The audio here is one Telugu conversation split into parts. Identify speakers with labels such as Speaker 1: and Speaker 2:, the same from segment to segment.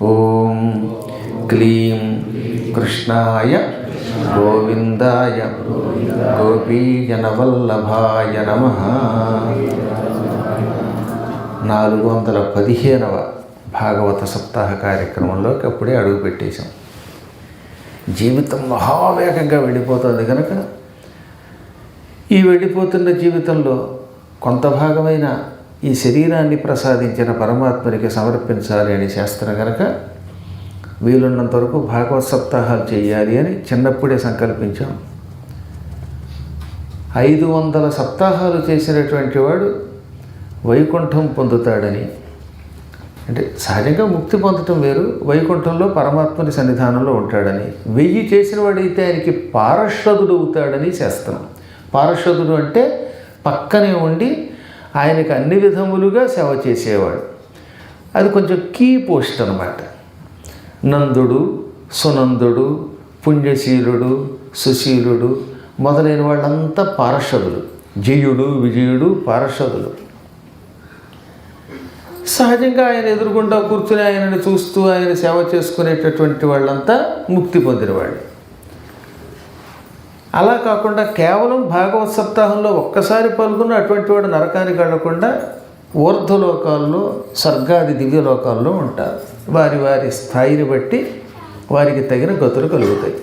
Speaker 1: ఓం క్లీం కృష్ణాయ గోవిందాయ గోపీజనవల్లభాయ నమః. 415వ భాగవత సప్తాహ కార్యక్రమంలోకి అప్పుడే అడుగుపెట్టేశాం. జీవితం మహావేగంగా వెళ్ళిపోతుంది కనుక ఈ వెళ్ళిపోతున్న జీవితంలో కొంత భాగమైన ఈ శరీరాన్ని ప్రసాదించిన పరమాత్మనికి సమర్పించాలి అని శాస్త్రం కనుక వీలున్నంత వరకు భాగవత సప్తాహాలు చేయాలి అని చిన్నప్పుడే సంకల్పించాం. 500 సప్తాహాలు చేసినటువంటి వాడు వైకుంఠం పొందుతాడని, అంటే సహజంగా ముక్తి పొందటం వేరు, వైకుంఠంలో పరమాత్మని సన్నిధానంలో ఉంటాడని. 1000 చేసిన వాడైతే ఆయనకి పార్షదుడు అవుతాడని శాస్త్రం. పార్షదుడు అంటే పక్కనే ఉండి ఆయనకి అన్ని విధములుగా సేవ చేసేవాడు. అది కొంచెం కీ పోస్ట్ అన్నమాట. నందుడు, సునందుడు, పుణ్యశీలుడు, సుశీలుడు మొదలైన వాళ్ళంతా పార్షదులు. జయుడు, విజయుడు పార్షదులు. సహజంగా ఆయన ఎదురుగుండా కూర్చుని ఆయనని చూస్తూ ఆయన సేవ చేసుకునేటటువంటి వాళ్ళంతా ముక్తి పొందినవాళ్ళు. అలా కాకుండా కేవలం భాగవత సప్తాహంలో ఒక్కసారి పాల్గొన్న అటువంటి వాడు నరకానికి వెళ్ళకుండా ఊర్ధ్వలోకాల్లో, స్వర్గాది దివ్యలోకాల్లో ఉంటారు. వారి వారి స్థాయిని బట్టి వారికి తగిన గతులు కలుగుతాయి.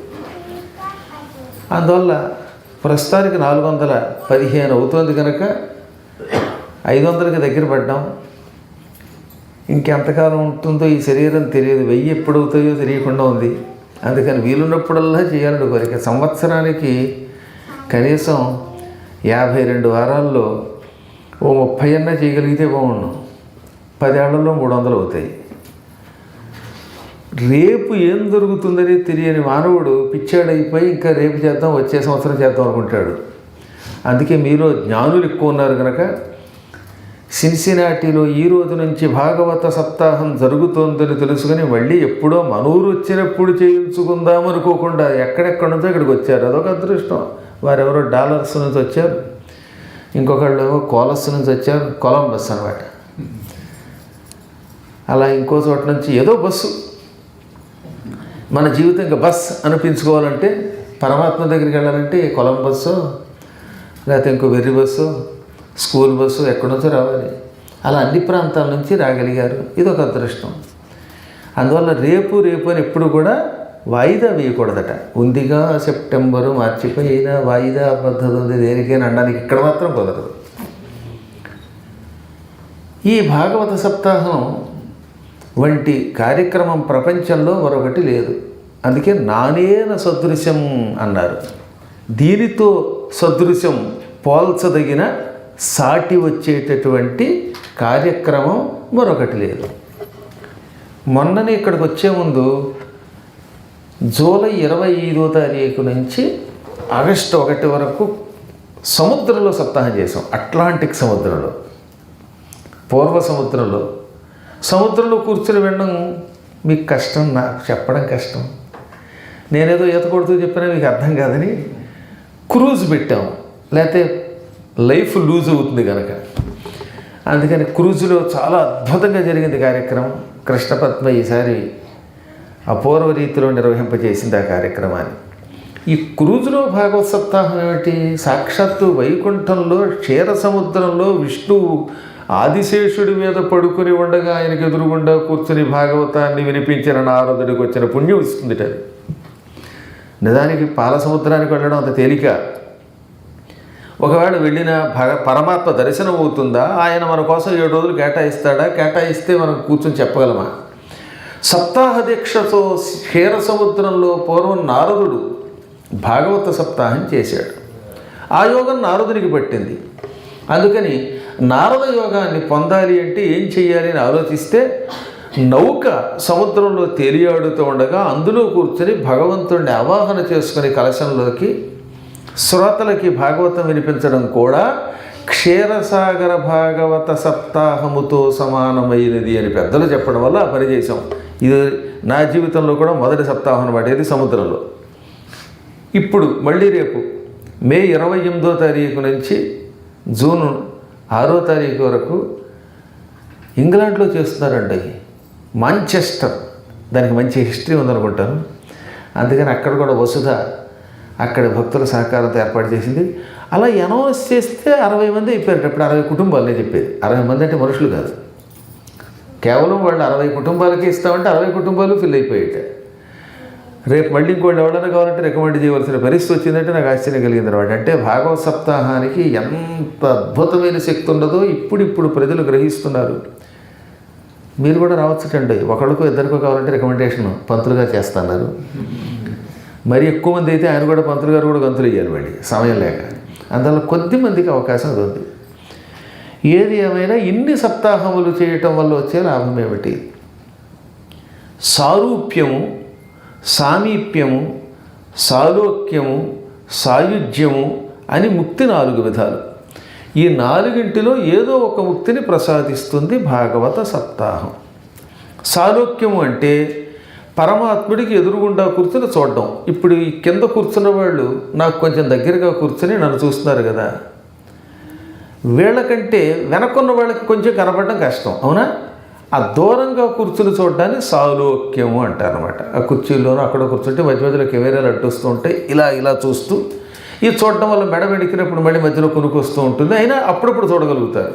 Speaker 1: అందువల్ల ప్రస్తుతానికి 415 అవుతోంది కనుక 500కి దగ్గర పడ్డాం. ఇంకెంతకాలం ఉంటుందో ఈ శరీరం తెలియదు. 1000 ఎప్పుడు అవుతాయో తెలియకుండా ఉంది. అందుకని వీలున్నప్పుడల్లా చేయాలని కోరిక. సంవత్సరానికి కనీసం 52 వారాల్లో ఓ 30 అన్నా చేయగలిగితే బాగుండు. 10 ఏళ్లలో 300 అవుతాయి. రేపు ఏం దొరుకుతుందని తెలియని మానవుడు పిచ్చాడైపోయి ఇంకా రేపు చేద్దాం, వచ్చే సంవత్సరం చేద్దాం అనుకుంటాడు. అందుకే మీలో జ్ఞానులు ఎక్కువ ఉన్నారు కనుక సిన్సినాటిలో ఈ రోజు నుంచి భాగవత సప్తాహం జరుగుతోందని తెలుసుకుని మళ్ళీ ఎప్పుడో మనూరు వచ్చినప్పుడు చేయించుకుందామనుకోకుండా ఎక్కడెక్కడి నుంచో ఇక్కడికి వచ్చారు. అదొక అదృష్టం. వారెవరో డాలర్స్ నుంచి వచ్చారు, ఇంకొకళ్ళు ఏమో కోలస్ నుంచి వచ్చారు, కొలంబస్ అన్నమాట. అలా ఇంకో చోట నుంచి ఏదో బస్సు. మన జీవితం ఇంకా బస్ అనిపించుకోవాలంటే, పరమాత్మ దగ్గరికి వెళ్ళాలంటే కొలంబస్సు లేకపోతే ఇంకో వెర్రి బస్సు, స్కూల్ బస్సు ఎక్కడి నుంచో రావాలి. అలా అన్ని ప్రాంతాల నుంచి రాగలిగారు. ఇదొక అదృష్టం. అందువల్ల రేపు అని ఎప్పుడు కూడా వాయిదా వేయకూడదట. ఉందిగా సెప్టెంబరు మార్చిపోయినా వాయిదా పద్ధతి ఉంది దేనికైనా అనడానికి ఇక్కడ మాత్రం కుదరదు. ఈ భాగవత సప్తాహం వంటి కార్యక్రమం ప్రపంచంలో మరొకటి లేదు. అందుకే నానేన సదృశ్యం అన్నారు. దీనితో సదృశ్యం పోల్చదగిన సాటి వచ్చేటటువంటి కార్యక్రమం మరొకటి లేదు. మొన్ననే ఇక్కడికి వచ్చే ముందు జూలై 25వ తారీఖు నుంచి ఆగస్టు 1 వరకు సముద్రంలో సప్తాహం చేసాం. అట్లాంటిక్ సముద్రంలో, పూర్వ సముద్రంలో కూర్చుని వినడం మీకు కష్టం, నాకు చెప్పడం కష్టం. నేనేదో ఈత కొడుతూ చెప్పినా మీకు అర్థం కాదని క్రూజ్ పెట్టాము. లేకపోతే లైఫ్ లూజ్ అవుతుంది కనుక అందుకని క్రూజులో చాలా అద్భుతంగా జరిగింది కార్యక్రమం. కృష్ణపద్మ ఈసారి అపూర్వ రీతిలో నిర్వహింపజేసింది ఆ కార్యక్రమాన్ని. ఈ క్రూజులో భాగవత సప్తాహం ఏమిటి? సాక్షాత్తు వైకుంఠంలో క్షీర సముద్రంలో విష్ణువు ఆదిశేషుడి మీద పడుకుని ఉండగా ఆయనకు ఎదురుగుండా కూర్చుని భాగవతాన్ని వినిపించిన నారదుడికి వచ్చిన పుణ్యం ఇస్తుంది. అది నిజానికి పాల సముద్రానికి వెళ్ళడం అంత తేలిక. ఒకవేళ వెళ్ళిన పరమాత్మ దర్శనం అవుతుందా? ఆయన మన కోసం 7 రోజులు కేటాయిస్తాడా? కేటాయిస్తే మనం కూర్చొని చెప్పగలమా? సప్తాహ దీక్షతో క్షీర సముద్రంలో పూర్వం నారదుడు భాగవత సప్తాహం చేశాడు. ఆ యోగం నారదునికి పట్టింది. అందుకని నారద యోగాన్ని పొందాలి అంటే ఏం చేయాలి అని ఆలోచిస్తే నౌక సముద్రంలో తేలియాడుతూ ఉండగా అందులో కూర్చొని భగవంతుడిని ఆవాహన చేసుకుని కలశంలోకి శ్రోతలకి భాగవతం వినిపించడం కూడా క్షీరసాగర భాగవత సప్తాహముతో సమానమైనది అని పెద్దలు చెప్పడం వల్ల ఆ పని చేశాం. ఇది నా జీవితంలో కూడా మొదటి సప్తాహం అన్నమాట. ఇది సముద్రంలో. ఇప్పుడు మళ్ళీ రేపు మే 28వ తారీఖు నుంచి జూన్ 6వ తారీఖు వరకు ఇంగ్లాండ్లో చేస్తున్నారండి. మాంచెస్టర్ దానికి మంచి హిస్టరీ ఉందనుకుంటాను. అందుకని అక్కడ కూడా వసుధ అక్కడ భక్తుల సహకారంతో ఏర్పాటు చేసింది. అలా అనౌన్స్ చేస్తే 60 మంది అయిపోయారు. అప్పుడు 60 కుటుంబాలనే చెప్పేది. 60 మంది అంటే మనుషులు కాదు, కేవలం వాళ్ళు 60 కుటుంబాలకి ఇస్తామంటే 60 కుటుంబాలు ఫిల్ అయిపోయాయి. రేపు మళ్ళీ ఇంకోళ్ళు ఎవరైనా కావాలంటే రికమెండ్ చేయవలసిన పరిస్థితి వచ్చిందంటే నాకు ఆశ్చర్యం కలిగింది అనమాట. అంటే భాగవత సప్తాహానికి ఎంత అద్భుతమైన శక్తి ఉండదో ఇప్పుడు ప్రజలు గ్రహిస్తున్నారు. మీరు కూడా రావచ్చుటండి. ఒకళ్ళకో ఇద్దరికో కావాలంటే రికమెండేషన్ పంతులు గారు చేస్తున్నారు. మరి ఎక్కువ మంది అయితే ఆయన కూడా పంతులు గారు కూడా గంతులు ఇవ్వాలి మళ్ళీ సమయం లేక. అందువల్ల కొద్ది మందికి అవకాశం అది ఉంది. ఏది ఏమైనా ఇన్ని సప్తాహములు చేయటం వల్ల వచ్చే లాభం ఏమిటి? సారూప్యము, సామీప్యము, సాలోక్యము, సాయుజ్యము అని ముక్తి 4 విధాలు. ఈ 4ంటిలో ఏదో ఒక ముక్తిని ప్రసాదిస్తుంది భాగవత సప్తాహం. సాలోక్యము అంటే పరమాత్ముడికి ఎదురుగుండా కూర్చుని చూడడం. ఇప్పుడు ఈ కింద కూర్చున్న వాళ్ళు నాకు కొంచెం దగ్గరగా కూర్చొని నన్ను చూస్తున్నారు కదా, వీళ్ళకంటే వెనకున్న వాళ్ళకి కొంచెం కనపడడం కష్టం, అవునా? ఆ దూరంగా కూర్చుని చూడడాన్ని సాలోక్యము అంటారనమాట. ఆ కుర్చీల్లోనూ అక్కడ కూర్చుంటే మధ్య మధ్యలో కెమెరాలు అడ్డొస్తూ ఉంటాయి, ఇలా చూస్తూ. ఇది చూడడం వల్ల మెడ వెడికినప్పుడు మళ్ళీ మధ్యలో కొనుక్కొస్తూ ఉంటుంది, అయినా అప్పుడప్పుడు చూడగలుగుతారు.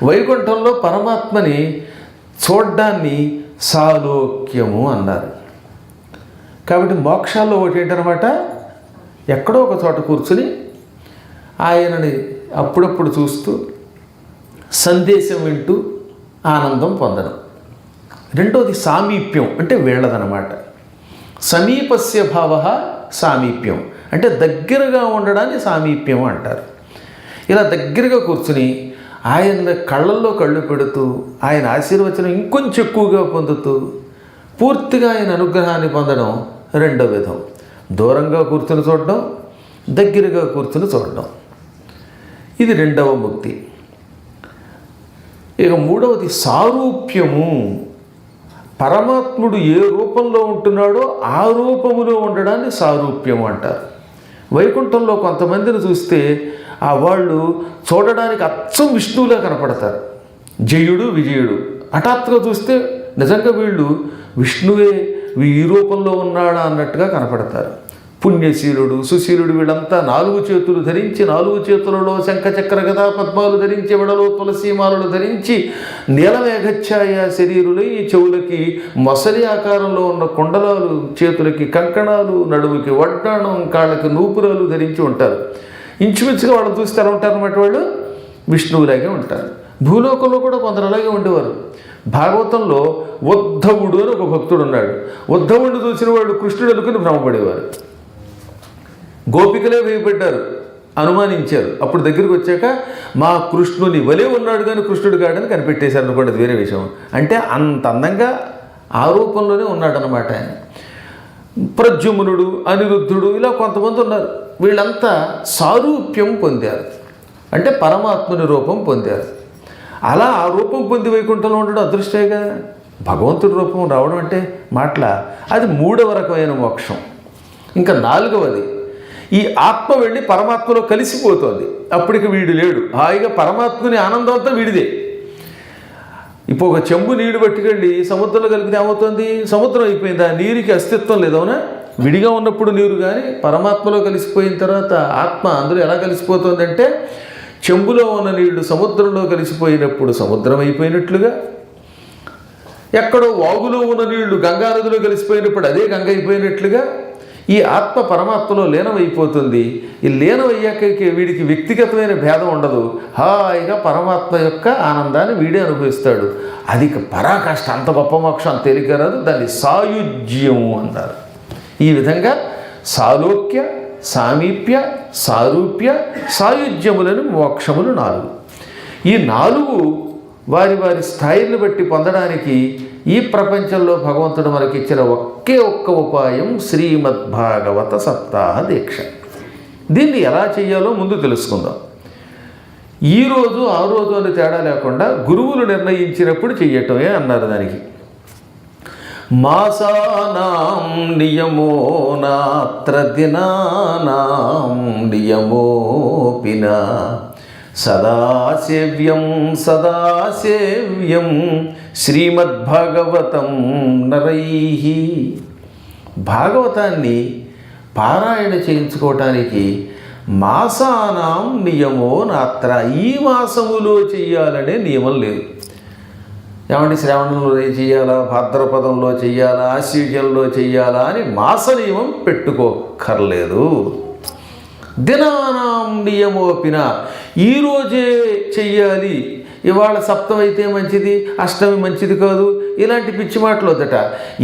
Speaker 1: వైకుంఠంలో పరమాత్మని చూడ్డాన్ని సాలోక్యము అన్నారు. కాబట్టి మోక్షాల్లో ఒకటి ఏంటనమాట, ఎక్కడో ఒక చోట కూర్చుని ఆయనని అప్పుడప్పుడు చూస్తూ సందేశం వింటూ ఆనందం పొందడం. రెండోది సామీప్యం అంటే వీళ్ళదనమాట. సమీపస్య భావ సామీప్యం అంటే దగ్గరగా ఉండడాన్ని సామీప్యం అంటారు. ఇలా దగ్గరగా కూర్చుని ఆయన కళ్ళల్లో కళ్ళు పెడుతూ ఆయన ఆశీర్వచనం ఇంకొంచెం ఎక్కువగా పొందుతూ పూర్తిగా ఆయన అనుగ్రహాన్ని పొందడం రెండో విధం. దూరంగా కూర్చుని చూడడం, దగ్గరగా కూర్చుని చూడడం, ఇది రెండవ ముక్తి. ఇక మూడవది సారూప్యము. పరమాత్ముడు ఏ రూపంలో ఉంటున్నాడో ఆ రూపములో ఉండడాన్ని సారూప్యము అంటారు. వైకుంఠంలో కొంతమందిని చూస్తే ఆ వాళ్ళు చూడడానికి అచ్చం విష్ణువులా కనపడతారు, జయుడు విజయుడు. హఠాత్తుగా చూస్తే నిజంగా వీళ్ళు విష్ణువే ఈ రూపంలో ఉన్నాడా అన్నట్టుగా కనపడతారు. పుణ్యశీలుడు, సుశీలుడు వీళ్ళంతా 4 చేతులు ధరించి 4 చేతులలో శంఖచక్ర గదా పద్మాలు ధరించి మెడలో తులసీమాలలు ధరించి నీలమేఘఛాయ శరీరులై చెవులకి మొసలి ఆకారంలో ఉన్న కుండలాలు, చేతులకి కంకణాలు, నడుముకి వడ్డాణం, కాళ్ళకి నూపురాలు ధరించి ఉంటారు. ఇంచుమించుగా వాళ్ళని చూస్తే ఎలా ఉంటారన్నమాట, వాళ్ళు విష్ణువులాగే ఉంటారు. భూలోకంలో కూడా కొందరు అలాగే ఉండేవారు. భాగవతంలో ఉద్ధవుడు అని ఒక భక్తుడు ఉన్నాడు. ఉద్ధవుడిని చూసిన వాళ్ళు కృష్ణుడు అనుకుని భ్రమపడేవారు. గోపికలే భయపడ్డారు, అనుమానించారు. అప్పుడు దగ్గరికి వచ్చాక మా కృష్ణుని వలే ఉన్నాడు కానీ కృష్ణుడు కాడని కనిపెట్టేశారు అనుకోండి, అది వేరే విషయం. అంటే అంత అందంగా ఆ రూపంలోనే ఉన్నాడనమాట ఆయన. ప్రద్యుమ్నుడు, అనిరుద్ధుడు ఇలా కొంతమంది ఉన్నారు. వీళ్ళంతా సారూప్యం పొందారు, అంటే పరమాత్ముని రూపం పొందారు. అలా ఆ రూపం పొంది వైకుంఠంలో ఉండడం అదృష్టేగా. భగవంతుడి రూపం రావడం అంటే మాటల, అది 3వ రకమైన మోక్షం. ఇంకా 4వది, ఈ ఆత్మ వెళ్ళి పరమాత్మలో కలిసిపోతుంది. అప్పటికి వీడు లేడు, హాయిగా పరమాత్మని ఆనందం అంతా వీడిదే. ఇప్పుడు ఒక చెంబు నీళ్లు పట్టుకెళ్ళి సముద్రంలో కలిపితే ఏమవుతుంది? సముద్రం అయిపోయింది, ఆ నీరుకి అస్తిత్వం లేదవునా? విడిగా ఉన్నప్పుడు నీరు కానీ పరమాత్మలో కలిసిపోయిన తర్వాత ఆత్మ అందులో ఎలా కలిసిపోతుంది అంటే, చెంబులో ఉన్న నీళ్లు సముద్రంలో కలిసిపోయినప్పుడు సముద్రం అయిపోయినట్లుగా, ఎక్కడో వాగులో ఉన్న నీళ్లు గంగా నదిలో కలిసిపోయినప్పుడు అదే గంగ అయిపోయినట్లుగా ఈ ఆత్మ పరమాత్మలో లీనమైపోతుంది. ఈ లీనమయ్యాక వీడికి వ్యక్తిగతమైన భేదం ఉండదు, హాయిగా పరమాత్మ యొక్క ఆనందాన్ని వీడే అనుభవిస్తాడు. అది పరాకాష్ట, అంత గొప్ప మోక్షం అంత తేలిక రాదు. దాన్ని సాయుజ్యము అన్నారు. ఈ విధంగా సాలోక్య, సామీప్య, సారూప్య, సాయుజ్యములను మోక్షములు 4. ఈ 4 వారి వారి స్థాయిని బట్టి పొందడానికి ఈ ప్రపంచంలో భగవంతుడు మనకిచ్చిన ఒకే ఒక్క ఉపాయం శ్రీమద్భాగవత సప్తాహ దీక్ష. దీన్ని ఎలా చేయాలో ముందు తెలుసుకుందాం. ఈరోజు ఆ రోజు అని తేడా లేకుండా గురువులు నిర్ణయించినప్పుడు చెయ్యటమే అన్నారు. దానికి మాసానాం నియమో నాత్ర దినానాం నియమోపినా సదాసేవ్యం సదాసేవ్యం శ్రీమద్భాగవతం నరైః. భాగవతాన్ని పారాయణ చేయించుకోవటానికి మాసానాం నియమో నాత్ర, ఈ మాసములో చెయ్యాలనే నియమం లేదు. ఏమంటే శ్రావణంలో చెయ్యాలా, భాద్రపదంలో చెయ్యాలా, ఆశ్వీజంలో చెయ్యాలా అని మాస నియమం పెట్టుకోక్కర్లేదు. దినానాం నియమోపిన, ఈరోజే చెయ్యాలి, ఇవాళ సప్తమి అయితే మంచిది, అష్టమి మంచిది కాదు, ఇలాంటి పిచ్చి మాటలు వద్దట.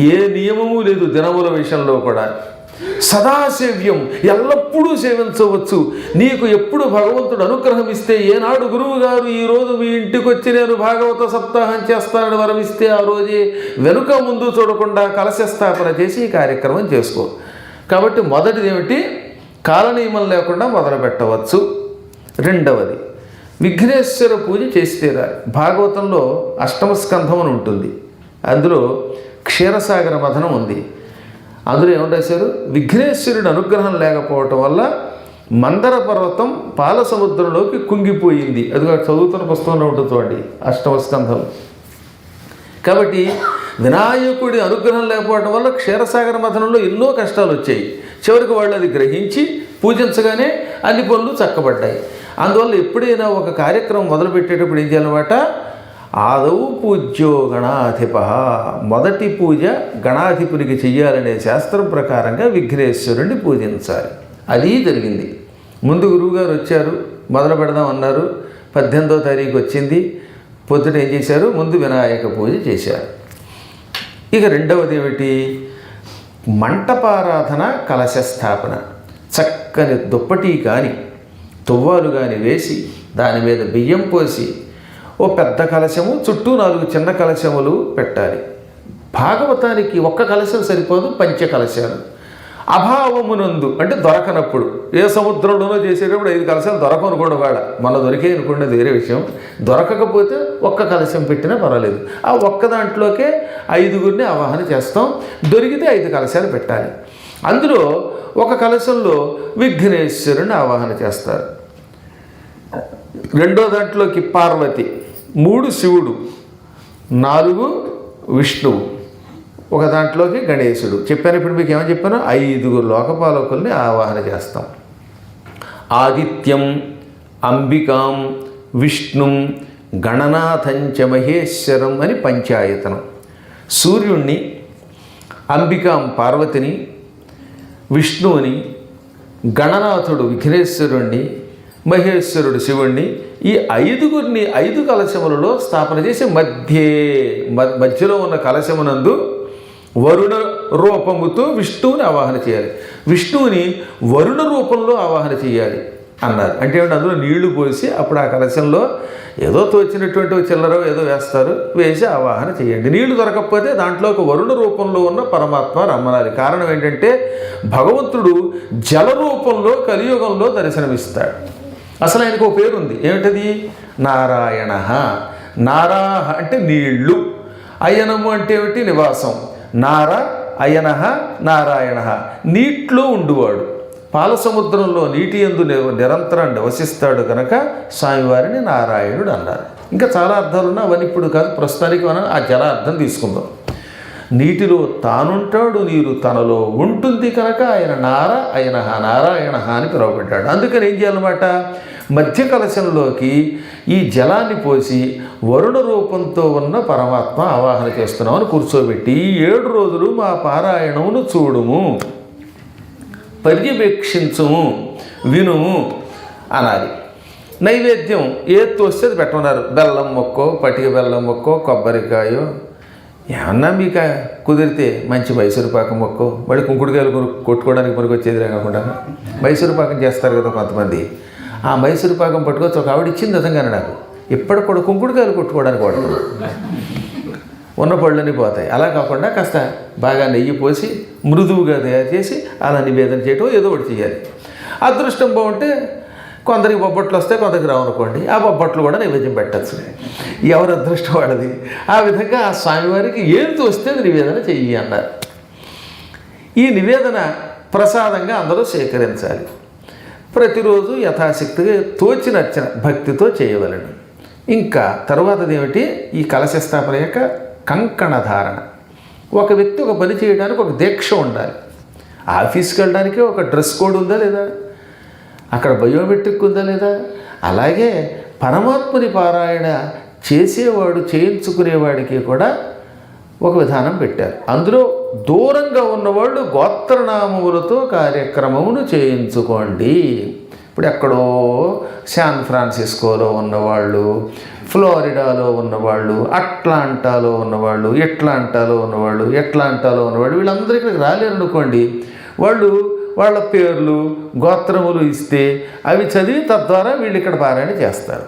Speaker 1: ఏ నియమము లేదు దినముల విషయంలో కూడా. సదాసేవ్యం, ఎల్లప్పుడూ సేవించవచ్చు. నీకు ఎప్పుడు భగవంతుడు అనుగ్రహం ఇస్తే, ఏనాడు గురువు గారు ఈరోజు మీ ఇంటికి వచ్చి నేను భాగవత సప్తాహం చేస్తానని వరమిస్తే ఆ రోజే వెనుక ముందు చూడకుండా కలశ స్థాపన చేసి ఈ కార్యక్రమం చేసుకో. కాబట్టి మొదటిది ఏమిటి, కాలనియమం లేకుండా మొదలు పెట్టవచ్చు. రెండవది, విఘ్నేశ్వర పూజ చేసి తీరాలి. భాగవతంలో అష్టమ స్కంధం అని ఉంటుంది, అందులో క్షీరసాగర మథనం ఉంది. అందులో ఏమంటారు, విఘ్నేశ్వరుడి అనుగ్రహం లేకపోవటం వల్ల మందర పర్వతం పాల సముద్రంలోకి కుంగిపోయింది. అది చదువుతున్న పుస్తకంలో ఉంటుంది చూడండి, అష్టమ స్కంధం. కాబట్టి వినాయకుడి అనుగ్రహం లేకపోవడం వల్ల క్షీరసాగర మథనంలో ఎన్నో కష్టాలు వచ్చాయి. చివరికి వాళ్ళు అది గ్రహించి పూజించగానే అన్ని పనులు చక్కబడ్డాయి. అందువల్ల ఎప్పుడైనా ఒక కార్యక్రమం మొదలుపెట్టేటప్పుడు ఏం చేయాలన్నమాట, ఆదౌ పూజ్యో గణాధిప, మొదటి పూజ గణాధిపునికి చెయ్యాలనే శాస్త్రం ప్రకారంగా విఘ్నేశ్వరుణ్ణి పూజించాలి. అది జరిగింది. ముందు గురువుగారు వచ్చారు, మొదలు పెడదాం అన్నారు. 18వ తారీఖు వచ్చింది. పొద్దుట ఏం చేశారు, ముందు వినాయక పూజ చేశారు. ఇక రెండవది ఏమిటి, మంటపారాధన, కలశ స్థాపన. చక్కని దుప్పటి కానీ తువ్వాలు కానీ వేసి దాని మీద బియ్యం పోసి ఓ పెద్ద కలశము చుట్టూ 4 చిన్న కలశములు పెట్టాలి. భాగవతానికి ఒక్క కలశం సరిపోదు, పంచ కలశాలు. అభావమునందు అంటే దొరకనప్పుడు, ఏ సముద్రంలోనో చేసేటప్పుడు 5 కలశాలు దొరకను కూడా వాడ, మన దొరికే అనుకోండి వేరే విషయం. దొరకకపోతే ఒక్క కలశం పెట్టినా పర్వాలేదు. ఆ ఒక్క దాంట్లోకే 5గురిని ఆవాహన చేస్తాం. దొరికితే 5 కలశాలు పెట్టాలి. అందులో ఒక కలశంలో విఘ్నేశ్వరుని ఆవాహన చేస్తారు. రెండో దాంట్లోకి పార్వతి, 3 శివుడు, 4 విష్ణువు, ఒక దాంట్లోకి గణేశుడు. చెప్పాను ఇప్పుడు మీకు ఏమని చెప్పాను, 5 లోకపాలకుల్ని ఆవాహన చేస్తాం. ఆదిత్యం, అంబికాం, విష్ణుం, గణనాథంచ మహేశ్వరం అని పంచాయతనం. సూర్యుణ్ణి, అంబికాం పార్వతిని, విష్ణువుని, గణనాథుడు విఘ్నేశ్వరుణ్ణి, మహేశ్వరుడు శివుణ్ణి, ఈ 5గురిని 5 కలశములలో స్థాపన చేసి మధ్యలో ఉన్న కలశమునందు వరుణ రూపముతో విష్ణువుని ఆవాహన చేయాలి. విష్ణువుని వరుణ రూపంలో ఆవాహన చేయాలి అన్నారు. అంటే ఏమిటి, అందులో నీళ్లు పోసి అప్పుడు ఆ కలశంలో ఏదో తోచినటువంటి చిల్లర ఏదో వేస్తారు, వేసి ఆవాహన చేయండి. నీళ్లు దొరకకపోతే దాంట్లో ఒక వరుణ రూపంలో ఉన్న పరమాత్మ రమ్మనాలి. కారణం ఏంటంటే భగవంతుడు జల రూపంలో కలియుగంలో దర్శనమిస్తాడు. అసలు ఆయనకు ఒక పేరు ఉంది, ఏమిటది, నారాయణ. నారాహ అంటే నీళ్లు, అయనము అంటే ఏమిటి, నివాసం. నార అయన నారాయణ, నీటిలో ఉండువాడు. పాలసముద్రంలో నీటి యందు నిరంతరం నివసిస్తాడు కనుక స్వామివారిని నారాయణుడు అన్నారు. ఇంకా చాలా అర్థాలు ఉన్నాయి, అవన్నీ ఇప్పుడు కాదు, ప్రస్తుతానికి మనం ఆ జల అర్థం తీసుకుందాం. నీటిలో తానుంటాడు, నీరు తనలో ఉంటుంది కనుక ఆయన నారాయణ నారాయణ అని పిలువబడ్డాడు. అందుకని ఏం చేయాలన్నమాట, మధ్య కలశంలోకి ఈ జలాన్ని పోసి వరుణ రూపంతో ఉన్న పరమాత్మ ఆవాహన చేస్తున్నామని కూర్చోబెట్టి 7 రోజులు మా పారాయణమును చూడుము, పర్యవేక్షించుము, వినుము అనాలి. నైవేద్యం ఏది తోస్తే అది పెట్టమన్నారు. బెల్లం మొక్కో, పటిక బెల్లం మొక్కో, కొబ్బరికాయో, ఏమన్నా మీకు కుదిరితే మంచి మైసూరు పాకం మొక్కో, మళ్ళీ కుంకుడుకాయలు కొట్టుకోవడానికి మనకు వచ్చేది కాకుండా మైసూరు పాకం చేస్తారు కదా కొంతమంది. ఆ మైసూరు పాకం పట్టుకోవచ్చు. ఒక ఆవిడ ఇచ్చింది నిజంగానే నాకు, ఇప్పటికి కూడా కుంకుడుకాయలు కొట్టుకోవడానికి వాడుతున్నాను, ఉన్న పళ్ళని పోతాయి. అలా కాకుండా కాస్త బాగా నెయ్యి పోసి మృదువుగా తయారు చేసి అలా నివేదన చేయటం ఏదో ఒకటి చేయాలి. అదృష్టం బాగుంటే కొందరికి బొబ్బట్లు వస్తే కొందరికి రావనుకోండి, ఆ బొబ్బట్లు కూడా నైవేద్యం పెట్టచ్చు, ఎవరి అదృష్టం వాడది. ఆ విధంగా ఆ స్వామివారికి ఏది తోస్తే నివేదన చెయ్యి అన్నారు. ఈ నివేదన ప్రసాదంగా అందరూ సేకరించాలి. ప్రతిరోజు యథాశక్తిగా తోచినచ్చిన భక్తితో చేయవలను. ఇంకా తరువాతది ఏమిటి, ఈ కలశ స్థాపన యొక్క కంకణ ధారణ. ఒక వ్యక్తి ఒక పని చేయడానికి ఒక దీక్ష ఉండాలి. ఆఫీస్కి వెళ్ళడానికి ఒక డ్రెస్ కోడ్ ఉందా లేదా, అక్కడ బయోమెట్రిక్ ఉందా లేదా, అలాగే పరమాత్మని పారాయణ చేసేవాడు చేయించుకునేవాడికి కూడా ఒక విధానం పెట్టారు. అందులో దూరంగా ఉన్నవాళ్ళు గోత్రనామములతో కార్యక్రమమును చేయించుకోండి. ఇప్పుడు ఎక్కడో శాన్ ఫ్రాన్సిస్కోలో ఉన్నవాళ్ళు, ఫ్లోరిడాలో ఉన్నవాళ్ళు, అట్లాంటాలో ఉన్నవాళ్ళు, ఎట్లాంటాలో ఉన్నవాళ్ళు వీళ్ళందరూ ఇక్కడికి రాలేరనుకోండి, వాళ్ళు వాళ్ళ పేర్లు గోత్రములు ఇస్తే అవి చదివి తద్వారా వీళ్ళు ఇక్కడ పారాయణ చేస్తారు.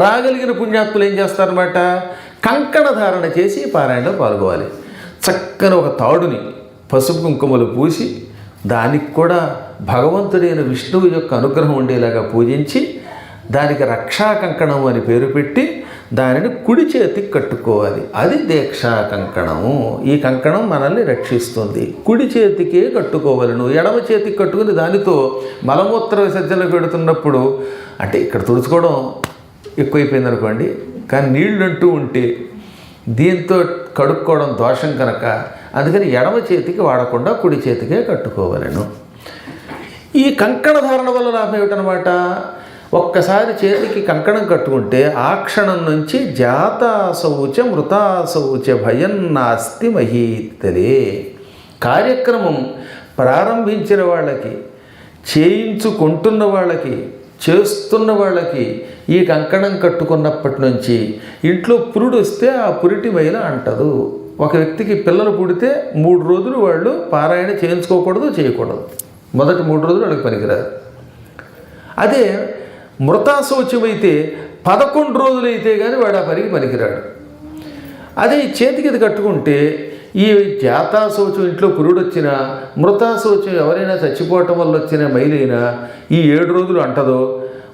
Speaker 1: రాగలిగిన పుణ్యాత్ములు ఏం చేస్తారన్నమాట, కంకణ ధారణ చేసి పారాయణలో పాల్గొవాలి. చక్కని ఒక తాడుని పసుపు కుంకుమలు పూసి దానికి కూడా భగవంతుడైన విష్ణువు యొక్క అనుగ్రహం ఉండేలాగా పూజించి దానికి రక్షా కంకణం అని పేరు పెట్టి దానిని కుడి చేతికి కట్టుకోవాలి. అది దీక్షా కంకణము. ఈ కంకణం మనల్ని రక్షిస్తుంది. కుడి చేతికే కట్టుకోవాలను. ఎడమ చేతికి కట్టుకుని దానితో మలమూత్ర విసర్జనలు పెడుతున్నప్పుడు, అంటే ఇక్కడ తుడుచుకోవడం ఎక్కువైపోయింది అనుకోండి, కానీ నీళ్ళు అంటూ ఉంటే దీంతో కడుక్కోవడం దోషం కనుక అందుకని ఎడమ చేతికి వాడకుండా కుడి చేతికే కట్టుకోవాలను. ఈ కంకణ ధారణ వల్ల లాభం ఏమిటనమాట, ఒక్కసారి చేతికి కంకణం కట్టుకుంటే ఆ క్షణం నుంచి జాతాశౌచ మృతాశౌచ భయం నాస్తి మహీతరే. కార్యక్రమం ప్రారంభించిన వాళ్ళకి, చేయించుకుంటున్న వాళ్ళకి, చేస్తున్న వాళ్ళకి ఈ కంకణం కట్టుకున్నప్పటి నుంచి ఇంట్లో పురుడు వస్తే ఆ పురిటి మైల అంటదు. ఒక వ్యక్తికి పిల్లలు పుడితే 3 రోజులు వాళ్ళు పారాయణ చేయించుకోకూడదు, చేయకూడదు. మొదటి 3 రోజులు వాళ్ళకి పనికిరాదు. అదే మృతాశౌచం అయితే 11 రోజులు అయితే కానీ వాడు ఆ పనికి పనికిరాడు. అదే ఈ చేతికి ఇది కట్టుకుంటే ఈ జాతాశౌచం ఇంట్లో పురుడు వచ్చినా, మృతాశౌచం ఎవరైనా చచ్చిపోవటం వల్ల వచ్చిన మైలైనా ఈ 7 రోజులు అంటదో.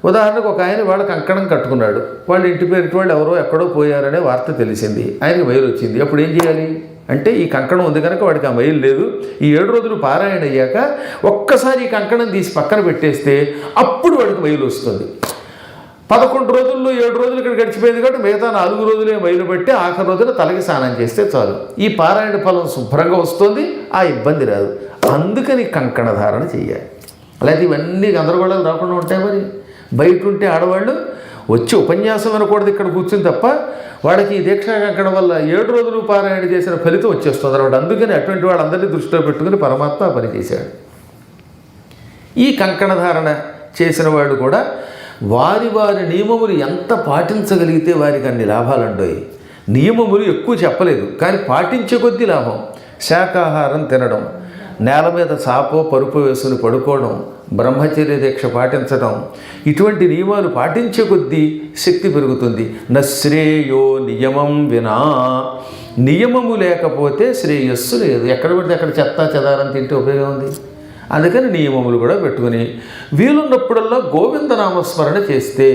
Speaker 1: ఉదాహరణకు ఒక ఆయన వాళ్ళకి కంకణం కట్టుకున్నాడు, వాళ్ళ ఇంటి పేరుకి వాళ్ళు ఎవరో ఎక్కడో పోయారనే వార్త తెలిసింది, ఆయనకి మైలు వచ్చింది. అప్పుడు ఏం చేయాలి అంటే ఈ కంకణం ఉంది కనుక వాడికి ఆ మైలు లేదు. ఈ 7 రోజులు పారాయణ అయ్యాక ఒక్కసారి ఈ కంకణం తీసి పక్కన పెట్టేస్తే అప్పుడు వాడికి మైలు వస్తుంది. 11 రోజుల్లో 7 రోజులు ఇక్కడ గడిచిపోయింది కాబట్టి మిగతా 4 రోజులే మైలు బట్టి ఆఖరి రోజున తలకి స్నానం చేస్తే చాలు. ఈ పారాయణ ఫలం శుభ్రంగా వస్తుంది, ఆ ఇబ్బంది రాదు. అందుకని కంకణ ధారణ చెయ్యాలి. అలాగే ఇవన్నీ గందరగోళాలు రాకుండా ఉంటాయి. మరి బయట ఉంటే ఆడవాళ్ళు వచ్చి ఉపన్యాసం వినకూడదు, ఇక్కడ కూర్చుని తప్ప వాడికి ఈ దీక్షా కంకణం వల్ల 7 రోజులు పారాయణ చేసిన ఫలితం వచ్చేస్తుంది అన్నమాట. అందుకని అటువంటి వాళ్ళందరినీ దృష్టిలో పెట్టుకుని పరమాత్మ పనిచేశాడు. ఈ కంకణ ధారణ చేసిన వాళ్ళు కూడా వారి వారి నియమములు ఎంత పాటించగలిగితే వారికి అన్ని లాభాలు ఉంటాయి. నియమములు ఎక్కువ చెప్పలేదు కానీ పాటించే కొద్దీ లాభం. శాకాహారం తినడం, నేల మీద చాపో పరుపు వేసుకుని పడుకోవడం, బ్రహ్మచర్య దీక్ష పాటించడం, ఇటువంటి నియమాలు పాటించే కొద్దీ శక్తి పెరుగుతుంది. నశ్రేయో నియమం వినా, నియమము లేకపోతే శ్రేయస్సు లేదు. ఎక్కడ పడితే అక్కడ చెత్త చెదారం తింటే ఉపయోగం ఉంది. అందుకని నియమములు కూడా పెట్టుకుని వీలున్నప్పుడల్లా గోవిందనామస్మరణ చేస్తే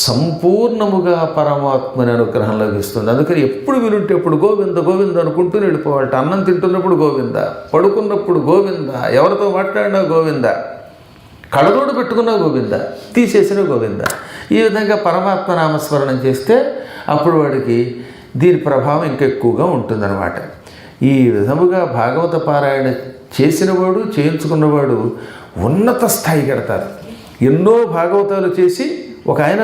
Speaker 1: సంపూర్ణముగా పరమాత్మని అనుగ్రహం లభిస్తుంది. అందుకని ఎప్పుడు వీలుంటే ఎప్పుడు గోవింద గోవింద అనుకుంటూ వెళ్ళిపోవాలట. అన్నం తింటున్నప్పుడు గోవింద, పడుకున్నప్పుడు గోవింద, ఎవరితో మాట్లాడినా గోవింద, కళ్ళజోడు పెట్టుకున్నా గోవింద, తీసేసిన గోవింద. ఈ విధంగా పరమాత్మ నామస్మరణం చేస్తే అప్పుడు వాడికి దీని ప్రభావం ఇంకెక్కువగా ఉంటుందన్నమాట. ఈ విధముగా భాగవత పారాయణ చేసినవాడు, చేయించుకున్నవాడు ఉన్నత స్థాయికి ఎడతారు. ఎన్నో భాగవతాలు చేసి ఒక ఆయన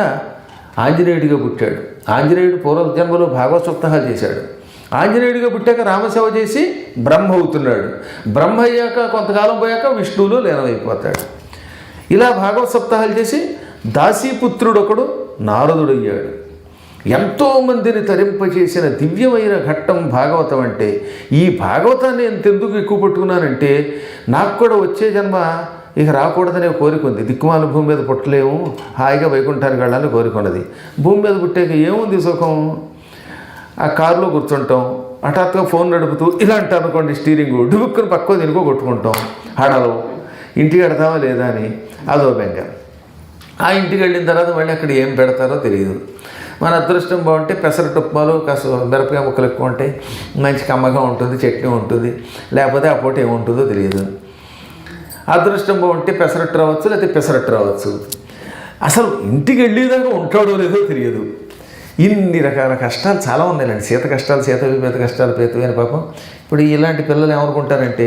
Speaker 1: ఆంజనేయుడిగా పుట్టాడు. ఆంజనేయుడు పూర్వజన్మలో భాగవత సప్తాహాలు చేశాడు. ఆంజనేయుడిగా పుట్టాక రామసేవ చేసి బ్రహ్మ అవుతున్నాడు. బ్రహ్మ అయ్యాక కొంతకాలం పోయాక విష్ణువులో లీనమైపోతాడు. ఇలా భాగవత సప్తాహాలు చేసి దాసీపుత్రుడు ఒకడు నారదుడయ్యాడు. ఎంతోమందిని తరింపచేసిన దివ్యమైన ఘట్టం భాగవతం. అంటే ఈ భాగవతాన్ని ఎంతెందుకు ఎక్కువ పట్టుకున్నానంటే నాకు కూడా వచ్చే జన్మ ఇక రాకూడదనే కోరిక ఉంది. దిక్కుమాల భూమి మీద పుట్టలేము, హాయిగా వైకుంఠానికి వెళ్ళాలని కోరిక ఉన్నది. భూమి మీద పుట్టాక ఏముంది సుఖం, ఆ కారులో కూర్చుంటాం, హఠాత్తుగా ఫోన్ నడుపుతూ ఇలా అంటారు అనుకోండి, స్టీరింగ్ డుబుక్కుని పక్కో దీనికో కొట్టుకుంటాం, హడలో ఇంటికి వెడతామా లేదా అని అదో బెంగ. ఆ ఇంటికి వెళ్ళిన తర్వాత మళ్ళీ అక్కడ ఏం పెడతారో తెలియదు. మన అదృష్టం బాగుంటే పెసరట్టు ఉప్మాలు కాస్త మిరపకాయ ముక్కలు ఎక్కువ ఉంటాయి, మంచి కమ్మగా ఉంటుంది, చట్నీ ఉంటుంది. లేకపోతే ఆ పూట ఏముంటుందో తెలియదు. అదృష్టం బాగుంటే పెసరట్టు రావచ్చు, లేకపోతే పెసరట్టు రావచ్చు. అసలు ఇంటికి వెళ్ళేదాకా ఉంటాడో లేదో తెలియదు. ఇన్ని రకాల కష్టాలు చాలా ఉన్నాయండి. సీత కష్టాలు సీతవి, పీత కష్టాలు పీతవి అని పాపం. ఇప్పుడు ఇలాంటి పిల్లలు ఏమనుకుంటారంటే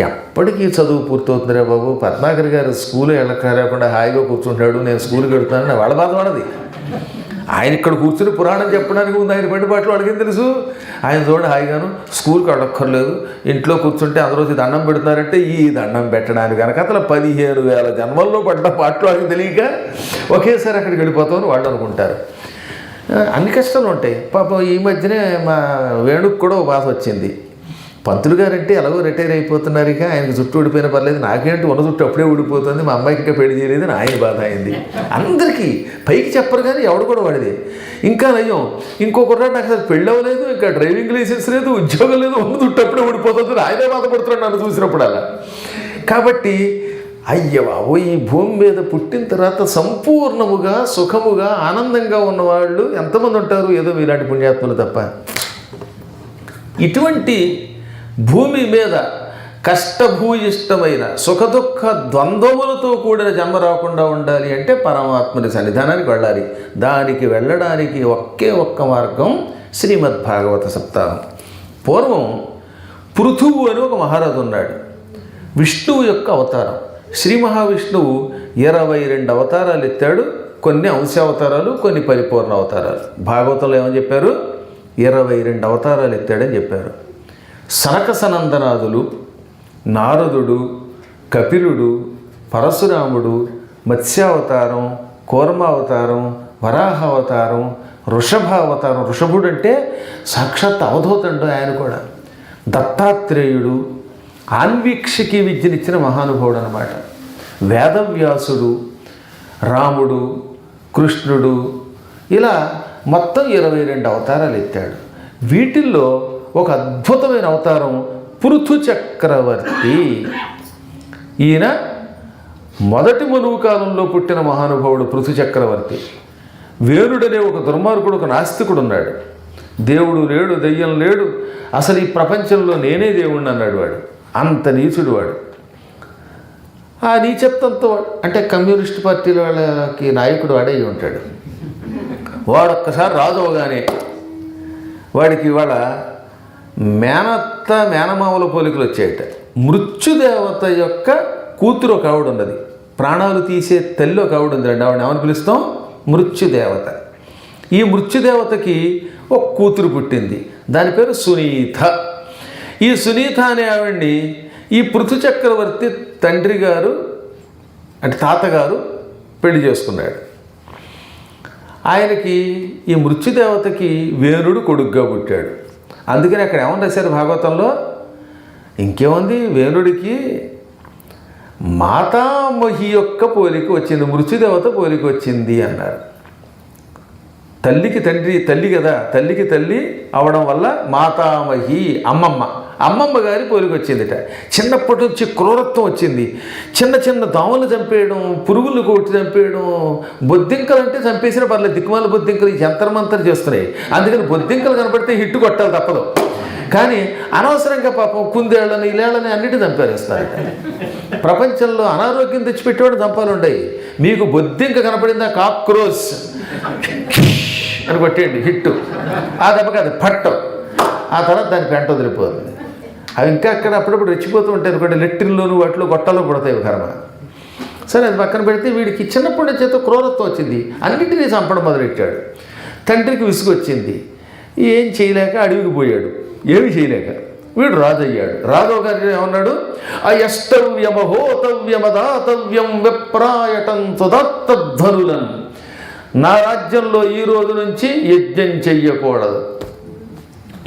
Speaker 1: ఎప్పటికీ చదువు పూర్తవుతుందిరా బాబు, పద్మాకర్ గారు స్కూల్ వెళ్ళలేకుండా హాయిగా కూర్చుంటాడు, నేను స్కూల్కి వెళ్తున్నాను, వాళ్ళ బాధ పడది. ఆయన ఇక్కడ కూర్చుని పురాణం చెప్పడానికి ఉంది, ఆయన బండిపాట్లు వాడికేం తెలుసు. ఆయన చూడండి హాయిగాను స్కూల్కి వెళ్ళక్కర్లేదు, ఇంట్లో కూర్చుంటే అందరూ దండం పెడుతున్నారంటే ఈ దండం పెట్టడానికి కనుక అసలు 15,000 జన్మల్లో పడ్డ పాటలు వాళ్ళకి తెలియక ఒకేసారి అక్కడికి వెళ్ళిపోతామని వాళ్ళు అనుకుంటారు. అన్ని కష్టాలు ఉంటాయి పాపం. ఈ మధ్యనే మా వేణుకు కూడా బాధ వచ్చింది. పంతులు గారంటే ఎలాగో రిటైర్ అయిపోతున్నారు, ఇక ఆయనకు జుట్టు ఊడిపోయినా పర్లేదు, నాకేంటి ఉన్న జుట్టు అప్పుడే ఊడిపోతుంది, మా అమ్మాయికి ఇంకా పెళ్లి చేయలేదు అని ఆయన బాధ అయింది. అందరికీ పైకి చెప్పరు కానీ ఎవడు కూడా వాడిది. ఇంకా నయ్యం ఇంకొకరు నాకు అసలు పెళ్ళి అవ్వలేదు, ఇంకా డ్రైవింగ్ లైసెన్స్ లేదు, ఉద్యోగం లేదు, ఉన్న జుట్టు అప్పుడే ఊడిపోతుంది, ఆయనే బాధపడుతున్నాడు నన్ను చూసినప్పుడు అలా. కాబట్టి అయ్య బాబు, ఈ భూమి మీద పుట్టిన తర్వాత సంపూర్ణముగా సుఖముగా ఆనందంగా ఉన్నవాళ్ళు ఎంతమంది ఉంటారు? ఏదో మీలాంటి పుణ్యాత్ములు తప్ప. ఇటువంటి భూమి మీద కష్టభూయిష్టమైన సుఖదుఖ ద్వంద్వములతో కూడిన జన్మ రాకుండా ఉండాలి అంటే పరమాత్మని సన్నిధానానికి వెళ్ళాలి. దానికి వెళ్ళడానికి ఒక్క మార్గం శ్రీమద్భాగవత సప్తాహం. పూర్వం పృథువు అని ఒక మహారాజు ఉన్నాడు, విష్ణువు యొక్క అవతారం. శ్రీ మహావిష్ణువు 22 అవతారాలు ఎత్తాడు, కొన్ని అంశావతారాలు, కొన్ని పరిపూర్ణ అవతారాలు. భాగవతంలో ఏమని చెప్పారు? 22 అవతారాలు ఎత్తాడని చెప్పారు. సనక సనందనాదులు, నారదుడు, కపిలుడు, పరశురాముడు, మత్స్యావతారం, కూర్మావతారం, వరాహావతారం, వృషభావతారం. వృషభుడు అంటే సాక్షాత్ అవధూతండు ఆయన కూడా. దత్తాత్రేయుడు, ఆన్వీక్షకి విద్యనిచ్చిన మహానుభావుడు అన్నమాట. వేదవ్యాసుడు, రాముడు, కృష్ణుడు, ఇలా మొత్తం 22 అవతారాలు ఎత్తాడు. వీటిల్లో ఒక అద్భుతమైన అవతారం పృథు చక్రవర్తి. ఈయన మొదటి మనువు కాలంలో పుట్టిన మహానుభావుడు పృథు చక్రవర్తి. వేణుడనే ఒక దుర్మార్గుడు, ఒక నాస్తికుడు ఉన్నాడు. దేవుడు లేడు, దెయ్యం లేడు, అసలు ఈ ప్రపంచంలో నేనే దేవుణ్ణి అన్నాడు వాడు. అంత నీచుడు వాడు. ఆ నీచత్వంతో అంటే కమ్యూనిస్ట్ పార్టీల వాళ్ళకి నాయకుడు వాడే ఉంటాడు. వాడొక్కసారి రాజు అవగానే వాడికి వాళ్ళ మేనమామల పోలికలు వచ్చాయట. మృత్యుదేవత యొక్క కూతురు ఒక ఆవిడ ఉన్నది, ప్రాణాలు తీసే తల్లి ఒక ఆవిడ ఉందండి. ఆవిడ ఏమని పిలుస్తాం? మృత్యుదేవత. ఈ మృత్యుదేవతకి ఒక కూతురు పుట్టింది, దాని పేరు సునీత. ఈ సునీత అనే ఆవిడ్ని ఈ పృథు చక్రవర్తి తండ్రి గారు అంటే తాతగారు పెళ్లి చేసుకున్నాడు. ఆయనకి ఈ మృత్యుదేవతకి వేణుడు కొడుగ్గా పుట్టాడు. అందుకని అక్కడ ఏమని రాశారు భాగవతంలో? ఇంకేముంది, వేణుడికి మాతామహి యొక్క పోలిక వచ్చింది, మృత్యుదేవత పోలిక వచ్చింది అన్నారు. తల్లికి తండ్రి, తల్లి కదా, తల్లికి తల్లి అవడం వల్ల మాతామహి అమ్మమ్మ గారి పోలిక వచ్చిందిట. చిన్నప్పటి నుంచి క్రూరత్వం వచ్చింది. చిన్న చిన్న దోమలు చంపేయడం, పురుగులు కొట్టి చంపేయడం, బొద్దింకలు అంటే చంపేసిన పర్లేదు, దిక్కుమాల బొద్దింకలు ఈ జంతరమంతరం చేస్తున్నాయి. అందుకని బొద్దింకలు కనపడితే హిట్టు కొట్టాలి తప్పదు. కానీ అనవసరంగా పాపం కుందేళ్ళని ఇలేళ్ళని అన్నిటి చంపేస్తారట. ప్రపంచంలో అనారోగ్యం తెచ్చిపెట్టేవాడు చంపాలు ఉండయి. మీకు బొద్దింక కనపడిందా, కాక్రోచ్ అని కొట్టేయండి, హిట్టు. ఆ దెబ్బకి అది పట్టం, ఆ తర్వాత దాని పెంట వదిలిపోతుంది. అవి ఇంకా అక్కడ అప్పుడప్పుడు రెచ్చిపోతూ ఉంటాయి అనుకోండి, లెట్రిన్లోను వాటిలో గొట్టాలో పుడతాయి కర్మ. సరే, అది పక్కన పెడితే వీడికి చిన్నప్పటి నుంచి చేత క్రూరత్వం వచ్చింది, అన్నింటినీ చంపడం మొదలెట్టాడు. తండ్రికి విసుగు వచ్చింది, ఏం చేయలేక అడవికి పోయాడు. ఏమి చేయలేక వీడు రాజు అయ్యాడు. రాఘవ గారు ఏమన్నాడు? అయష్టవ్యమహోతవ్యమదాతవ్యం విప్రాయటం సుదత్తధ్వనులను. నా రాజ్యంలో ఈ రోజు నుంచి యజ్ఞం చెయ్యకూడదు,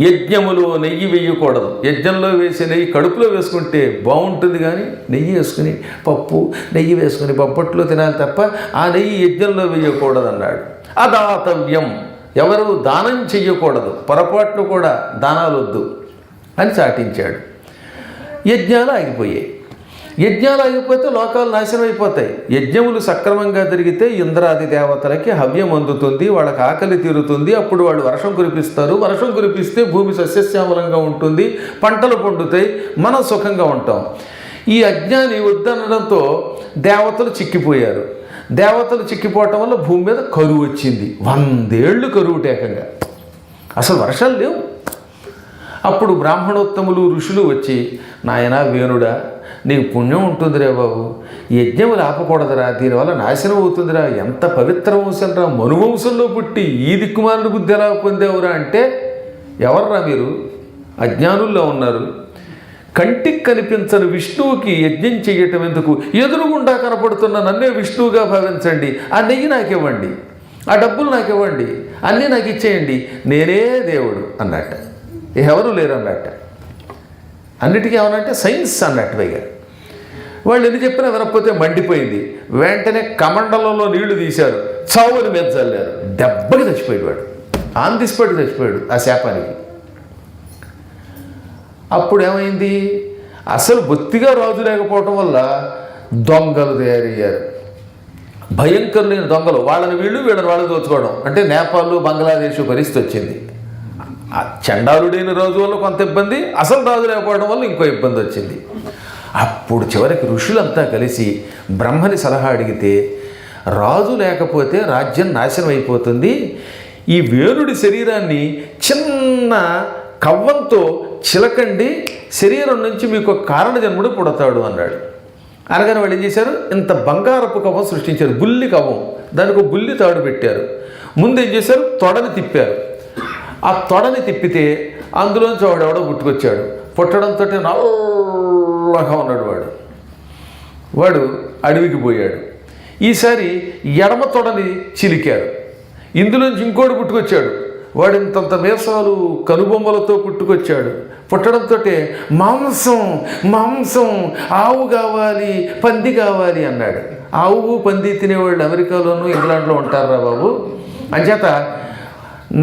Speaker 1: యజ్ఞములో నెయ్యి వేయకూడదు. యజ్ఞంలో వేసే నెయ్యి కడుపులో వేసుకుంటే బాగుంటుంది, కానీ నెయ్యి వేసుకుని నెయ్యి వేసుకుని పప్పట్లో తినాలి తప్ప ఆ నెయ్యి యజ్ఞంలో వేయకూడదు అన్నాడు. అదాతవ్యం, ఎవరు దానం చెయ్యకూడదు, పొరపాట్లు కూడా దానాలు వద్దు అని చాటించాడు. యజ్ఞాలు ఆగిపోయాయి. యజ్ఞాలు ఆగిపోతే లోకాలు నాశనం అయిపోతాయి. యజ్ఞములు సక్రమంగా జరిగితే ఇంద్రాది దేవతలకి హవ్యం అందుతుంది, వాళ్ళకి ఆకలి తీరుతుంది, అప్పుడు వాళ్ళు వర్షం కురిపిస్తారు. వర్షం కురిపిస్తే భూమి సస్యశ్యామలంగా ఉంటుంది, పంటలు పండుతాయి, మనం సుఖంగా ఉంటాం. ఈ అజ్ఞాని వద్దనడంతో దేవతలు చిక్కిపోయారు. దేవతలు చిక్కిపోవటం వల్ల భూమి మీద కరువు వచ్చింది. 100 ఏళ్ళు కరువు టేకంగా, అసలు వర్షాలు లేవు. అప్పుడు బ్రాహ్మణోత్తములు ఋషులు వచ్చి, నాయనా వేణుడా, నీకు పుణ్యం ఉంటుందిరా బాబు, యజ్ఞములు ఆపకూడదురా, దీనివల్ల నాశనం అవుతుందిరా, ఎంత పవిత్ర వంశంరా, మనువంశంలో పుట్టి ఈ దిక్కుమాలిన బుద్ధి ఎలా పొందేవురా అంటే, ఎవర్రా మీరు, అజ్ఞానుల్లో ఉన్నారు, కంటికి కనిపించని విష్ణువుకి యజ్ఞం చేయటం ఎందుకు, ఎదురుగుండా కనపడుతున్న నన్నే విష్ణువుగా భావించండి, ఆ నెయ్యి నాకు ఇవ్వండి, ఆ డబ్బులు నాకు ఇవ్వండి, అన్నీ నాకు ఇచ్చేయండి, నేనే దేవుడు అన్నట్ట. ఎవరు లేరు అన్నట్ట. అన్నిటికీ ఏమనంటే సైన్స్ అన్నట్టు. పైగా వాళ్ళు ఎన్ని చెప్పినా వినకపోతే మండిపోయింది. వెంటనే కమండలంలో నీళ్లు తీశారు, చావుని మీద చల్లారు, దెబ్బకి చచ్చిపోయాడు వాడు, ఆన్ ది స్పాట్ చచ్చిపోయాడు ఆ శాపానికి. అప్పుడు ఏమైంది, అసలు బొత్తిగా రాజు లేకపోవటం వల్ల దొంగలు తయారయ్యారు, భయంకరులైన దొంగలు, వాళ్ళని వీళ్ళని వాళ్ళు దోచుకోవడం. అంటే నేపాల్, బంగ్లాదేశ్ పరిస్థితి వచ్చింది. చండాలుడైన రాజు వల్ల కొంత ఇబ్బంది, అసలు రాజు లేకపోవడం వల్ల ఇంకో ఇబ్బంది వచ్చింది. అప్పుడు చివరికి ఋషులంతా కలిసి బ్రహ్మని సలహా అడిగితే, రాజు లేకపోతే రాజ్యం నాశనం అయిపోతుంది, ఈ వేణుడి శరీరాన్ని చిన్న కవ్వంతో చిలకండి, శరీరం నుంచి మీకు కారణ జన్ముడు పుడతాడు అన్నాడు. అనగానే వాళ్ళు ఏం చేశారు, ఇంత బంగారపు కవ్వం సృష్టించారు, బుల్లి కవ్వం, దానికి ఒక బుల్లి తాడు పెట్టారు. ముందు ఏం చేశారు, తొడని తిప్పారు. ఆ తొడని తిప్పితే అందులోంచి వాడెవడో పుట్టుకొచ్చాడు. పుట్టడంతో నల్లగా ఉన్నాడు వాడు అడవికి పోయాడు. ఈసారి ఎడమ తొడని చిలికారు, ఇందులోంచి ఇంకోటి పుట్టుకొచ్చాడు. వాడు ఇంతంత మీసాలు కనుబొమ్మలతో పుట్టుకొచ్చాడు. పుట్టడంతో మాంసం మాంసం, ఆవు కావాలి, పంది కావాలి అన్నాడు. ఆవు పంది తినేవాళ్ళు అమెరికాలోనూ ఇంగ్లాండ్లో ఉంటారా బాబు. అంచేత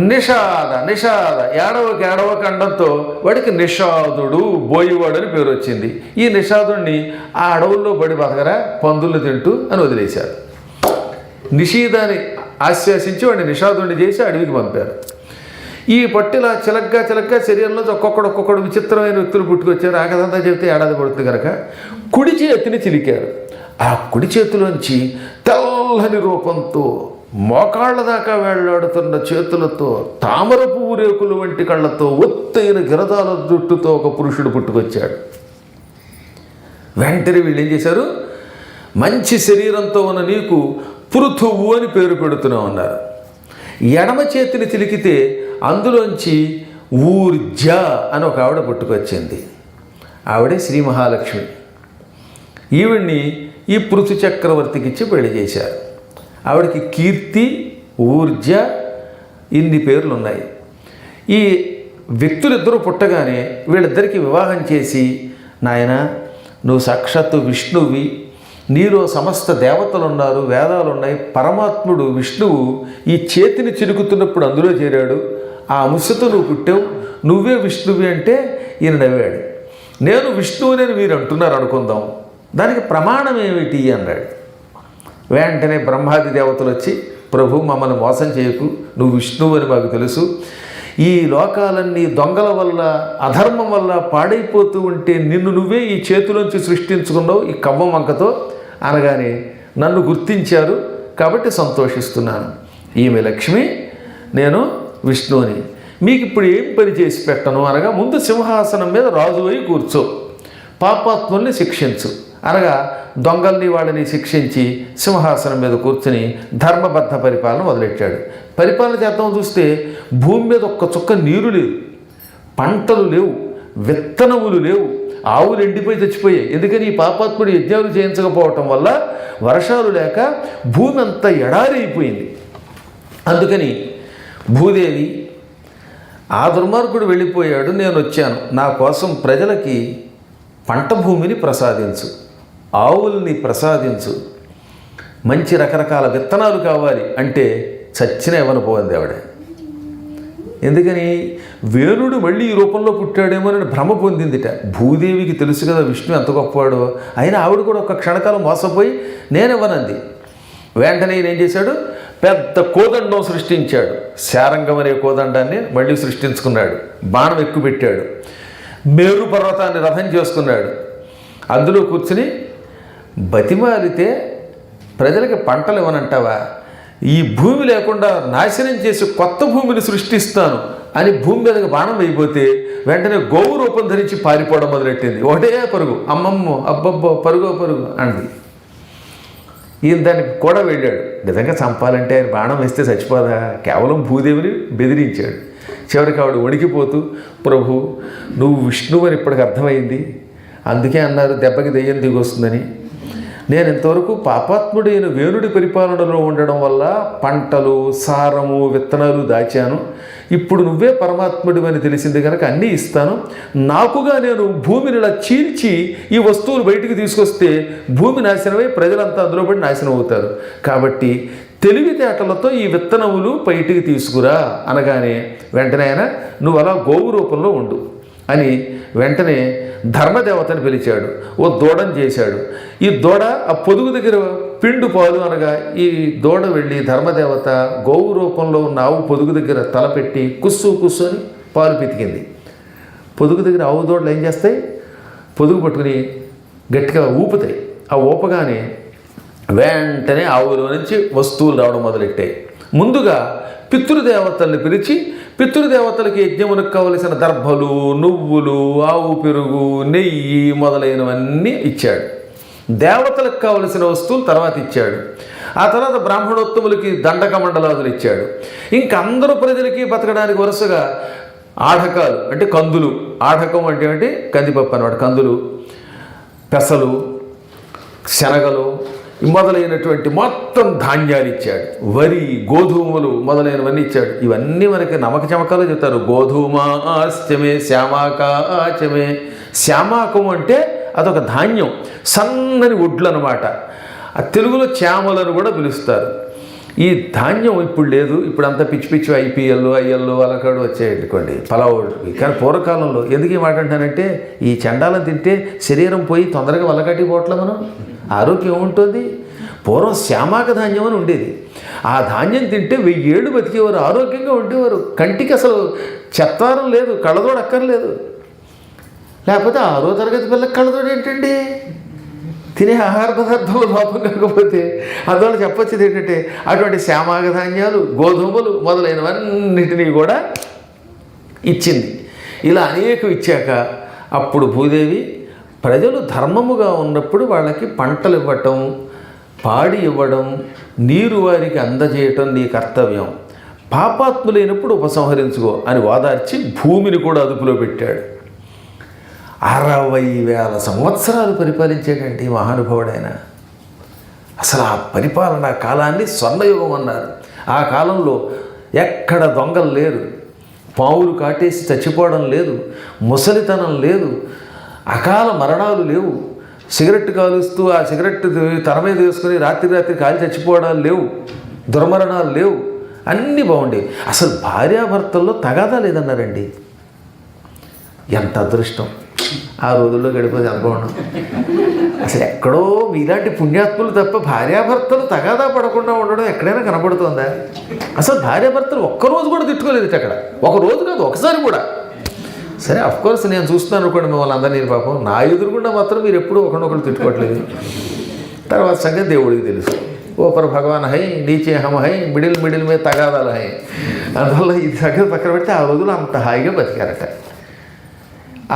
Speaker 1: నిషాద నిషాద ఏడవ ఖండంతో వాడికి నిషాదుడు, బోయివాడు అని పేరు వచ్చింది. ఈ నిషాదుడిని ఆ అడవుల్లో బడి బతకరా, పందులు తింటూ అని వదిలేశారు. నిషీదాన్ని ఆశ్వాసించి వాడిని నిషాదుడిని చేసి అడవికి పంపారు. ఈ పట్టిలా చిలగ్గా శరీరంలో ఒక్కొక్కడు విచిత్రమైన వ్యక్తులు పుట్టుకొచ్చారు. ఆ కథంతా చెబితే ఏడాది పడుతుంది కనుక కుడి చేతిని చిలికారు. ఆ కుడి చేతిలోంచి తెల్లని రూపంతో, మోకాళ్ళ దాకా వేళ్లాడుతున్న చేతులతో, తామర పువ్వు రేకులు వంటి కళ్ళతో, ఒత్తైన గిరదాల జుట్టుతో ఒక పురుషుడు పుట్టుకొచ్చాడు. వెంటనే వీళ్ళు ఏం చేశారు, మంచి శరీరంతో ఉన్న నీకు పృథువు అని పేరు పెడుతున్నావు అన్నారు. ఎడమ చేతిని చిలికితే అందులోంచి ఊర్జ అని ఒక ఆవిడ పుట్టుకొచ్చింది. ఆవిడే శ్రీ మహాలక్ష్మి. ఈవిడ్ని ఈ పృథు చక్రవర్తికి ఇచ్చి పెళ్లి చేశారు. ఆవిడకి కీర్తి, ఊర్జ ఇన్ని పేర్లు ఉన్నాయి. ఈ వ్యక్తులిద్దరూ పుట్టగానే వీళ్ళిద్దరికీ వివాహం చేసి, నాయన నువ్వు సాక్షాత్తు విష్ణువి, నీలో సమస్త దేవతలు ఉన్నారు, వేదాలు ఉన్నాయి, పరమాత్ముడు విష్ణువు ఈ చేతిని చిలుకుతున్నప్పుడు అందులో చేరాడు, ఆ అంశతో నువ్వు పుట్టావు, నువ్వే విష్ణువి అంటే ఈయన నవ్వాడు. నేను విష్ణువుని మీరు అంటున్నారు అనుకుందాం, దానికి ప్రమాణం ఏమిటి అన్నాడు. వెంటనే బ్రహ్మాది దేవతలు వచ్చి, ప్రభు మమ్మల్ని మోసం చేయకు, నువ్వు విష్ణువు అని మాకు తెలుసు, ఈ లోకాలన్నీ దొంగల వల్ల, అధర్మం వల్ల పాడైపోతూ ఉంటే నిన్ను నువ్వే ఈ చేతిలోంచి సృష్టించుకున్నావు ఈ కవ్వం వంకతో అనగానే నన్ను గుర్తించారు కాబట్టి సంతోషిస్తున్నాను. ఈమె లక్ష్మి, నేను విష్ణువుని, మీకు ఇప్పుడు ఏం పని చేసి పెట్టను అనగా, ముందు సింహాసనం మీద రాజు అయి కూర్చో, పాపాత్ముల్ని శిక్షించు అనగా, దొంగల్ని వాళ్ళని శిక్షించి సింహాసనం మీద కూర్చుని ధర్మబద్ధ పరిపాలన మొదలెట్టాడు. పరిపాలన చేద్దాం చూస్తే భూమి మీద ఒక్క చుక్క నీరు లేదు, పంటలు లేవు, విత్తనములు లేవు, ఆవులు ఎండిపోయి చచ్చిపోయాయి. ఎందుకని ఈ పాపాత్ముడు యజ్ఞాలు చేయించకపోవటం వల్ల వర్షాలు లేక భూమి అంతా ఎడారి అయిపోయింది. అందుకని భూదేవి, ఆ దుర్మార్గుడు వెళ్ళిపోయాడు, నేను వచ్చాను, నా కోసం ప్రజలకి పంట భూమిని ప్రసాదించు, ఆవుల్ని ప్రసాదించు, మంచి రకరకాల విత్తనాలు కావాలి అంటే చచ్చిన ఇవ్వకపోయింది ఆవిడ. ఎందుకని వేణుడు మళ్ళీ ఈ రూపంలో పుట్టాడేమోనని భ్రమ పొందిందిట. భూదేవికి తెలుసు కదా విష్ణు ఎంత గొప్పవాడో, అయినా ఆవిడ కూడా ఒక క్షణకాలం మోసపోయి నేనివ్వనంది. వెంటనే ఈయన ఏం చేశాడు, పెద్ద కోదండం సృష్టించాడు. శారంగం అనే కోదండాన్ని మళ్ళీ సృష్టించుకున్నాడు, బాణం ఎక్కువ పెట్టాడు, మేరు పర్వతాన్ని రథం చేసుకున్నాడు. అందులో కూర్చుని బతిమాలితే ప్రజలకి పంటలు ఇవ్వనంటావా? ఈ భూమి లేకుండా నాశనం చేసి కొత్త భూమిని సృష్టిస్తాను అని భూమి మీదకి బాణం వేయిపోతే వెంటనే గోవు రూపం ధరించి పారిపోవడం మొదలెట్టింది. ఒకటే పరుగు, అమ్మమ్మో అబ్బబ్బో పరుగో పరుగు అంది. ఈయన దానికి కూడా వెళ్ళాడు. నిజంగా చంపాలంటే ఆయన బాణం వేస్తే చచ్చిపోదా? కేవలం భూదేవిని బెదిరించాడు. చివరికి ఆవిడ వణికిపోతూ, ప్రభు నువ్వు విష్ణువు అని ఇప్పటికి అర్థమైంది, అందుకే అన్నారు దెబ్బకి దెయ్యం దిగొస్తుందని. నేను ఇంతవరకు పాపాత్ముడైన వేణుడి పరిపాలనలో ఉండడం వల్ల పంటలు, సారము, విత్తనాలు దాచాను. ఇప్పుడు నువ్వే పరమాత్ముడివని తెలిసింది కనుక అన్నీ ఇస్తాను. నాకుగా నేను భూమిని ఇలా చీల్చి ఈ వస్తువులు బయటికి తీసుకొస్తే భూమి నాశనమై ప్రజలంతా అందులో పడి నాశనం అవుతారు. కాబట్టి తెలివితేటలతో ఈ విత్తనములు బయటికి తీసుకురా అనగానే వెంటనే ఆయన నువ్వు అలా గోవు రూపంలో ఉండు అని వెంటనే ధర్మదేవతని పిలిచాడు. ఓ దూడని చేశాడు. ఈ దూడ ఆ పొదుగు దగ్గర పిండు పాలు అనగా ఈ దూడ వెళ్ళి ధర్మదేవత గోవు రూపంలో ఉన్న ఆవు పొదుగు దగ్గర తలపెట్టి కుస్సు కుస్సు అని పాలు పితికింది. పొదుగు దగ్గర ఆవు దూడలు ఏం చేస్తాయి? పొదుగు పట్టుకుని గట్టిగా ఊపుతాయి. ఆ ఊపగానే వెంటనే ఆవులో నుంచి వస్తువులు రావడం మొదలెట్టాయి. ముందుగా పితృదేవతల్ని పిలిచి పితృదేవతలకి యజ్ఞమునకు కావలసిన దర్భలు, నువ్వులు, ఆవు పెరుగు, నెయ్యి మొదలైనవన్నీ ఇచ్చాడు. దేవతలకు కావలసిన వస్తువులు తర్వాత ఇచ్చాడు. ఆ తర్వాత బ్రాహ్మణోత్తములకి దండక మండలాదులు ఇచ్చాడు. ఇంక అందరూ ప్రజలకి బతకడానికి వరుసగా ఆఢకాలు అంటే కందులు, ఆఢకం అంటే ఏంటి? కందిపప్పు అన్నమాట. కందులు, పెసలు, శనగలు మొదలైనటువంటి మొత్తం ధాన్యాలు ఇచ్చాడు. వరి, గోధుమలు మొదలైనవన్నీ ఇచ్చాడు. ఇవన్నీ మనకి నమక చమకాలు చెప్తారు. గోధుమాశ్చమే శ్యామాకాచమే. శ్యామాకం అంటే అదొక ధాన్యం, సన్నని ఒడ్లు అనమాట. ఆ తెలుగులో చామలను కూడా పిలుస్తారు. ఈ ధాన్యం ఇప్పుడు లేదు. ఇప్పుడు అంతా పిచ్చి పిచ్చి ఐపీఎల్, ఐఎల్ అలకాడు వచ్చాయనుకోండి పలావు. కానీ పూర్వకాలంలో ఎందుకు ఈ మాట అంటానంటే ఈ చండాలం తింటే శరీరం పోయి తొందరగా వలకట్టి పోవట్లే, మనం ఆరోగ్యం ఏముంటుంది. పూర్వం శ్యామాక ధాన్యం అని ఉండేది. ఆ ధాన్యం తింటే 1000 ఏళ్ళు బతికేవారు, ఆరోగ్యంగా ఉండేవారు. కంటికి అసలు చెత్తారం లేదు, కళ్ళదోడు అక్కర్లేదు. లేకపోతే 6వ తరగతి పిల్లకి కళ్ళదోడు ఏంటండి? తినే ఆహార పదార్థాలు లోపం కాకపోతే అందువల్ల చెప్పొచ్చేది ఏంటంటే అటువంటి శ్యామాక ధాన్యాలు, గోధుమలు మొదలైనవన్నిటినీ కూడా ఇచ్చింది. ఇలా అనేకం ఇచ్చాక అప్పుడు భూదేవి ప్రజలు ధర్మముగా ఉన్నప్పుడు వాళ్ళకి పంటలు ఇవ్వటం, పాడి ఇవ్వడం, నీరు వారికి అందజేయటం నీ కర్తవ్యం. పాపాత్ములైనప్పుడు ఉపసంహరించుకో అని వాదార్చి భూమిని కూడా అదుపులో పెట్టాడు. 60,000 సంవత్సరాలు పరిపాలించేటండి మహానుభావుడైన. అసలు ఆ పరిపాలనా కాలాన్ని స్వర్ణయుగం అన్నారు. ఆ కాలంలో ఎక్కడ దొంగలు లేరు, పావులు కాటేసి చచ్చిపోవడం లేదు, ముసలితనం లేదు, అకాల మరణాలు లేవు, సిగరెట్ కాలుస్తూ ఆ సిగరెట్ తల మీద వేసుకొని రాత్రి కాలి చచ్చిపోవడాలు లేవు, దుర్మరణాలు లేవు, అన్నీ బాగుండేవి. అసలు భార్యాభర్తల్లో తగాదా లేదన్నారండి. ఎంత అదృష్టం ఆ రోజుల్లో గడిపోతే అనుకోవడం. అసలు ఎక్కడో మీలాంటి పుణ్యాత్ములు తప్ప భార్యాభర్తలు తగాదా పడకుండా ఉండడం ఎక్కడైనా కనపడుతుందా? అసలు భార్యాభర్తలు ఒక్కరోజు కూడా తిట్టుకోలేదు అక్కడ. ఒక రోజు కాదు, ఒకసారి కూడా. సరే అఫ్కోర్స్ నేను చూస్తున్నాను అనుకోండి మిమ్మల్ని అందరినీ, పాపం నా ఎదురుగుండా మాత్రం మీరు ఎప్పుడూ ఒకరినొకరు తిట్టుకోవట్లేదు. తర్వాత సంగతి దేవుడికి తెలుసు. ఓపర్ భగవాన్ హై, నీచే హమ హై, మిడిల్ మీద తగాదాలు హై. అందువల్ల ఇది సంగతి పక్కన పెడితే ఆ రోజులు అంత హాయిగా బతికారట.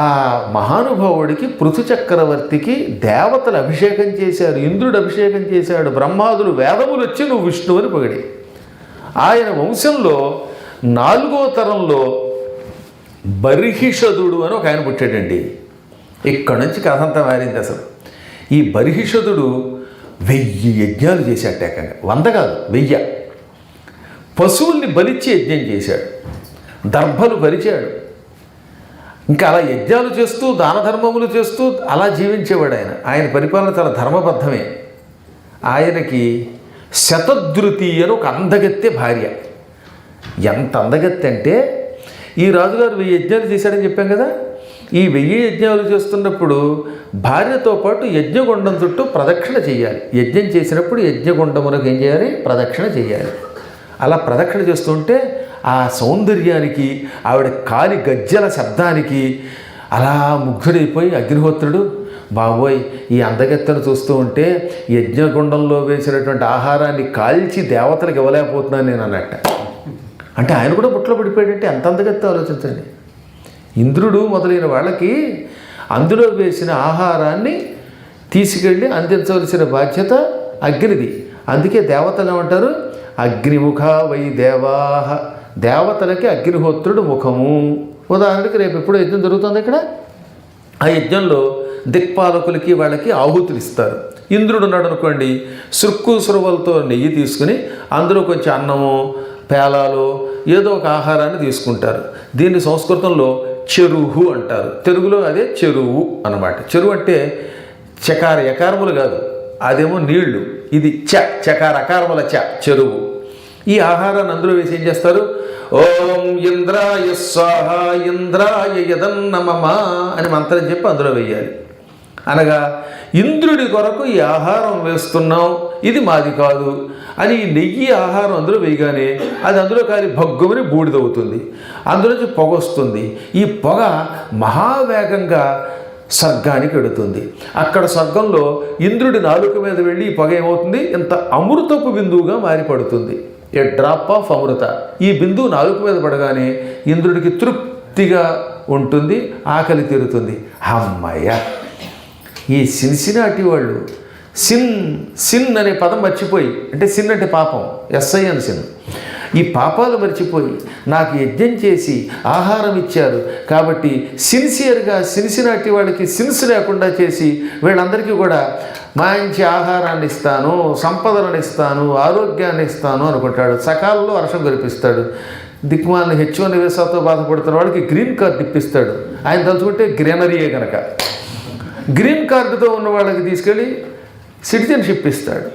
Speaker 1: ఆ మహానుభావుడికి పృథు చక్రవర్తికి దేవతలు అభిషేకం చేశారు, ఇంద్రుడు అభిషేకం చేశాడు, బ్రహ్మాదులు వేదములు వచ్చి నువ్వు విష్ణువుని పొగిడి. ఆయన వంశంలో 4వ తరంలో బర్హిషదుడు అని ఒక ఆయన పుట్టాడండి. ఇక్కడ నుంచి కథ అంతా మారింది. అసలు ఈ బర్హిషదుడు 1000 యజ్ఞాలు చేశాడు. ఏకంగా 100 కాదు 1000. పశువుల్ని బలిచ్చి యజ్ఞం చేశాడు, దర్భలు బలిచాడు. ఇంకా అలా యజ్ఞాలు చేస్తూ దాన ధర్మములు చేస్తూ అలా జీవించేవాడు ఆయన. ఆయన పరిపాలన చాలా ధర్మబద్ధమే. ఆయనకి శతధృతి అని ఒక అందగత్తె భార్య. ఎంత అందగత్తె అంటే ఈ రాజుగారు 1000 యజ్ఞాలు చేశాడని చెప్పాం కదా. ఈ 1000 యజ్ఞాలు చేస్తున్నప్పుడు భార్యతో పాటు యజ్ఞగుండం చుట్టూ ప్రదక్షిణ చేయాలి. యజ్ఞం చేసినప్పుడు యజ్ఞగుండమునకు ఏం చేయాలి? ప్రదక్షిణ చేయాలి. అలా ప్రదక్షిణ చేస్తుంటే ఆ సౌందర్యానికి, ఆవిడ కాలి గజ్జల శబ్దానికి అలా ముగ్ధుడైపోయి అగ్నిహోత్రుడు బాబోయ్ ఈ అందగత్తెను చూస్తూ ఉంటే యజ్ఞగుండంలో వేసినటువంటి ఆహారాన్ని కాల్చి దేవతలకు ఇవ్వలేకపోతున్నాను నేను అన్నట్ట. అంటే ఆయన కూడా బుట్టలో పడిపోయాడంటే ఎంత అందగత్తె ఆలోచించండి. ఇంద్రుడు మొదలైన వాళ్ళకి అందులో వేసిన ఆహారాన్ని తీసుకెళ్ళి అందించవలసిన బాధ్యత అగ్నిది. అందుకే దేవతలు ఏమంటారు, అగ్నిముఖ వై దేవాహ, దేవతలకి అగ్నిహోత్రుడు ముఖము. ఉదాహరణకి రేపు ఎప్పుడు యజ్ఞం జరుగుతుంది ఇక్కడ, ఆ యజ్ఞంలో దిక్పాలకులకి వాళ్ళకి ఆహుతులు ఇస్తారు. ఇంద్రుడు ఉన్నాడు అనుకోండి, సుక్కు సురవలతో నెయ్యి తీసుకుని అందులో కొంచెం అన్నము పేలాలు ఏదో ఒక ఆహారాన్ని తీసుకుంటారు. దీన్ని సంస్కృతంలో చెరువు అంటారు, తెలుగులో అదే చెరువు అన్నమాట. చెరువు అంటే చకార యకారములు కాదు, అదేమో నీళ్లు, ఇది చకార అకారముల చెరువు. ఈ ఆహారాన్ని అందులో వేసి ఏం చేస్తారు, ఓం ఇంద్రాయ స్వాహ ఇంద్రాయ యదన్నమమా అని మంత్రం చెప్పి అందులో వేయాలి. అనగా ఇంద్రుడి కొరకు ఈ ఆహారం వేస్తున్నాం, ఇది మాది కాదు అని ఈ నెయ్యి ఆహారం అందులో వేయగానే అది అందులో కాలి భగ్గుమని బూడిదవుతుంది, అందులోంచి పొగ వస్తుంది. ఈ పొగ మహావేగంగా స్వర్గానికి వెడుతుంది. అక్కడ స్వర్గంలో ఇంద్రుడి నాలుక మీద వెళ్ళి ఈ పొగ ఏమవుతుంది, ఇంత అమృతపు బిందువుగా మారిపడుతుంది. ఏ డ్రాప్ ఆఫ్ అమృత. ఈ బిందువు నాలుక మీద పడగానే ఇంద్రుడికి తృప్తిగా ఉంటుంది, ఆకలి తీరుతుంది. అమ్మయ్య. ఈ సిన్సినాటి వాళ్ళు సిన్ అనే పదం మర్చిపోయి, అంటే సిన్ అంటే పాపం, SIN సిన్, ఈ పాపాలు మర్చిపోయి నాకు యజ్ఞం చేసి ఆహారం ఇచ్చారు కాబట్టి సిన్సియర్గా సిన్సినాటి వాళ్ళకి సిన్స్ లేకుండా చేసి వీళ్ళందరికీ కూడా మంచి ఆహారాన్ని ఇస్తాను, సంపదలను ఇస్తాను, ఆరోగ్యాన్ని ఇస్తాను అనుకుంటాడు. సకాలంలో వర్షం కురిపిస్తాడు. దిక్కుమాలని H1 వీసాతో బాధపడుతున్న వాళ్ళకి గ్రీన్ కార్డు ఇప్పిస్తాడు. ఆయన తలుచుకుంటే గ్రీనరీయే కనుక. గ్రీన్ కార్డుతో ఉన్న వాళ్ళకి తీసుకెళ్ళి సిటిజన్షిప్ ఇస్తాడు.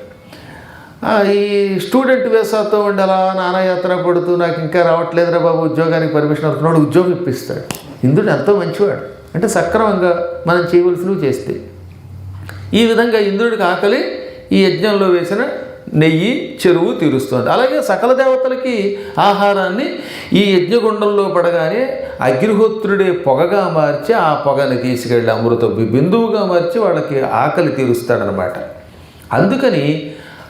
Speaker 1: ఈ స్టూడెంట్ వీసాతో ఉండి అలా నానాయాత్ర పడుతూ నాకు ఇంకా రావట్లేదురా బాబు ఉద్యోగానికి పర్మిషన్ అవుతున్నాడు, ఉద్యోగం ఇప్పిస్తాడు. ఇంద్రుడు ఎంతో మంచివాడు, అంటే సక్రమంగా మనం చేయవలసినవి చేస్తే. ఈ విధంగా ఇంద్రుడికి ఆకలి ఈ యజ్ఞంలో వేసిన నెయ్యి చెరువు తీరుస్తుంది. అలాగే సకల దేవతలకి ఆహారాన్ని ఈ యజ్ఞగుండంలో పడగానే అగ్నిహోత్రుడే పొగగా మార్చి ఆ పొగని తీసుకెళ్ళి అమృత బిందువుగా మార్చి వాళ్ళకి ఆకలి తీరుస్తాడనమాట. అందుకని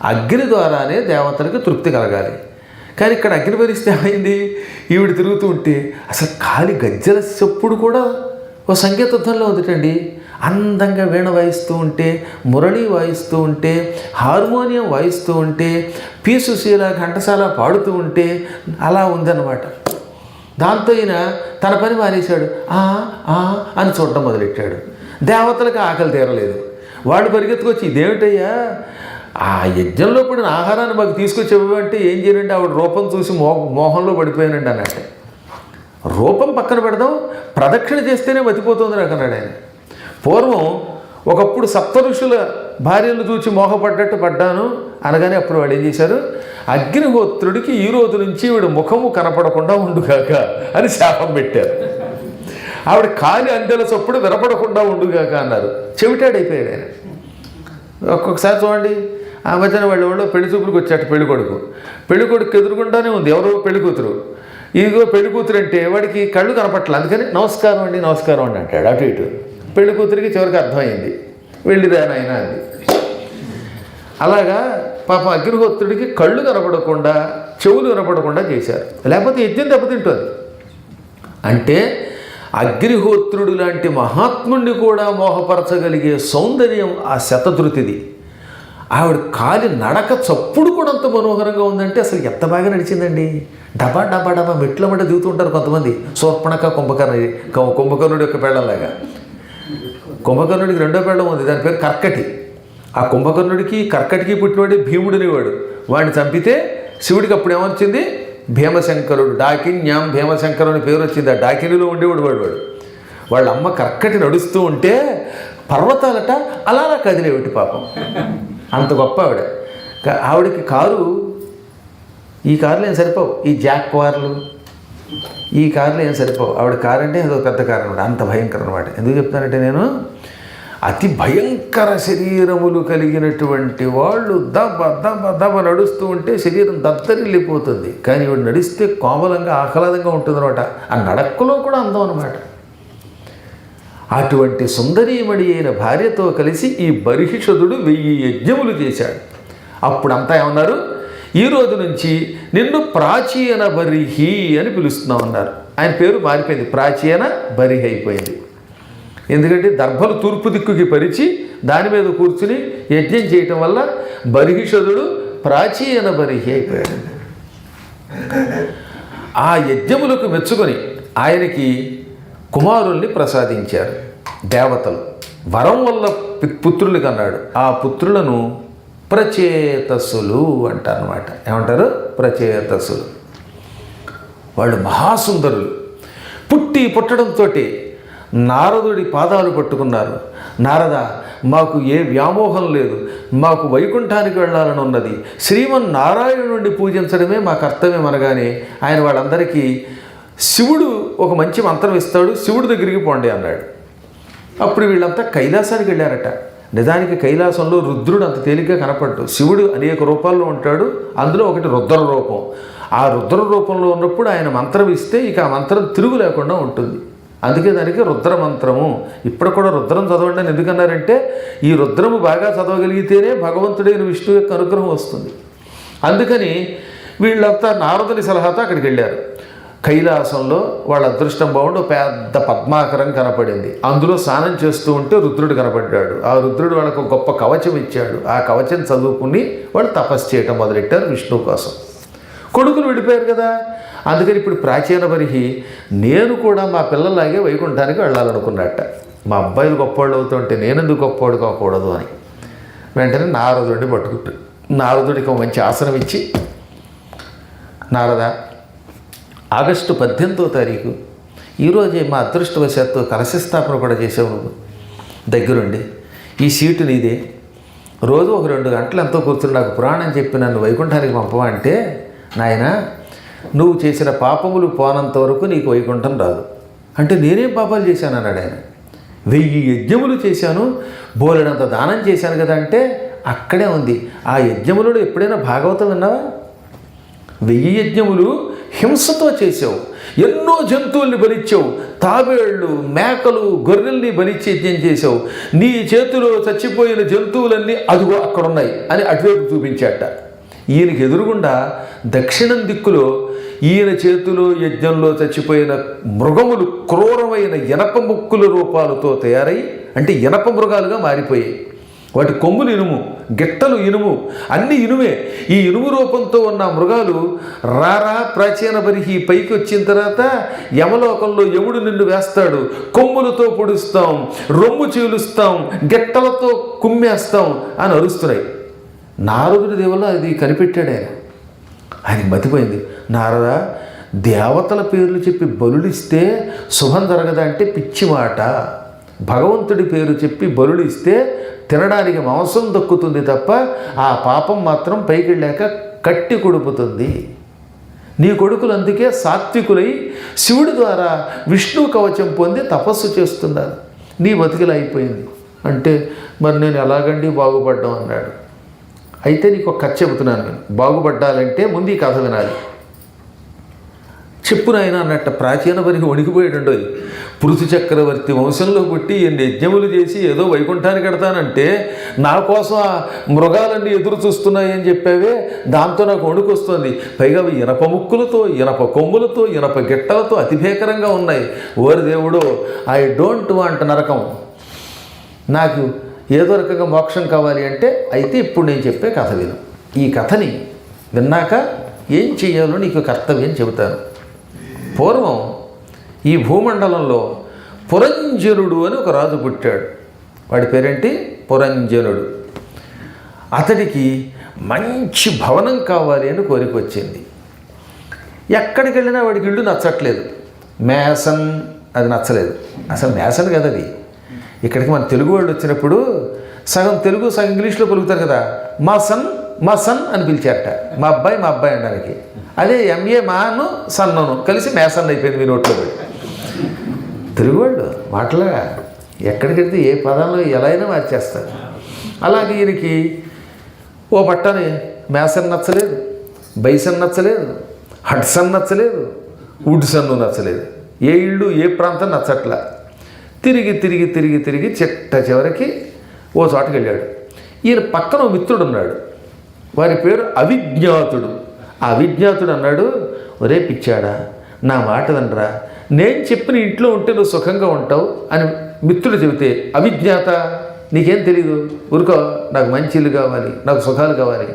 Speaker 1: అగ్ని ద్వారానే దేవతలకు తృప్తి కలగాలి. కానీ ఇక్కడ అగ్ని భరిస్తే ఏమైంది, ఈవిడ తిరుగుతూ ఉంటే అసలు కాలి గజ్జల చెప్పుడు కూడా ఓ సంగీతధ్వంలో ఉందిటండి. అందంగా వీణ వాయిస్తూ ఉంటే, మురళి వాయిస్తూ ఉంటే, హార్మోనియం వాయిస్తూ ఉంటే, పీసుశీల ఘంటసాల పాడుతూ ఉంటే అలా ఉందన్నమాట. దాంతో ఈయన తన పని మానేశాడు, అని చూడటం మొదలెట్టాడు. దేవతలకు ఆకలి తీరలేదు. వాడు పరిగెత్తుకొచ్చి ఇదేమిటయ్యా ఆ యజ్ఞంలో పడిన ఆహారాన్ని మాకు తీసుకొచ్చేవంటే ఏం చేయాలంటే ఆవిడ రూపం చూసి మోహంలో పడిపోయానండి అన్నట్టే. రూపం పక్కన పెడదాం, ప్రదక్షిణ చేస్తేనే మతిపోతుంది నాకు అన్నాడు ఆయన. పూర్వం ఒకప్పుడు సప్త ఋషుల భార్యను చూసి మోహపడ్డట్టు పడ్డాను అనగానే అప్పుడు వాళ్ళు ఏం చేశారు, అగ్నిహోత్రుడికి ఈ రోజు నుంచి వీడు ముఖము కనపడకుండా ఉండుగాక అని శాపం పెట్టారు. ఆవిడ కాలి అండెల చప్పుడు వినపడకుండా ఉండుగాక అన్నారు. చెవిటాడైపోయాడు ఆయన. ఒక్కొక్కసారి చూడండి, ఆ మధ్యన వాళ్ళు పెళ్లి చూపులకు వచ్చాట పెళ్ళికొడుకు ఎదురుకుండానే ఉంది ఎవరో పెళ్లి కూతురు. ఇదిగో పెళ్లి కూతురు అంటే వాడికి కళ్ళు కనపట్లేదు, అందుకని నమస్కారం అండి అంటాడు. అటు ఇటు పెళ్లి కూతురికి చివరికి అర్థమైంది, వెళ్ళిరా నాయన అంది. అలాగా పాపం అగ్నిహోత్రుడికి కళ్ళు కనపడకుండా చెవులు కనపడకుండా చేశారు, లేకపోతే యజ్ఞం దెబ్బతింటుంది. అంటే అగ్నిహోత్రుడు లాంటి మహాత్ముడిని కూడా మోహపరచగలిగే సౌందర్యం ఆ శతధృతిది. ఆవిడ కాలి నడక చప్పుడు కూడా అంత మనోహరంగా ఉందంటే అసలు ఎంత బాగా నడిచిందండి. డబా డబా డబా మెట్ల మడ దిగుతుంటారు కొంతమంది. శూర్పణఖ కుంభకర్ణుడి యొక్క పెళ్ళంలాగా. కుంభకర్ణుడికి రెండో పెళ్ళం ఉంది, దాని పేరు కర్కటి. ఆ కుంభకర్ణుడికి కర్కటికి పుట్టినవాడి భీముడినివాడు. వాడిని చంపితే శివుడికి అప్పుడు ఏమొచ్చింది, భీమశంకరుడు. డాకిన్యాం భీమశంకరు అని పేరు వచ్చింది. ఆ డాకినిలో ఉండేవాడు వాడు. వాళ్ళ అమ్మ కర్కటి నడుస్తూ ఉంటే పర్వతాలట అలా కదిలేవిటి పాపం. అంత గొప్ప ఆవిడ. ఆవిడకి కారు, ఈ కార్లు ఏం సరిపోవు, ఈ జాక్వార్లు ఈ కార్లు ఏం సరిపోవు. ఆవిడ కారు అంటే అదొక పెద్ద కారు అనమాట, అంత భయంకరం అనమాట. ఎందుకు చెప్తానంటే నేను అతి భయంకర శరీరములు కలిగినటువంటి వాళ్ళు దబ దబ దబ నడుస్తూ ఉంటే శరీరం దత్తరిల్లిపోతుంది. కానీ ఇవి నడిస్తే కోమలంగా ఆహ్లాదంగా ఉంటుంది అనమాట. ఆ నడకలో కూడా అందం అనమాట. అటువంటి సుందరీమణి అయిన భార్యతో కలిసి ఈ బర్హిషదుడు 1000 యజ్ఞములు చేశాడు. అప్పుడంతా ఏమన్నారు, ఈ రోజు నుంచి నిన్ను ప్రాచీన బరిహి అని పిలుస్తున్నామన్నారు. ఆయన పేరు మారిపోయింది, ప్రాచీన బరిహి అయిపోయింది. ఎందుకంటే దర్భలు తూర్పు దిక్కుకి పరిచి దాని మీద కూర్చుని యజ్ఞం చేయటం వల్ల బర్హిషదుడు ప్రాచీన బరిహి అయిపోయాడు. ఆ యజ్ఞములకు మెచ్చుకొని ఆయనకి కుమారుల్ని ప్రసాదించారు దేవతలు. వరం వల్ల పుత్రులు కన్నాడు. ఆ పుత్రులను ప్రచేతసులు అంటారన్నమాట. ఏమంటారు? ప్రచేతసులు. వాళ్ళు మహాసుందరులు. పుట్టడంతో నారదుడి పాదాలు పట్టుకున్నారు. నారద, మాకు ఏ వ్యామోహం లేదు, మాకు వైకుంఠానికి వెళ్ళాలని ఉన్నది, శ్రీమన్నారాయణుడిని పూజించడమే మా కర్తవ్యం అనగానే ఆయన వాళ్ళందరికీ శివుడు ఒక మంచి మంత్రం ఇస్తాడు, శివుడి దగ్గరికి పోండి అన్నాడు. అప్పుడు వీళ్ళంతా కైలాసానికి వెళ్ళారట. నిజానికి కైలాసంలో రుద్రుడు అంత తేలిగ్గా కనపడ్డు. శివుడు అనేక రూపాల్లో ఉంటాడు, అందులో ఒకటి రుద్ర రూపం. ఆ రుద్ర రూపంలో ఉన్నప్పుడు ఆయన మంత్రం ఇస్తే ఇక ఆ మంత్రం తిరుగు లేకుండా ఉంటుంది. అందుకే దానికి రుద్ర మంత్రము. ఇప్పుడు కూడా రుద్రం చదవండి అని ఎందుకన్నారంటే ఈ రుద్రము బాగా చదవగలిగితేనే భగవంతుడైన విష్ణువు యొక్క అనుగ్రహం వస్తుంది. అందుకని వీళ్ళంతా నారదుని సలహాతో అక్కడికి వెళ్ళారు. కైలాసంలో వాళ్ళ అదృష్టం బాగుండి పెద్ద పద్మాకరం కనపడింది. అందులో స్నానం చేస్తూ ఉంటే రుద్రుడు కనపడ్డాడు. ఆ రుద్రుడు వాళ్ళకు గొప్ప కవచం ఇచ్చాడు. ఆ కవచం చదువుకుని వాళ్ళు తపస్సు చేయటం మొదలెట్టారు విష్ణువు కోసం. కొడుకులు విడిపోయారు కదా, అందుకని ఇప్పుడు ప్రాచీన బరిహి నేను కూడా మా పిల్లలాగే వైకుంఠానికి వెళ్ళాలనుకున్నట్ట. మా అబ్బాయిలు గొప్పవాళ్ళు అవుతుంటే నేనెందుకు గొప్పవాడు కాకూడదు అని వెంటనే నారదుడిని పట్టుకుంటాడు. నారదుడికి ఒక మంచి ఆసనం ఇచ్చి, నారద, ఆగస్టు 18వ తారీఖు ఈరోజే మా అదృష్టవశాత్తు కలశస్థాపన కూడా చేసావు నువ్వు దగ్గరుండి. ఈ సీటు నీదే. రోజు ఒక 2 గంటలు ఎంతో కూర్చుని నాకు పురాణం చెప్పి నన్ను వైకుంఠానికి పంపవా అంటే, నాయన నువ్వు చేసిన పాపములు పోనంత వరకు నీకు వైకుంఠం రాదు. అంటే నేనేం పాపాలు చేశాను అన్నాడు ఆయన. 1000 యజ్ఞములు చేశాను, బోలెడంత దానం చేశాను కదా అంటే అక్కడే ఉంది. ఆ యజ్ఞములలో ఎప్పుడైనా భాగవతం విన్నావా? 1000 యజ్ఞములు హింసతో చేసావు, ఎన్నో జంతువుల్ని బలిచ్చావు, తాబేళ్ళు, మేకలు, గొర్రెల్ని బలిచ్చి యజ్ఞం చేసావు. నీ చేతిలో చచ్చిపోయిన జంతువులన్నీ అదిగో అక్కడున్నాయి అని అటువైపు చూపించాట. ఈయనకి ఎదురుగుండా దక్షిణం దిక్కులో ఈయన చేతిలో యజ్ఞంలో చచ్చిపోయిన మృగములు క్రూరమైన ఇనప ముక్కుల రూపాలతో తయారై, అంటే ఇనప మృగాలుగా మారిపోయాయి. వాటి కొమ్ములు ఇనుము, గిట్టలు ఇనుము, అన్ని ఇనుమే. ఈ ఇనుము రూపంతో ఉన్న మృగాలు రారా ప్రాచీన బరిహి పైకి వచ్చిన తర్వాత యమలోకంలో యముడు నిన్ను వేస్తాడు, కొమ్ములతో పొడుస్తాం, రొమ్ము చీలుస్తాం, గిట్టలతో కుమ్మేస్తాం అని అరుస్తున్నాయి. నారదుడి దేవుల్లో అది కనిపెట్టాడు ఆయన. ఆయనకి మతిపోయింది. నారద, దేవతల పేర్లు చెప్పి బలుడిస్తే శుభం జరగదంటే పిచ్చి మాట. భగవంతుడి పేరు చెప్పి బలుడిస్తే తినడానికి మాంసం దక్కుతుంది తప్ప ఆ పాపం మాత్రం పైకి వెళ్ళాక కట్టి కొడుపుతుంది. నీ కొడుకులు అందుకే సాత్వికులై శివుడి ద్వారా విష్ణు కవచం పొంది తపస్సు చేస్తున్నారు. నీ బతికిలా అయిపోయింది అంటే మరి నేను ఎలాగండి బాగుపడ్డాం అన్నాడు. అయితే నీకు ఒక కథ చెబుతున్నాను నేను. బాగుపడ్డాలంటే ముందు ఈ కథ వినాలి. చెప్పు నాయన అన్నట్ట ప్రాచీన బరిహి వణికిపోయాడు. పృథు చక్రవర్తి వంశంలో పుట్టి ఎన్ని యజ్ఞములు చేసి ఏదో వైకుంఠానికి కడతానంటే నా కోసం ఆ మృగాలన్నీ ఎదురు చూస్తున్నాయి అని చెప్పావే, దాంతో నాకు వణుకు వస్తుంది. పైగా ఇనప ముక్కులతో, ఇనప కొమ్ములతో, ఇనప గిట్టలతో అతి భీకరంగా ఉన్నాయి. ఓరి దేవుడు, ఐ డోంట్ వాంట్ నరకం, నాకు ఏదో రకంగా మోక్షం కావాలి అంటే అయితే ఇప్పుడు నేను చెప్పే కథ విను. ఈ కథని విన్నాక ఏం చేయాలో నీకు కర్తవ్యం చెబుతాను. పూర్వం ఈ భూమండలంలో పురంజనుడు అని ఒక రాజు పుట్టాడు. వాడి పేరేంటి? పురంజనుడు. అతడికి మంచి భవనం కావాలి అని కోరిక వచ్చింది. ఎక్కడికి వెళ్ళినా వాడికి ఇల్లు నచ్చట్లేదు. మేసన్ అది నచ్చలేదు. అసలు మేసన్ కదా అది. ఇక్కడికి మన తెలుగు వాళ్ళు వచ్చినప్పుడు సగం తెలుగు సగం ఇంగ్లీష్లో పలుకుతారు కదా. మా సన్ అని పిలిచారట. మా అబ్బాయి అనడానికి. అదే ఎంఏ మాను సన్నను కలిసి మేసన్ అయిపోయింది మీ నోట్లో పడి. తెలుగు వాళ్ళు మాటలుగా ఎక్కడికి వెళ్తే ఏ పదాల్లో ఎలా అయినా మార్చేస్తారు. అలాగే ఈయనకి ఓ పట్టని మేసన్ నచ్చలేదు, బైసన్ నచ్చలేదు, హడ్సన్ నచ్చలేదు, వుడ్సన్ను నచ్చలేదు. ఏ ఇళ్ళు ఏ ప్రాంతం నచ్చట్లా. తిరిగి తిరిగి తిరిగి తిరిగి చివరికి ఓ చోటకి వెళ్ళాడు. ఈయన పక్కన ఓ మిత్రుడు ఉన్నాడు, వారి పేరు అవిజ్ఞాతుడు. ఆ అవిజ్ఞాతుడు అన్నాడు, ఒరే పిచ్చాడా, నా మాట వినరా, నేను చెప్పిన ఇంట్లో ఉంటే నువ్వు సుఖంగా ఉంటావు అని మిత్రుడు చెబితే, అవిజ్ఞాత నీకేం తెలీదు, ఊరుకో, నాకు మంచి ఇల్లు కావాలి, నాకు సుఖాలు కావాలి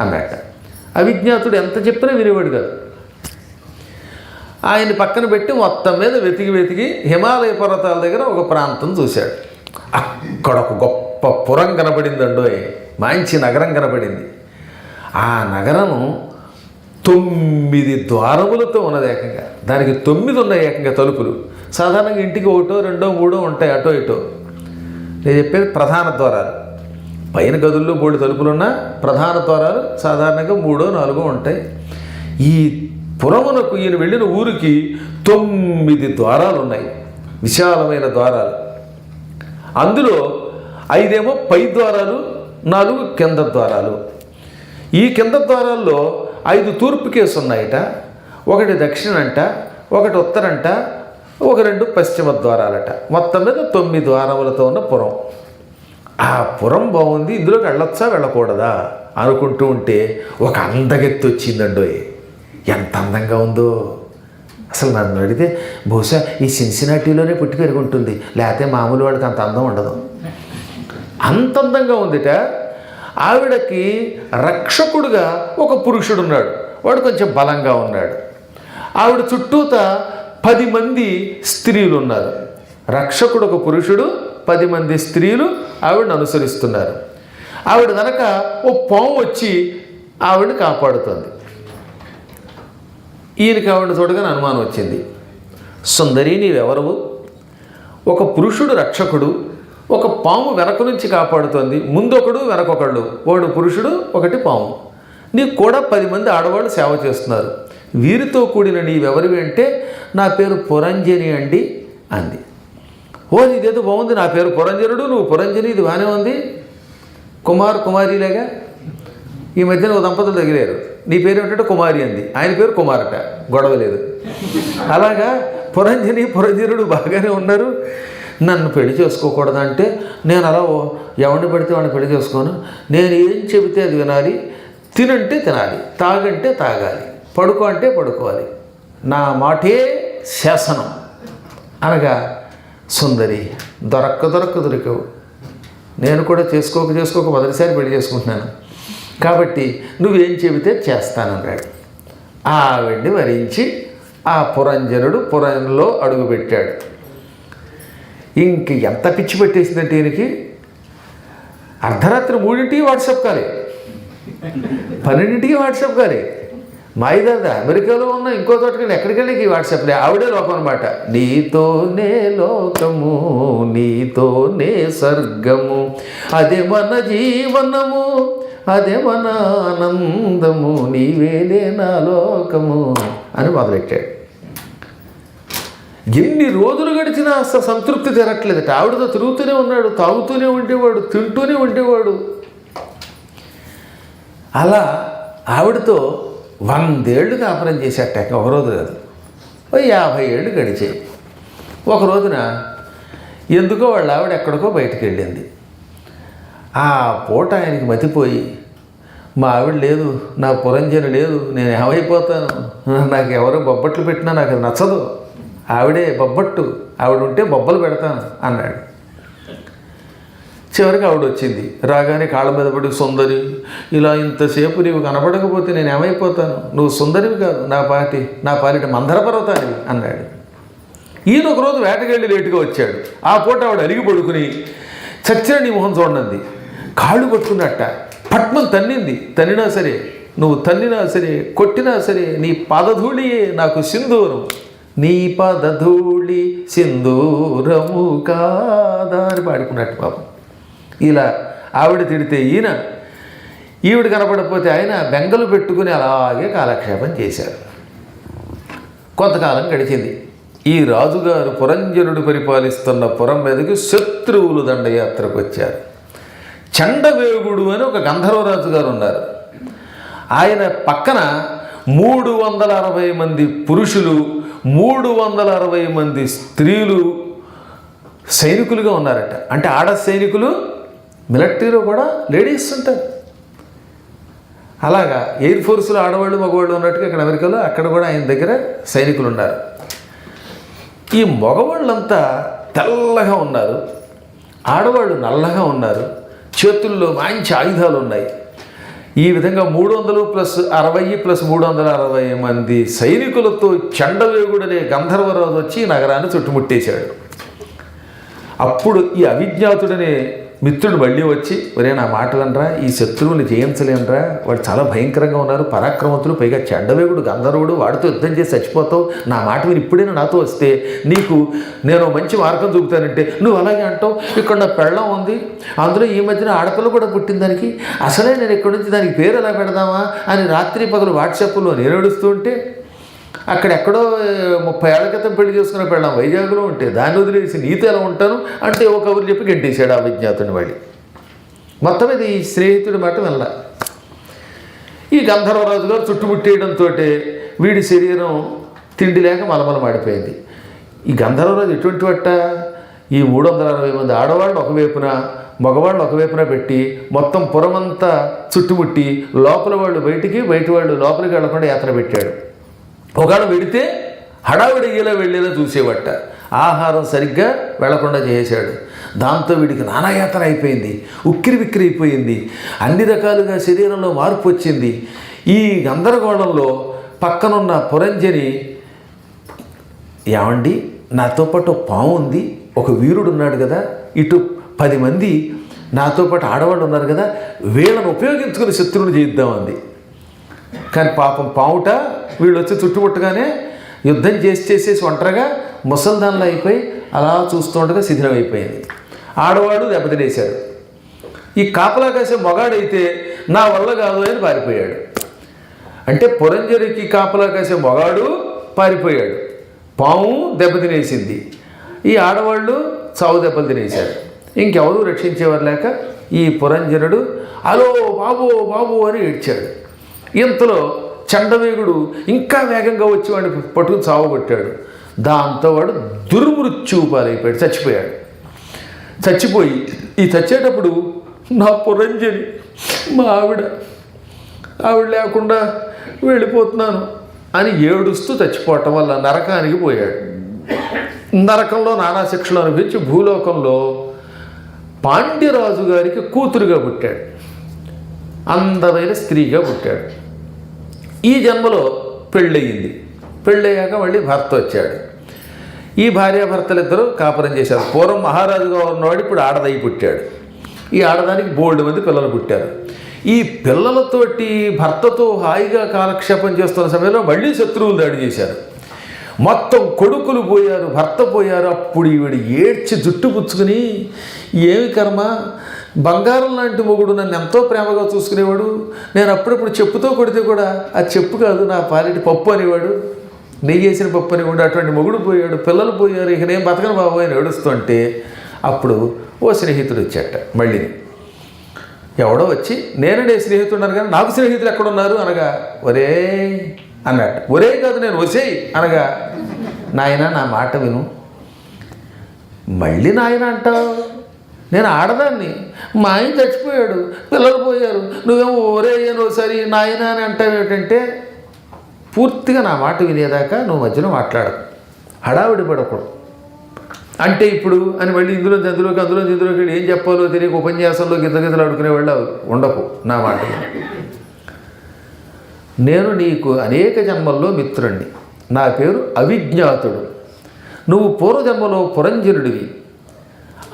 Speaker 1: అన్నట్ట. అవిజ్ఞాతుడు ఎంత చెప్పినా వినేవాడు కాదు. ఆయన పక్కన పెట్టి మొత్తం మీద వెతికి వెతికి హిమాలయ పర్వతాల దగ్గర ఒక ప్రాంతం చూశాడు. అక్కడ ఒక గొప్ప పురం కనపడిందండోయ్, మంచి నగరం కనపడింది. ఆ నగరం 9 ద్వారములతో ఉన్నది ఏకంగా. దానికి 9 ఉన్నాయి ఏకంగా తలుపులు. సాధారణంగా ఇంటికి 1, 2, 3 ఉంటాయి అటో ఇటో. నేను చెప్పేది ప్రధాన ద్వారాలు. పైన గదుల్లో 3 తలుపులున్నా ప్రధాన ద్వారాలు సాధారణంగా 3, 4 ఉంటాయి. ఈ పురమునకు ఈయన వెళ్ళిన ఊరికి 9 ద్వారాలు ఉన్నాయి, విశాలమైన ద్వారాలు. అందులో 5 పై ద్వారాలు, 4 కింద ద్వారాలు. ఈ కింద ద్వారాల్లో 5 తూర్పు కేసు ఉన్నాయట, 1 దక్షిణంట, 1 ఉత్తరంట, 2 పశ్చిమ ద్వారాలట. మొత్తం మీద 9 ద్వారములతో ఉన్న పురం. ఆ పురం బాగుంది, ఇందులోకి వెళ్ళొచ్చా వెళ్ళకూడదా అనుకుంటూ ఉంటే ఒక అందగెత్తి వచ్చిందండోయ్. ఎంత అందంగా ఉందో అసలు. నన్ను అడిగితే బహుశా ఈ సిన్సినాటీలోనే పుట్టి పెరుగుంటుంది, లేకపోతే మామూలు వాడికి అంత అందం ఉండదు. అంత అందంగా ఉందిట. ఆవిడకి రక్షకుడుగా ఒక పురుషుడు ఉన్నాడు, వాడు కొంచెం బలంగా ఉన్నాడు. ఆవిడ చుట్టూత 10 మంది స్త్రీలు ఉన్నారు. రక్షకుడు ఒక పురుషుడు, 10 మంది స్త్రీలు ఆవిడని అనుసరిస్తున్నారు. ఆవిడ కనుక ఓ పాము వచ్చి ఆవిడని కాపాడుతుంది. ఈయనకి ఆవిడ చూడగానే అనుమానం వచ్చింది. సుందరి, నీవెవరవు? ఒక పురుషుడు రక్షకుడు, ఒక పాము వెనక నుంచి కాపాడుతోంది, ముందొకడు వెనకొకళ్ళు, వాడు పురుషుడు, ఒకటి పాము. నీకు కూడా 10 మంది ఆడవాళ్ళు సేవ చేస్తున్నారు. వీరితో కూడిన నీవెవరివి అంటే, నా పేరు పురంజని అండి అంది. ఓ, ఇదేదో బాగుంది, నా పేరు పురంజనుడు, నువ్వు పురంజని, ఇది బాగానే ఉంది, కుమారీలేగా. ఈ మధ్యన ఒక దంపతులు తగిలేరు, నీ పేరు ఏమిటంటే కుమారి అంది, ఆయన పేరు కుమారట, గొడవ లేదు. అలాగా పురంజనుడు బాగానే ఉన్నారు. నన్ను పెళ్లి చేసుకోకూడదంటే, నేను అలా ఎవరిని పడితే వాడిని పెళ్లి చేసుకోను, నేను ఏం చెబితే అది వినాలి, తినంటే తినాలి, తాగంటే తాగాలి, పడుకో అంటే పడుకోవాలి, నా మాటే శాసనం అనగా, సుందరి దొరకవు, నేను కూడా చేసుకోక మొదటిసారి పెళ్లి చేసుకుంటున్నాను, కాబట్టి నువ్వేం చెబితే చేస్తానన్నాడు. ఆవిడ్ని వరించి ఆ పురంజనుడు పురంలో అడుగుపెట్టాడు. ఇంక ఎంత పిచ్చి పెట్టేసిందంటే ఈయనకి, అర్ధరాత్రి 3ంటికి వాట్సాప్ కాలే, 12ంటికి వాట్సాప్ కాలే. మాయిదాదా అమెరికాలో ఉన్న ఇంకో చోటకి ఎక్కడికి వెళ్ళి ఈ వాట్సాప్లే. ఆవిడే లోకం అనమాట. నీతోనే లోకము, నీతోనే స్వర్గము, అదే మన జీవనము, అదే మన ఆనందము, నీవేలే నా లోకము అని మొదలెట్టాడు. ఎన్ని రోజులు గడిచినా అసలు సంతృప్తి తీరట్లేదట. ఆవిడతో తిరుగుతూనే ఉన్నాడు, తాగుతూనే ఉండేవాడు, తింటూనే ఉండేవాడు. అలా ఆవిడతో 100 ఏళ్ళు కాపురం చేసేట. ఒకరోజు కాదు, 50 ఏళ్ళు గడిచాయి. ఒక రోజున ఎందుకో వాళ్ళ ఆవిడ ఎక్కడికో బయటికి వెళ్ళింది. ఆ పూట ఆయనకి మతిపోయి, మా ఆవిడ లేదు, నా పురంజని లేదు, నేను ఏమైపోతాను, నాకు ఎవరు బొబ్బట్లు పెట్టినా నాకు నచ్చదు, ఆవిడే బొబ్బట్టు, ఆవిడ ఉంటే బొబ్బలు పెడతాను అన్నాడు. చివరికి ఆవిడ వచ్చింది. రాగానే కాళ్ళ మీద పడి, సుందరి, ఇలా ఇంతసేపు నీవు కనపడకపోతే నేను ఏమైపోతాను, నువ్వు సుందరివి కాదు, నా పాలిట మందర పర్వతానివి అన్నాడు. ఈయన ఒకరోజు వేటకెళ్ళి లేటుగా వచ్చాడు. ఆ పూట ఆవిడ అరిగి పడుకుని, చచ్చిన నీ మొహం చూడండి, కాళ్ళు పట్టుకున్నట్ట, పట్మని తన్నింది. తన్నినా సరే, నువ్వు తన్నినా సరే, కొట్టినా సరే, నీ పాదధూళియే నాకు సింధూరం, నీ పాదధూళి సింధూరము కాదా అని పాడుకున్నట్టు పాపం. ఇలా ఆవిడ తిడితే ఈవిడ కనపడకపోతే ఆయన బెంగలు పెట్టుకుని అలాగే కాలక్షేపం చేశారు. కొంతకాలం గడిచింది. ఈ రాజుగారు పురంజనుడు పరిపాలిస్తున్న పురం మీదకి శత్రువులు దండయాత్రకు వచ్చారు. చండవేగుడు అని ఒక గంధర్వరాజు గారు ఉన్నారు. ఆయన పక్కన 360 మంది పురుషులు, 360 మంది స్త్రీలు సైనికులుగా ఉన్నారట. అంటే ఆడ సైనికులు, మిలిటరీలో కూడా లేడీస్ ఉంటారు. అలాగా ఎయిర్ ఫోర్స్లో ఆడవాళ్ళు మగవాళ్ళు ఉన్నట్టుగా ఇక్కడ అమెరికాలో అక్కడ కూడా ఆయన దగ్గర సైనికులు ఉన్నారు. ఈ మగవాళ్ళంతా తెల్లగా ఉన్నారు, ఆడవాళ్ళు నల్లగా ఉన్నారు, చేతుల్లో మంచి ఆయుధాలు ఉన్నాయి. ఈ విధంగా 300 + 60 + 360 మంది సైనికులతో చండవేగుడనే గంధర్వరాజు వచ్చి ఈ నగరాన్ని చుట్టుముట్టేశాడు. అప్పుడు ఈ అవిజ్ఞాతుడనే మిత్రుడు మళ్ళీ వచ్చి, ఒరే నా మాటలనరా, ఈ శత్రువుని జయించలేనరా, వాడు చాలా భయంకరంగా ఉన్నారు, పరాక్రమతులు, పైగా చెడ్డవేగుడు గంధర్వుడు, వాడితో యుద్ధం చేసి చచ్చిపోతావు, నా మాట మీరు ఇప్పుడైనా నాతో వస్తే నీకు నేను మంచి మార్గం చూపుతానంటే నువ్వు అలాగే అంటావు. ఇక్కడ నా పెళ్ళం ఉంది, అందులో ఈ మధ్యన ఆడపిల్ల కూడా పుట్టిన దానికి, అసలే నేను ఇక్కడి నుంచి దానికి పేరు ఎలా పెడదామా అని రాత్రి పగలు వాట్సాప్లో నేను ఏడుస్తూ ఉంటే, అక్కడెక్కడో 30 ఏళ్ల క్రితం పెళ్లి చేసుకున్న పెళ్ళాం వైజాగ్లో ఉంటే దాన్ని వదిలేసి నీతో ఎలా ఉంటాను అంటే ఒక కబురు చెప్పి గెంటేశాడు ఆ విజ్ఞాతుని వాడి. మొత్తం మీద ఈ స్నేహితుడి మాట వెళ్ళ. ఈ గంధర్వరాజు గారు చుట్టుముట్టేయడంతో వీడి శరీరం తిండి లేక మలమల మాడిపోయింది. ఈ గంధర్వరాజు ఎటువంటి వట్ట, ఈ 360 మంది ఆడవాళ్ళు ఒకవైపున మగవాళ్ళు ఒకవైపున పెట్టి మొత్తం పురమంతా చుట్టుముట్టి లోపల వాళ్ళు బయటికి, బయట వాళ్ళు లోపలికి వెళ్లకుండా యాత్ర పెట్టాడు. ఒకవేళ వెడితే హడావిడి ఇలా వెళ్ళేలా చూసేవట. ఆహారం సరిగ్గా వెళ్లకుండా చేశాడు. దాంతో వీడికి నానాయాతన అయిపోయింది, ఉక్కిరి బిక్కిరి అయిపోయింది, అన్ని రకాలుగా శరీరంలో మార్పు వచ్చింది. ఈ గందరగోళంలో పక్కనున్న పురంజని, ఏమండి నాతో పాటు పాము ఉంది, ఒక వీరుడు ఉన్నాడు కదా, ఇటు 10 మంది నాతో పాటు ఆడవాళ్ళు ఉన్నారు కదా, వీళ్ళను ఉపయోగించుకుని శత్రువుని చేయిద్దామంది. కానీ పాపం పావుట వీళ్ళు వచ్చి చుట్టుముట్టగానే యుద్ధం చేసేసి ఒంటరిగా ముసల్దాన్లు అయిపోయి అలా చూస్తుండగా శిథిలం అయిపోయింది. ఆడవాడు దెబ్బతినేశాడు. ఈ కాపలా కాసే మొగాడైతే నా వల్ల కాదు అని పారిపోయాడు. అంటే పురంజరికి కాపలా కాసే మొగాడు పారిపోయాడు, పాము దెబ్బతినేసింది, ఈ ఆడవాళ్ళు చావు దెబ్బలు తినేశారు. ఇంకెవరూ రక్షించేవారు లేక ఈ పురంజనుడు అలో బాబో బాబో అని ఏడ్చాడు. ఇంతలో చండవేగుడు ఇంకా వేగంగా వచ్చి వాడిని పట్టుకుని చావగొట్టాడు. దాంతో వాడు దుర్మృత్యువు పాలైపోయాడు, చచ్చిపోయాడు. చచ్చిపోయి ఈ చచ్చేటప్పుడు నా పురంజని, మా ఆవిడ లేకుండా వెళ్ళిపోతున్నాను అని ఏడుస్తూ చచ్చిపోవటం వల్ల నరకానికి పోయాడు. నరకంలో నానా శిక్షలు అనుభవించి భూలోకంలో పాండ్యరాజు గారికి కూతురుగా పుట్టాడు, అందమైన స్త్రీగా పుట్టాడు. ఈ జన్మలో పెళ్ళయింది. పెళ్ళయ్యాక మళ్ళీ భర్త వచ్చాడు. ఈ భార్యాభర్తలిద్దరూ కాపురం చేశారు. పూర్వం మహారాజుగా ఉన్నవాడు ఇప్పుడు ఆడదై పుట్టాడు. ఈ ఆడదానికి బోల్డ్ మంది పిల్లలు పుట్టారు. ఈ పిల్లలతోటి భర్తతో హాయిగా కాలక్షేపం చేస్తున్న సమయంలో మళ్ళీ శత్రువులు దాడి చేశారు. మొత్తం కొడుకులు పోయారు, భర్త పోయారు. అప్పుడు ఈవిడ ఏడ్చి జుట్టు పుచ్చుకుని, ఏమి కర్మ, బంగారం లాంటి మొగుడు నన్ను ఎంతో ప్రేమగా చూసుకునేవాడు, నేను అప్పుడప్పుడు చెప్పుతో కొడితే కూడా అది చెప్పు కాదు నా పాలిటి పప్పు అనేవాడు, నెయ్యి వేసిన పప్పు అనేవాడు, అటువంటి మొగుడు పోయాడు, పిల్లలు పోయారు, ఇక నేను బతకను బాబు అని ఏడుస్తుంటే అప్పుడు ఓ స్నేహితుడు వచ్చాట. మళ్ళీ ఎవడో వచ్చి, నేనే స్నేహితుడు కానీ నాకు స్నేహితులు ఎక్కడున్నారు అనగా, ఒరే అన్నట్టు. ఒరే కాదు నేను వసేయ్ అనగా, నాయన నా మాట విను. మళ్ళీ నాయన అంటావు, నేను ఆడదాన్ని, మా ఆయన చచ్చిపోయాడు, పిల్లలు పోయారు, నువ్వేమో ఒరే అయ్యాను ఒకసారి నాయన అని అంటావు ఏమిటంటే, పూర్తిగా నా మాట వినేదాకా నువ్వు మధ్యలో మాట్లాడకు, హడావిడి పడకూడదు. అంటే ఇప్పుడు అని మళ్ళీ అందులోకి ఏం చెప్పాలో తెలియక ఉపన్యాసంలో గిద్దగిద్దలు ఆడుకునేవాళ్ళు ఉండకు. నా మాట నేను నీకు అనేక జన్మల్లో మిత్రుణ్ణి, నా పేరు అవిజ్ఞాతుడు, నువ్వు పూర్వజన్మలో పురంజనుడివి,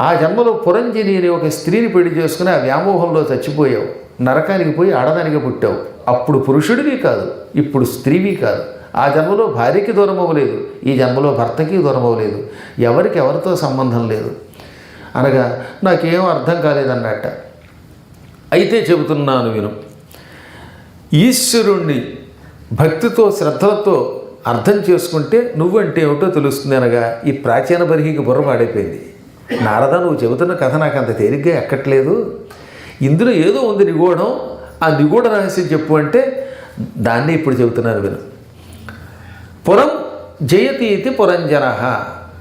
Speaker 1: ఆ జన్మలో పురంజని అనే ఒక స్త్రీని పెళ్లి చేసుకుని ఆ వ్యామోహంలో చచ్చిపోయావు, నరకానికి పోయి ఆడదానికి పుట్టావు. అప్పుడు పురుషుడివి కాదు, ఇప్పుడు స్త్రీవి కాదు. ఆ జన్మలో భార్యకి దూరం అవ్వలేదు, ఈ జన్మలో భర్తకి దూరం అవ్వలేదు, ఎవరికి ఎవరితో సంబంధం లేదు అనగా నాకేం అర్థం కాలేదన్నట్ట. అయితే చెబుతున్నాను విను, ఈశ్వరుణ్ణి భక్తితో శ్రద్ధలతో అర్థం చేసుకుంటే నువ్వంటే ఏమిటో తెలుస్తుంది అనగా ఈ ప్రాచీన బర్హికి బుర్ర పాడైపోయింది. నారద నువ్వు చెబుతున్న కథ నాకు అంత తేలిగ్గా ఎక్కట్లేదు, ఇందులో ఏదో ఉంది నిగూఢం, ఆ నిగూఢ రహస్యం చెప్పు అంటే దాన్ని ఇప్పుడు చెబుతున్నాను విను. పురం జయతి ఇది పురంజన,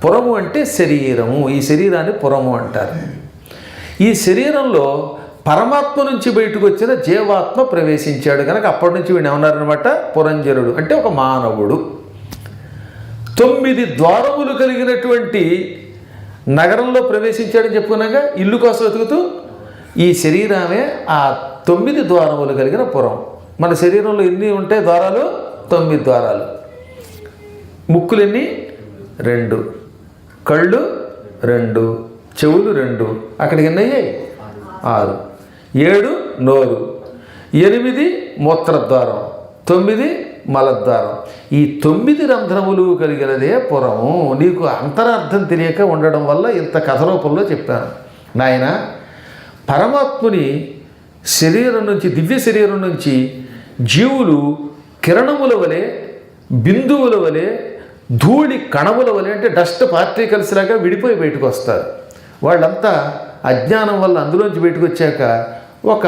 Speaker 1: పురము అంటే శరీరము, ఈ శరీరాన్ని పురము అంటారు. ఈ శరీరంలో పరమాత్మ నుంచి బయటకు వచ్చిన జీవాత్మ ప్రవేశించాడు కనుక అప్పటి నుంచి వీడు ఏమన్నారనమాట, పురంజనుడు అంటే ఒక మానవుడు. 9 ద్వారములు కలిగినటువంటి నగరంలో ప్రవేశించాడని చెప్పుకున్నాక ఇల్లు కోసం వెతుకుతూ ఈ శరీరమే ఆ 9 ద్వారములు కలిగిన పురం. మన శరీరంలో ఎన్ని ఉంటాయి ద్వారాలు? 9 ద్వారాలు. ముక్కులు ఎన్ని? 2, కళ్ళు 2, చెవులు 2, అక్కడికి ఎన్ని అయ్యాయి? 6, 7 నోరు, 8 మూత్రద్వారం, 9 మలద్వారం. ఈ 9 రంధ్రములు కలిగినదే పురము. నీకు అంతరార్థం తెలియక ఉండడం వల్ల ఇంత కథ రూపంలో చెప్పాను. నాయన, పరమాత్ముని శరీరం నుంచి, దివ్య శరీరం నుంచి జీవులు కిరణముల వలె, బిందువుల వలె, ధూళి కణముల వలె అంటే డస్ట్ పార్టికల్స్ లాగా విడిపోయి బయటకు వస్తారు. వాళ్ళంతా అజ్ఞానం వల్ల అందులోంచి బయటకు వచ్చాక ఒక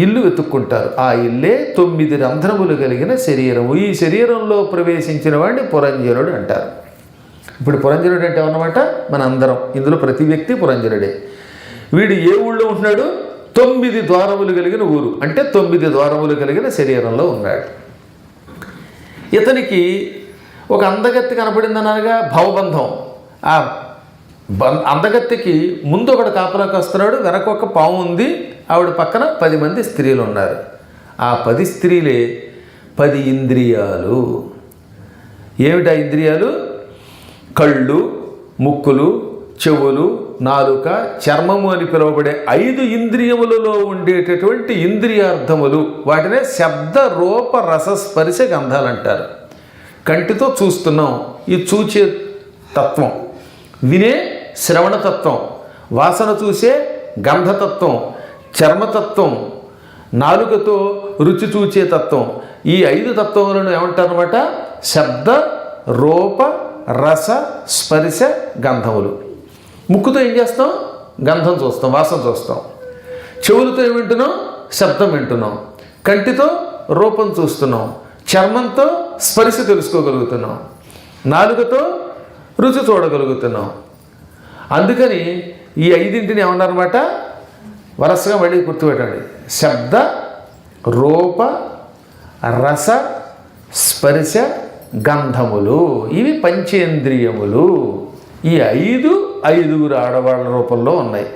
Speaker 1: ఇల్లు వెతుక్కుంటారు. ఆ ఇల్లే 9 రంధ్రములు కలిగిన శరీరము. ఈ శరీరంలో ప్రవేశించిన వాడిని పురంజనుడు అంటారు. ఇప్పుడు పురంజనుడు అంటే అన్నమాట మన అందరం, ఇందులో ప్రతి వ్యక్తి పురంజనుడే. వీడు ఏ ఊళ్ళో ఉంటున్నాడు? 9 ద్వారములు కలిగిన ఊరు అంటే 9 ద్వారములు కలిగిన శరీరంలో ఉన్నాడు. ఇతనికి ఒక అందగత్తి కనపడిందనగా భవబంధం. ఆ అందగత్తికి ముందు ఒకడు కాపలాకి వస్తున్నాడు, వెనక ఒక పాము ఉంది, ఆవిడ పక్కన 10 మంది స్త్రీలు ఉన్నారు. ఆ 10 స్త్రీలే 10 ఇంద్రియాలు. ఏమిటా ఇంద్రియాలు? కళ్ళు, ముక్కులు, చెవులు, నాలుక, చర్మము అని పిలువబడే 5 ఇంద్రియములలో ఉండేటటువంటి ఇంద్రియార్థములు. వాటినే శబ్ద, రూప, రస, స్పర్శ, గంధాలు అంటారు. కంటితో చూస్తున్నాం, ఈ చూచే తత్వం. వినే శ్రవణతత్వం, వాసన చూసే గంధతత్వం, చర్మతత్వం, నాలుకతో రుచి చూచే తత్వం. ఈ 5 తత్వములను ఏమంటారన్నమాట? శబ్ద, రూప, రస, స్పర్శ, గంధములు. ముక్కుతో ఏం చేస్తాం? గంధం చూస్తాం, వాసన చూస్తాం. చెవులతో ఏం వింటున్నాం? శబ్దం వింటున్నాం. కంటితో రూపం చూస్తున్నాం. చర్మంతో స్పర్శ తెలుసుకోగలుగుతున్నాం. నాలుకతో రుచి చూడగలుగుతున్నాం. అందుకని ఈ 5 ఏమన్నారన్నమాట? వరుసగా మళ్ళీ గుర్తుపెట్టండి. శబ్ద, రూప, రస, స్పర్శ, గంధములు. ఇవి పంచేంద్రియములు. ఈ 5 ఆడవాళ్ళ రూపంలో ఉన్నాయి.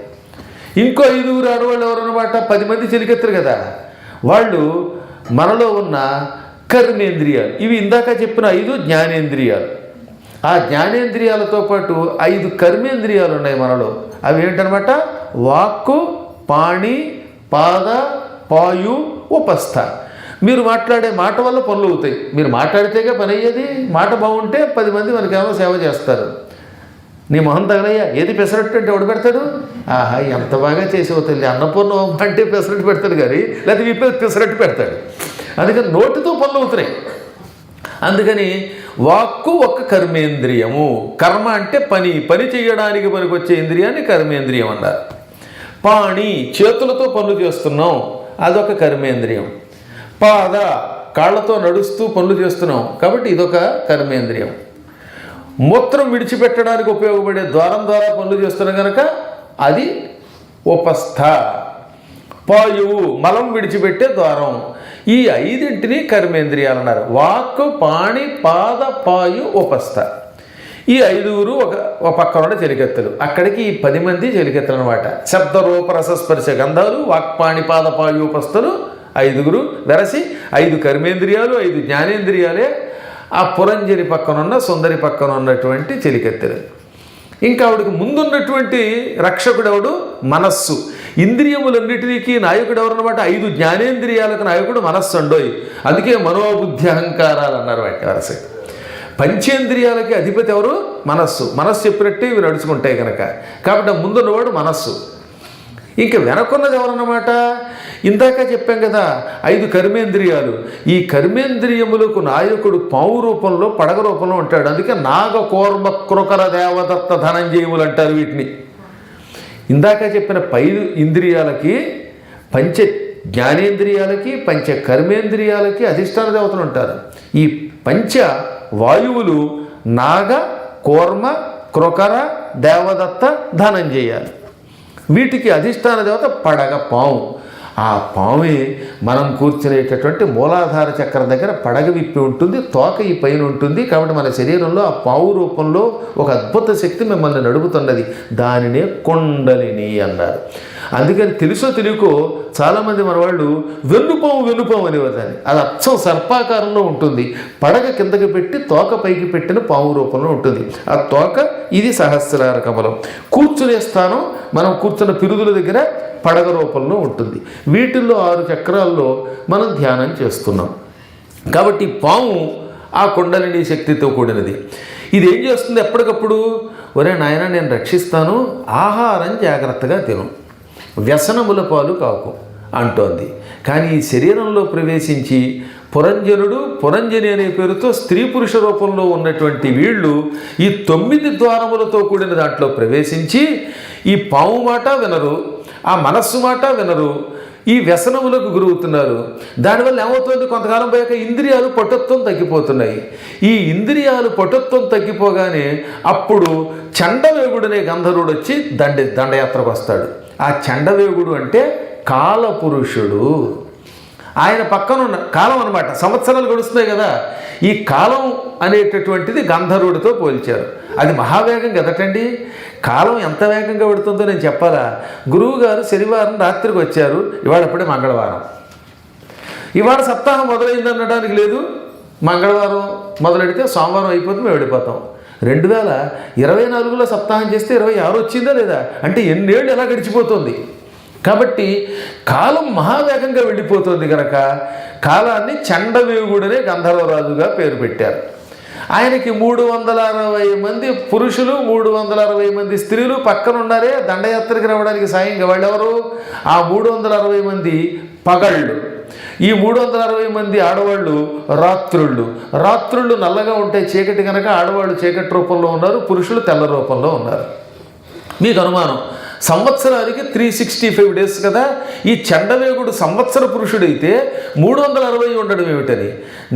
Speaker 1: ఇంకో 5 ఆడవాళ్ళు ఎవరన్నమాట? 10 మంది చెలికెత్తరు కదా, వాళ్ళు మనలో ఉన్న కర్మేంద్రియాలు. ఇవి ఇందాక చెప్పిన 5 జ్ఞానేంద్రియాలు. ఆ జ్ఞానేంద్రియాలతో పాటు 5 కర్మేంద్రియాలు ఉన్నాయి మనలో. అవి ఏంటనమాట? వాక్కు, పాణి, పాద, పాయు, ఉపస్థ. మీరు మాట్లాడే మాట వల్ల పనులు అవుతాయి. మీరు మాట్లాడితేగా పని అయ్యేది. మాట బాగుంటే 10 మంది మనకేమో సేవ చేస్తారు. నీ మొహం తగలయ్యా, ఏది పెసరట్టు అంటే ఎవడు పెడతాడు? ఆహా, ఎంత బాగా చేసేవు తల్లి, అన్నపూర్ణ అంటే పెసరట్టు పెడతాడు కానీ, లేకపోతే విప్పే పెసరట్టు పెడతాడు. అందుకని నోటితో పనులు అవుతున్నాయి. అందుకని వాక్కు ఒక కర్మేంద్రియము. కర్మ అంటే పని చేయడానికి పనికొచ్చే ఇంద్రియాన్ని కర్మేంద్రియం అన్నారు. పాణి, చేతులతో పనులు చేస్తున్నాం, అదొక కర్మేంద్రియం. పాద, కాళ్ళతో నడుస్తూ పనులు చేస్తున్నాం కాబట్టి ఇదొక కర్మేంద్రియం. మూత్రం విడిచిపెట్టడానికి ఉపయోగపడే ద్వారం ద్వారా పనులు చేస్తున్నాం కనుక అది ఉపస్థ. పాయువు, మలం విడిచిపెట్టే ద్వారం. ఈ 5 కర్మేంద్రియాలు అన్నారు. వాక్కు, పాణి, పాద, పాయు, ఉపస్థ. ఈ 5 ఒక పక్కన ఉన్న చెలికెత్తలు. అక్కడికి ఈ 10 మంది చెలికెత్తలు అనమాట. శబ్ద, రూప, రస, స్పర్శ, గంధాలు, వాక్పాణి, పాద, పాయు, ఉపస్థలు 5 వెరసి 5 కర్మేంద్రియాలు, 5 జ్ఞానేంద్రియాలే ఆ పురంజని పక్కనున్న సుందరి పక్కన ఉన్నటువంటి చెలికెత్తెలు. ఇంకా ఆవిడకి ముందున్నటువంటి రక్షకుడు ఎవడు? మనస్సు. ఇంద్రియములన్నిటికీ నాయకుడు ఎవరన్నమాట? 5 జ్ఞానేంద్రియాలకు నాయకుడు మనస్సు అండోయి. అందుకే మనోబుద్ధి అహంకారాలు అన్నారు వాటి వరస. పంచేంద్రియాలకి అధిపతి ఎవరు? మనస్సు. మనస్సు చెప్పినట్టే ఇవి నడుచుకుంటాయి కనుక. కాబట్టి ముందున్నవాడు మనస్సు. ఇంకా వెనకున్నది ఎవరన్నమాట? ఇందాక చెప్పాం కదా 5 కర్మేంద్రియాలు. ఈ కర్మేంద్రియములకు నాయకుడు పావు రూపంలో, పడగ రూపంలో ఉంటాడు. అందుకే నాగ, కూర్మ, కృకర, దేవదత్త, ధనంజయములు అంటారు వీటిని. ఇందాక చెప్పిన 5 ఇంద్రియాలకి, పంచ జ్ఞానేంద్రియాలకి, పంచ కర్మేంద్రియాలకి అధిష్టాన దేవతలు ఉంటారు. ఈ పంచ వాయువులు నాగ, కూర్మ, క్రొకర, దేవదత్త, ధనంజయ. వీటికి అధిష్టాన దేవత పడగ పాము. ఆ పామే మనం కూర్చునేటటువంటి మూలాధార చక్రం దగ్గర పడగ విప్పి ఉంటుంది, తోక ఈ పైన ఉంటుంది. కాబట్టి మన శరీరంలో ఆ పావు రూపంలో ఒక అద్భుత శక్తి మిమ్మల్ని నడుపుతున్నది. దానినే కుండలిని అన్నారు. అందుకని తెలుసో తెలియకో చాలామంది మన వాళ్ళు వెన్నుపాము అనేవారు. దాన్ని అది అచ్చం సర్పాకారంలో ఉంటుంది. పడగ కిందకి పెట్టి తోక పైకి పెట్టిన పాము రూపంలో ఉంటుంది. ఆ తోక ఇది సహస్రార కమలం. కూర్చునే స్థానం మనం కూర్చున్న పిరుదుల దగ్గర పడగ రూపంలో ఉంటుంది. వీటిల్లో 6 చక్రాల్లో మనం ధ్యానం చేస్తున్నాం. కాబట్టి పాము ఆ కుండలిని శక్తితో కూడినది. ఇది ఏం చేస్తుంది? ఎప్పటికప్పుడు ఒరే నాయన నేను రక్షిస్తాను, ఆహారం జాగ్రత్తగా తిను, వ్యసనముల పాలు కాకు అంటోంది. కానీ ఈ శరీరంలో ప్రవేశించి పురంజనుడు, పురంజని అనే పేరుతో స్త్రీ పురుష రూపంలో ఉన్నటువంటి వీళ్ళు ఈ 9 ద్వారములతో కూడిన దాంట్లో ప్రవేశించి ఈ పాము మాట వినరు, ఆ మనస్సు మాట వినరు, ఈ వ్యసనములకు గురవుతున్నారు. దానివల్ల ఏమవుతుంది? కొంతకాలం పోయాక ఇంద్రియాలు పటుత్వం తగ్గిపోతున్నాయి. ఈ ఇంద్రియాలు పటుత్వం తగ్గిపోగానే అప్పుడు చండవేగుడనే గంధర్వుడు వచ్చి దండయాత్రకు వస్తాడు. ఆ చండవేగుడు అంటే కాలపురుషుడు. ఆయన పక్కన ఉన్న కాలం అనమాట. సంవత్సరాలు గడుస్తున్నాయి కదా, ఈ కాలం అనేటటువంటిది గంధర్వుడితో పోల్చారు. అది మహావేగం కదటండి. కాలం ఎంత వేగంగా పెడుతుందో నేను చెప్పాలా? గురువు గారు శనివారం రాత్రికి వచ్చారు, ఇవాళప్పుడే మంగళవారం. ఇవాళ సప్తాహం మొదలైంది అనడానికి లేదు. మంగళవారం మొదలెడితే సోమవారం అయిపోతుంది, మేము వెళ్ళిపోతాం. 2024లో సప్తాహం చేస్తే 26 వచ్చిందా లేదా? అంటే ఎన్నేళ్ళు ఎలా గడిచిపోతుంది. కాబట్టి కాలం మహావేగంగా వెళ్ళిపోతుంది కనుక కాలాన్ని చండవేగుడనే గంధర్వరాజుగా పేరు పెట్టారు. ఆయనకి 360 మంది పురుషులు, 360 మంది స్త్రీలు పక్కన ఉన్నారే దండయాత్రకి రావడానికి సాయంగా. వాళ్ళెవరు? ఆ 360 మంది పగళ్ళు, ఈ 360 మంది ఆడవాళ్ళు రాత్రుళ్ళు. రాత్రుళ్ళు నల్లగా ఉంటాయి, చీకటి కనుక ఆడవాళ్ళు చీకటి రూపంలో ఉన్నారు, పురుషులు తెల్ల రూపంలో ఉన్నారు. మీకు అనుమానం, సంవత్సరానికి 365 డేస్ కదా. ఈ చండవేగుడు సంవత్సర పురుషుడైతే 360 ఉండడం ఏమిటని.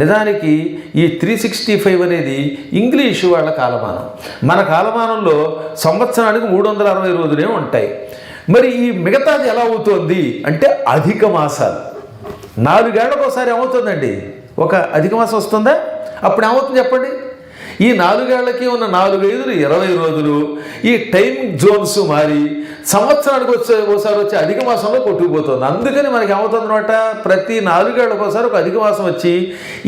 Speaker 1: నిజానికి ఈ 365 అనేది ఇంగ్లీషు వాళ్ళ కాలమానం. మన కాలమానంలో సంవత్సరానికి 360 రోజులే ఉంటాయి. మరి ఈ మిగతాది ఎలా అవుతోంది అంటే అధిక మాసాలు. 4 ఏళ్లకు ఒకసారి ఏమవుతుందండి? ఒక అధిక మాసం వస్తుందా? అప్పుడు ఏమవుతుంది చెప్పండి? ఈ 4 ఏళ్లకి ఉన్న 4 5 20 రోజులు ఈ టైం జోన్స్ మారి సంవత్సరానికి ఒకసారి వచ్చే అధిక మాసంలో కొట్టుకుపోతుంది. అందుకని మనకి ఏమవుతుందన్నమాట, ప్రతి 4 ఏళ్లకు ఒకసారి ఒక అధిక మాసం వచ్చి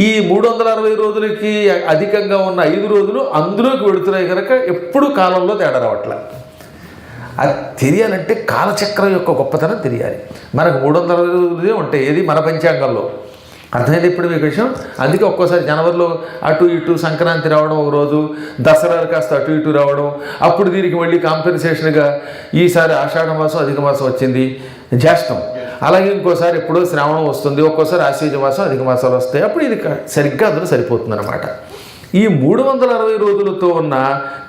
Speaker 1: ఈ 360 రోజులకి అధికంగా ఉన్న 5 రోజులు అందులోకి వెళుతున్నాయి కనుక ఎప్పుడు కాలంలో తేడా రావట్లే. అది తెలియాలంటే కాలచక్రం యొక్క గొప్పతనం తెలియాలి. మనకు 360 రోజులే ఉంటాయి ఏది మన పంచాంగంలో. అర్థమైంది ఇప్పుడు మీకు విషయం? అందుకే ఒక్కోసారి జనవరిలో అటు ఇటు సంక్రాంతి రావడం ఒక రోజు, దసరాలు కాస్త అటు ఇటు రావడం, అప్పుడు దీనికి మళ్ళీ కాంపెన్సేషన్గా ఈసారి ఆషాఢ మాసం అధిక మాసం వచ్చింది, జ్యేష్టం. అలాగే ఇంకోసారి ఎప్పుడో శ్రావణం వస్తుంది, ఒక్కోసారి ఆశ్వీజ మాసం అధిక మాసాలు వస్తాయి. అప్పుడు ఇది సరిగ్గా అందులో సరిపోతుంది అన్నమాట. ఈ 360 రోజులతో ఉన్న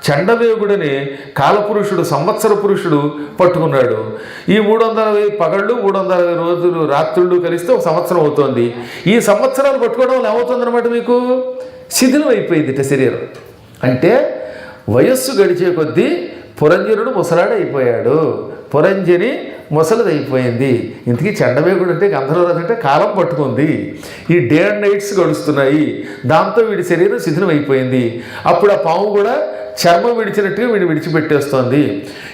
Speaker 1: చండవేగుడని కాలపురుషుడు, సంవత్సర పురుషుడు పట్టుకున్నాడు. ఈ 360 పగళ్ళు, 360 రోజులు రాత్రుళ్ళు కలిస్తే ఒక సంవత్సరం అవుతోంది. ఈ సంవత్సరాలు పట్టుకోవడం వల్ల ఏమవుతుందన్నమాట, మీకు శిథిలం అయిపోయింది శరీరం. అంటే వయస్సు గడిచే కొద్దీ పురంజనుడు ముసలాడు అయిపోయాడు, పురంజని ముసలిదైపోయింది. ఇంతకీ చండవేగుడు అంటే గంధర్వరాజు అంటే కాలం పట్టుకుంది. ఈ డే అండ్ నైట్స్ గడుస్తున్నాయి, దాంతో వీడి శరీరం శిథిలం అయిపోయింది. అప్పుడు ఆ పాము కూడా చర్మం విడిచినట్టుగా వీడిని విడిచిపెట్టేస్తోంది.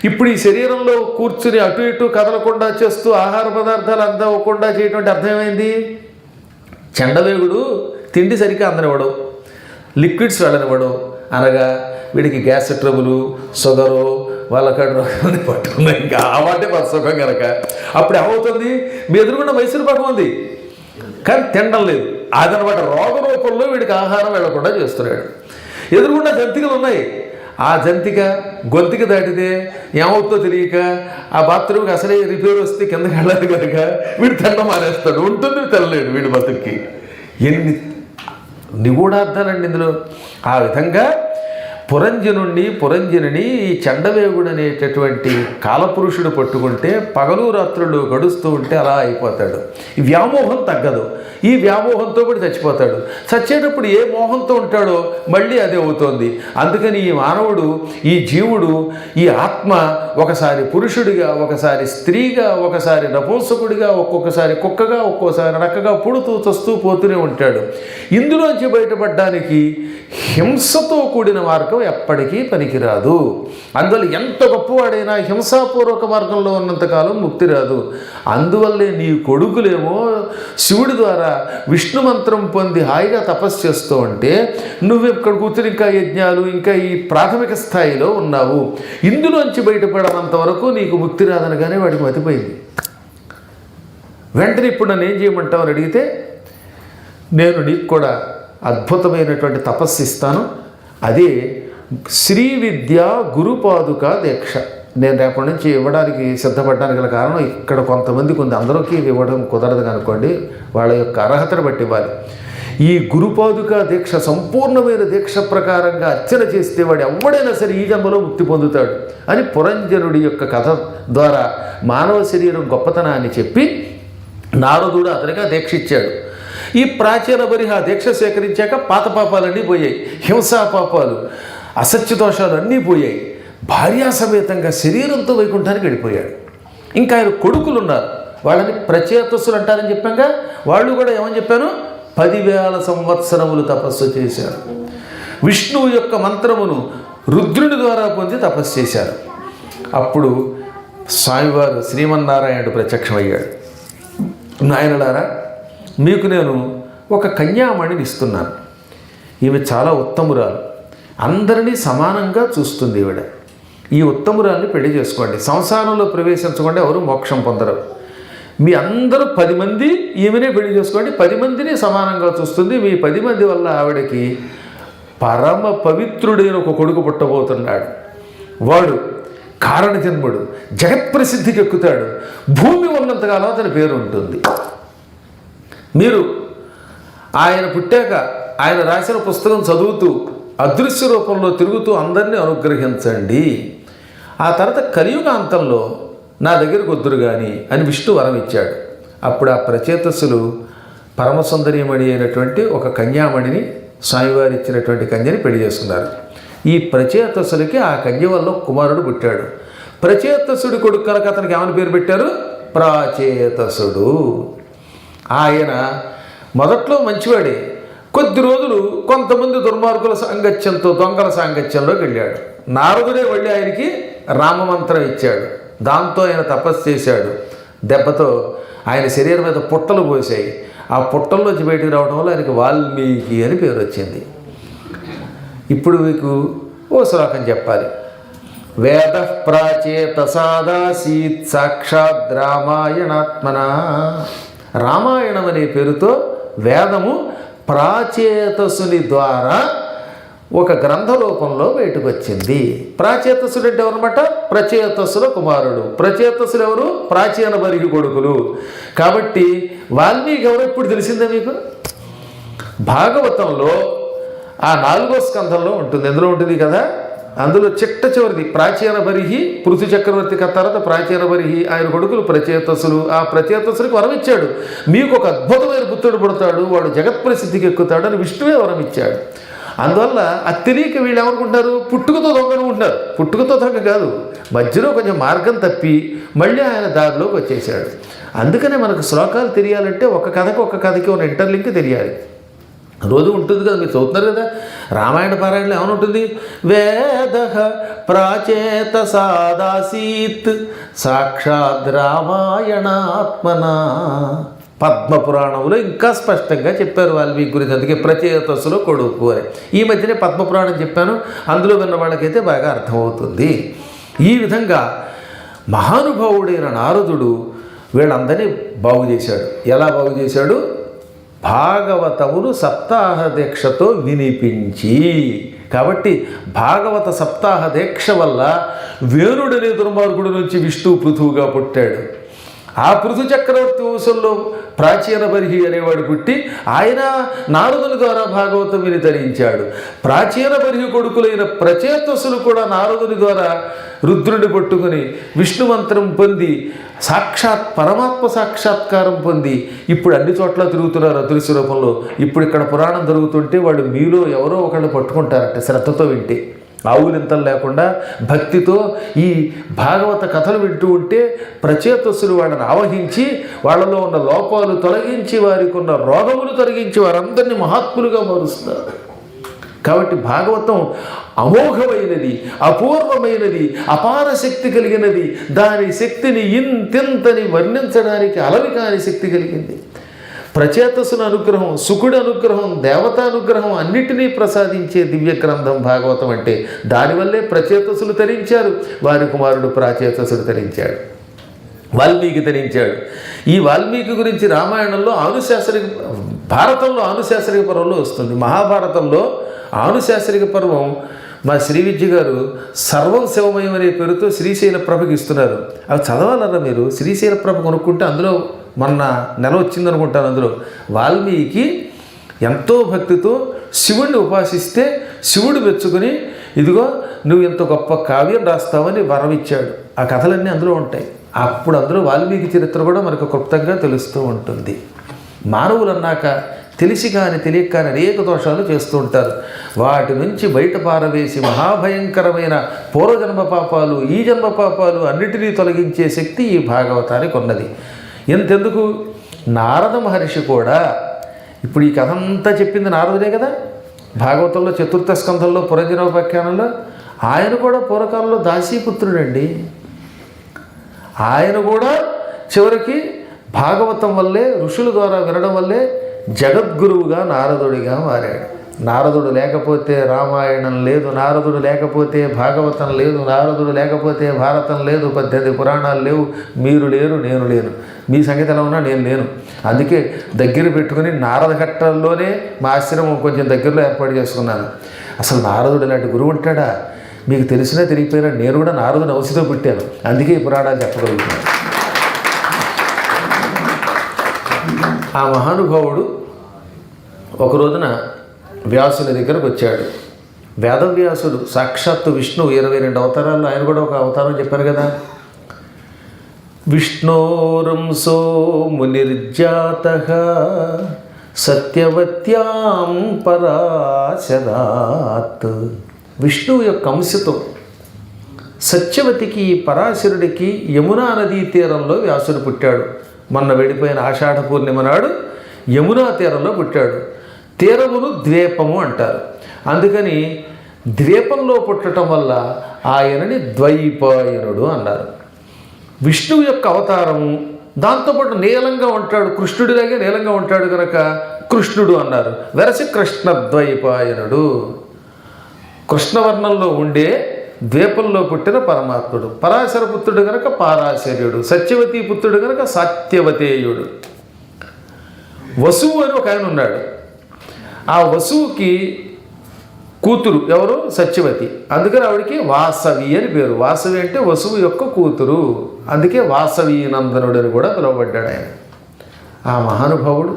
Speaker 1: ఇప్పుడు ఈ శరీరంలో కూర్చుని అటు ఇటు కదలకుండా చేస్తూ ఆహార పదార్థాలు అందకుండా చేయటువంటి అర్థమైంది. చండవేగుడు తిండి సరిగ్గా అందనివ్వడం, లిక్విడ్స్ వెళ్ళనివ్వడం, అనగా వీడికి గ్యాస్ ట్రబులు, షుగరు, వాళ్ళకాడ రోగాన్ని పట్టుకున్నాయి. ఇంకా ఆ వాటే సుఖం కనుక అప్పుడు ఏమవుతుంది, మీ ఎదురుకుండా మైసూరు పాకం ఉంది కానీ తినడం లేదు. అదనమాట రోగ రూపంలో వీడికి ఆహారం వెళ్ళకుండా చేస్తున్నాడు. ఎదురుకుండా జంతికలు ఉన్నాయి, ఆ జంతిక గొంతుకి దాటితే ఏమవుతుందో తెలియక ఆ బాత్రూమ్కి అసలే రిపేర్ వస్తే కిందకి వెళ్ళాలి కనుక వీడు తినడం మానేస్తాడు. ఉంటుంది తినలేడు వీడి బతుక్కి. ఎన్ని నిగూఢార్థాలండి ఇందులో. ఆ విధంగా పురంజనుని ఈ చండవేగుడు అనేటటువంటి కాలపురుషుడు పట్టుకుంటే పగలు రాత్రులు గడుస్తూ ఉంటే అలా అయిపోతాడు. ఈ వ్యామోహం తగ్గదు. ఈ వ్యామోహంతో కూడా చచ్చిపోతాడు. చచ్చేటప్పుడు ఏ మోహంతో ఉంటాడో మళ్ళీ అదే అవుతోంది. అందుకని ఈ మానవుడు, ఈ జీవుడు, ఈ ఆత్మ ఒకసారి పురుషుడిగా, ఒకసారి స్త్రీగా, ఒకసారి నపుంసకుడిగా, ఒక్కొక్కసారి కుక్కగా, ఒక్కోసారి నక్కగా పుడుతూ చస్తూ పోతూనే ఉంటాడు. ఇందులోంచి బయటపడడానికి హింసతో కూడిన మార్గం ఎప్పటికీ పనికిరాదు. అందువల్ల ఎంత గొప్పవాడైనా హింసాపూర్వక మార్గంలో ఉన్నంతకాలం ముక్తి రాదు. అందువల్లే నీ కొడుకులేమో శివుడి ద్వారా విష్ణు మంత్రం పొంది హాయిగా తపస్సు చేస్తూ ఉంటే నువ్వు ఇక్కడ కూర్చుని ఇంకా యజ్ఞాలు, ఇంకా ఈ ప్రాథమిక స్థాయిలో ఉన్నావు. ఇందులోంచి బయటపడనంత వరకు నీకు ముక్తి రాదనగానే వాడికి మతిపోయింది. వెంటనే ఇప్పుడు నన్ను ఏం చేయమంటావు అని అడిగితే, నేను నీకు కూడా అద్భుతమైనటువంటి తపస్సు ఇస్తాను. అదే శ్రీ విద్య గురుపాదుక దీక్ష. నేను రేపటి నుంచి ఇవ్వడానికి సిద్ధపడడానికి గల కారణం, ఇక్కడ కొంతమందికి ఉంది, అందరికీ ఇవ్వడం కుదరదు కనుకోండి, వాళ్ళ యొక్క అర్హతను బట్టి ఇవ్వాలి. ఈ గురుపాదుక దీక్ష సంపూర్ణమైన దీక్ష ప్రకారంగా అర్చన చేస్తే వాడు ఎవడైనా సరే ఈ జన్మలో ముక్తి పొందుతాడు అని పురంజనుడి యొక్క కథ ద్వారా మానవ శరీరం గొప్పతనాన్ని చెప్పి నారదుడు అతనిగా దీక్ష ఇచ్చాడు. ఈ ప్రాచీన బరిహ దీక్ష స్వీకరించాక పాత పాపాలన్నీ పోయాయి, హింసా పాపాలు, అసత్య దోషాలు అన్నీ పోయాయి. భార్యాసమేతంగా శరీరంతో వైకుంఠానికి వెళ్ళిపోయాడు. ఇంకా ఆయన కొడుకులు ఉన్నారు, వాళ్ళని ప్రచేతస్సులు అంటారని చెప్పాక వాళ్ళు కూడా ఏమని చెప్పాను, 10,000 సంవత్సరములు తపస్సు చేశారు. విష్ణువు యొక్క మంత్రమును రుద్రుని ద్వారా పొంది తపస్సు చేశారు. అప్పుడు స్వామివారు శ్రీమన్నారాయణుడు ప్రత్యక్షమయ్యాడు. నాయనలారా, మీకు నేను ఒక కన్యామణిని ఇస్తున్నాను. ఈమె చాలా ఉత్తమురాలు, అందరినీ సమానంగా చూస్తుంది. ఈవిడ ఈ ఉత్తమురాల్ని పెళ్లి చేసుకోండి. సంసారంలో ప్రవేశించకుండా ఎవరు మోక్షం పొందరు. మీ అందరూ 10 మంది ఈమెనే పెళ్లి చేసుకోండి, 10 మందిని సమానంగా చూస్తుంది. మీ 10 మంది వల్ల ఆవిడకి పరమ పవిత్రుడైన ఒక కొడుకు పుట్టబోతున్నాడు. వాడు కారణజన్ముడు, జగత్ప్రసిద్ధికి ఎక్కుతాడు. భూమి ఉన్నంతకాలం అతని పేరు ఉంటుంది. మీరు ఆయన పుట్టాక ఆయన రాసిన పుస్తకం చదువుతూ అదృశ్య రూపంలో తిరుగుతూ అందరినీ అనుగ్రహించండి. ఆ తర్వాత కలియుగాంతంలో నా దగ్గరకు వద్దురు కానీ అని విష్ణు వరం ఇచ్చాడు. అప్పుడు ఆ ప్రచేతస్సులు పరమసుందరీమణి అయినటువంటి ఒక కన్యామణిని, స్వామివారి ఇచ్చినటువంటి కన్యని పెళ్లి చేసుకున్నారు. ఈ ప్రచేతస్సులకి ఆ కన్య వల్ల కుమారుడు పుట్టాడు. ప్రచేతస్సుడి కొడుకు కనుక అతనికి ఏమని పేరు పెట్టారు, ప్రాచేతసుడు. ఆయన మొదట్లో మంచివాడే, కొద్ది రోజులు కొంతమంది దుర్మార్గుల సాంగత్యంతో, దొంగల సాంగత్యంలోకి వెళ్ళాడు. నారదుడే వెళ్ళి ఆయనకి రామమంత్రం ఇచ్చాడు. దాంతో ఆయన తపస్సు చేశాడు. దెబ్బతో ఆయన శరీరం మీద పుట్టలు పోసాయి. ఆ పుట్టల్లోంచి బయటికి రావడం వల్ల ఆయనకి వాల్మీకి అని పేరు వచ్చింది. ఇప్పుడు మీకు ఓ శ్లోకం చెప్పాలి. వేద ప్రాచేత సాదాసీత్ సాక్షాత్ రామాయణాత్మన. రామాయణం అనే పేరుతో వేదము ప్రాచేతసుని ద్వారా ఒక గ్రంథ రూపంలో బయటకు వచ్చింది. ప్రాచేతసుడు అంటే ఎవరన్నమాట, ప్రచేతసుల కుమారుడు. ప్రచేతసులు ఎవరు, ప్రాచీన బరిహి కొడుకులు. కాబట్టి వాల్మీకి ఎవరు ఇప్పుడు తెలిసిందే మీకు. భాగవతంలో ఆ 4వ స్కంధంలో ఉంటుంది. ఎందులో ఉంటుంది కదా, అందులో చిట్ట చివరిది ప్రాచీన బరిహి, పృథు చక్రవర్తి తర్వాత ప్రాచీన బరిహి, ఆయన కొడుకులు ప్రచేతసులు. ఆ ప్రచేతసులకు వరం ఇచ్చాడు, మీకు ఒక అద్భుతమైన పుత్రుడు పుడతాడు, వాడు జగత్ప్రసిద్ధికి ఎక్కుతాడు అని విష్ణువే వరం ఇచ్చాడు. అందువల్ల అది తెలియక వీళ్ళు ఏమనుకుంటారు, పుట్టుకతో దొంగను ఉంటారు. పుట్టుకతో దొంగ కాదు, మధ్యలో కొంచెం మార్గం తప్పి మళ్ళీ ఆయన దారిలోకి వచ్చేసాడు. అందుకనే మనకు శ్లోకాలు తెలియాలంటే ఒక కథకి ఉన్న ఇంటర్లింక్ తెలియాలి. రోజు ఉంటుంది కదా, మీరు చదువుతున్నారు కదా, రామాయణ పారాయణలో ఏమైనా ఉంటుంది, వేద ప్రాచేత సాదాసీత్ సాక్షాత్ రామాయణాత్మన. పద్మపురాణంలో ఇంకా స్పష్టంగా చెప్పారు వాల్మీకి గురించి. అందుకే ప్రచేతస్సులో కొడుకు అని. ఈ మధ్యనే పద్మపురాణం చెప్పాను, అందులో విన్న వాళ్ళకైతే బాగా అర్థమవుతుంది. ఈ విధంగా మహానుభావుడైన నారదుడు వీళ్ళందరినీ బాగు చేశాడు. ఎలా బాగు చేశాడు, భాగవతమును సప్తాహ దీక్షతో వినిపించి. కాబట్టి భాగవత సప్తాహ దీక్ష వల్ల వేణుడనే దుర్మార్గుడు నుంచి విష్ణువు పృథువుగా పుట్టాడు. ఆ పృథు చక్రవర్తి వంశంలో ప్రాచీన బర్హి అనేవాడు పుట్టి ఆయన నారదుని ద్వారా భాగవతం విని తరించాడు. ప్రాచీన బర్హి కొడుకులైన ప్రచేతసులు కూడా నారదుని ద్వారా రుద్రుని పట్టుకుని విష్ణు మంత్రం పొంది సాక్షాత్ పరమాత్మ సాక్షాత్కారం పొంది ఇప్పుడు అన్ని చోట్ల తిరుగుతున్నారు అదృశ్య రూపంలో. ఇప్పుడు ఇక్కడ పురాణం జరుగుతుంటే వాళ్ళు మీలో ఎవరో ఒకళ్ళు పట్టుకుంటారట శ్రద్ధతో వింటే. ఆవులింతలు లేకుండా భక్తితో ఈ భాగవత కథలు వింటూ ఉంటే ప్రచేతస్సులు వాళ్ళని ఆవహించి వాళ్ళలో ఉన్న లోపాలు తొలగించి వారికి ఉన్న రోగములు తొలగించి వారందరినీ మహాత్ములుగా మారుస్తారు. కాబట్టి భాగవతం అమోఘమైనది, అపూర్వమైనది, అపార శక్తి కలిగినది. దాని శక్తిని ఇంతింతని వర్ణించడానికి అలవి కాని శక్తి కలిగింది. ప్రచేతసుల అనుగ్రహం, సుకుడి అనుగ్రహం, దేవతానుగ్రహం అన్నిటినీ ప్రసాదించే దివ్య గ్రంథం భాగవతం అంటే. దానివల్లే ప్రచేతసులు తరించారు, వారి కుమారుడు ప్రాచేతసుడు తరించాడు, వాల్మీకి తరించాడు. ఈ వాల్మీకి గురించి రామాయణంలో భారతంలో ఆనుశాసనిక పర్వంలో వస్తుంది. మహాభారతంలో ఆనుశాసనిక పర్వం మా శ్రీ విద్య గారు సర్వం శివమయం అనే పేరుతో శ్రీశైల ప్రభకి ఇస్తున్నారు. అవి చదవాలన్నా మీరు. శ్రీశైల ప్రభ కొనుక్కుంటే అందులో మొన్న నెల వచ్చిందనుకుంటాను. అందులో వాల్మీకి ఎంతో భక్తితో శివుణ్ణి ఉపాసిస్తే శివుడు మెచ్చుకుని ఇదిగో నువ్వు ఇంత గొప్ప కావ్యం రాస్తావని వరమిచ్చాడు. ఆ కథలన్నీ అందులో ఉంటాయి. అప్పుడు అందులో వాల్మీకి చరిత్ర కూడా మనకు క్లుప్తంగా తెలుస్తూ ఉంటుంది. మానవులు అన్నాక తెలిసి కానీ తెలియక కానీ అనేక దోషాలు చేస్తూ ఉంటారు. వాటి నుంచి బయట పారవేసి మహాభయంకరమైన పూర్వజన్మ పాపాలు, ఈ జన్మ పాపాలు అన్నిటినీ తొలగించే శక్తి ఈ భాగవతానికి ఉన్నది. ఎంతెందుకు నారద మహర్షి కూడా ఇప్పుడు ఈ కథ అంతా చెప్పింది నారదుడే కదా. భాగవతంలో చతుర్థ స్కంధంలో పురంజనోపాఖ్యానంలో ఆయన కూడా పూర్వకాలంలో దాసీపుత్రుడండి. ఆయన కూడా చివరికి భాగవతం వల్లే, ఋషుల ద్వారా వినడం వల్లే జగద్గురువుగా నారదుడిగా మారాడు. నారదుడు లేకపోతే రామాయణం లేదు, నారదుడు లేకపోతే భాగవతం లేదు, నారదుడు లేకపోతే భారతం లేదు, 18 పురాణాలు లేవు, మీరు లేరు, నేను లేను. మీ సంగతి ఎలా ఉన్నా నేను లేను. అందుకే దగ్గర పెట్టుకుని నారద ఘట్టంలోనే మా ఆశ్రమం కొంచెం దగ్గరలో ఏర్పాటు చేసుకున్నాను. అసలు నారదుడు ఇలాంటి గురువు ఉంటాడా? మీకు తెలిసినా తెలియపోయినా నేను కూడా నారదుని ఔషధం పుట్టాను. అందుకే ఈ పురాణాలు చెప్పగలుగుతున్నాను. ఆ మహానుభావుడు ఒక రోజున వ్యాసుని దగ్గరకు వచ్చాడు. వేదవ్యాసుడు సాక్షాత్తు విష్ణువు 22 అవతారాల్లో ఆయన కూడా ఒక అవతారం చెప్పారు కదా. విష్ణోరంసో మునిర్జాతః సత్యవత్యాం పరాశరాత్. విష్ణువు యొక్క అంశతో సత్యవతికి, పరాశరుడికి యమునా నదీ తీరంలో వ్యాసుడు పుట్టాడు. మొన్న వెళ్ళిపోయిన ఆషాఢ పూర్ణిమ నాడు యమునా తీరంలో పుట్టాడు. తీరమును ద్వీపము అంటారు. అందుకని ద్వీపంలో పుట్టడం వల్ల ఆయనని ద్వైపాయనుడు అన్నారు. విష్ణువు యొక్క అవతారము, దాంతోపాటు నీలంగా ఉంటాడు, కృష్ణుడిలాగే నీలంగా ఉంటాడు కనుక కృష్ణుడు అన్నారు. వెరసి కృష్ణద్వైపాయనుడు. కృష్ణవర్ణంలో ఉండే ద్వీపంలో పుట్టిన పరమాత్ముడు. పరాశర పుత్రుడు కనుక పారాశర్యుడు, సత్యవతీ పుత్రుడు కనుక సత్యవతేయుడు. వసువు అని ఒక ఆయన ఉన్నాడు. ఆ వసువుకి కూతురు ఎవరు? సత్యవతి. అందుకని ఆవిడికి వాసవి అని పేరు. వాసవి అంటే వసువు యొక్క కూతురు. అందుకే వాసవి నందనుడు అని కూడా పిలువబడ్డాడు ఆయన. ఆ మహానుభావుడు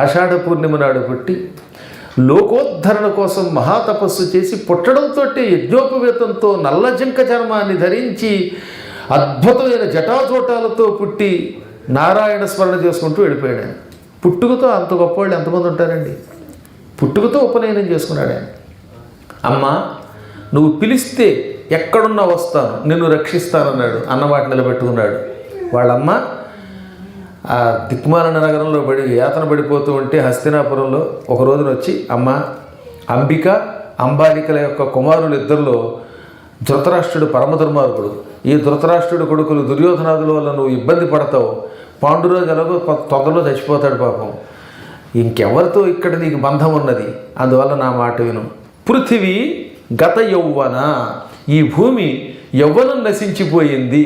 Speaker 1: ఆషాఢ పూర్ణిమ నాడు పుట్టి లోకోద్ధరణ కోసం మహాతపస్సు చేసి పుట్టడంతో యజ్ఞోపవేతంతో నల్ల జింక చర్మాన్ని ధరించి అద్భుతమైన జటాజోటాలతో పుట్టి నారాయణ స్మరణ చేసుకుంటూ వెళ్ళిపోయాడు ఆయన. పుట్టుకతో అంత గొప్పవాళ్ళు ఎంతమంది ఉంటారండి? పుట్టుకతో ఉపనయనం చేసుకున్నాడు ఆయన. అమ్మ నువ్వు పిలిస్తే ఎక్కడున్నా వస్తాను, నిన్ను రక్షిస్తానన్నాడు. అన్నమాట నిలబెట్టుకున్నాడు. వాళ్ళమ్మ ఆ దిక్మాలన నగరంలో యాతన పడిపోతూ ఉంటే హస్తినాపురంలో ఒక రోజున వచ్చి, అమ్మ అంబిక అంబాలికల యొక్క కుమారులు ఇద్దరిలో ధృతరాష్ట్రుడు పరమ దుర్మార్గుడు. ఈ ధృతరాష్ట్రుడు కొడుకులు దుర్యోధనాదుల వల్ల నువ్వు ఇబ్బంది పడతావు. పాండురాజు ఎలాగో తొందరలో చచ్చిపోతాడు పాపం. ఇంకెవరితో ఇక్కడ నీకు బంధం ఉన్నది, అందువల్ల నా మాట విను. పృథివీ గత యౌవన, ఈ భూమి యౌవనం నశించిపోయింది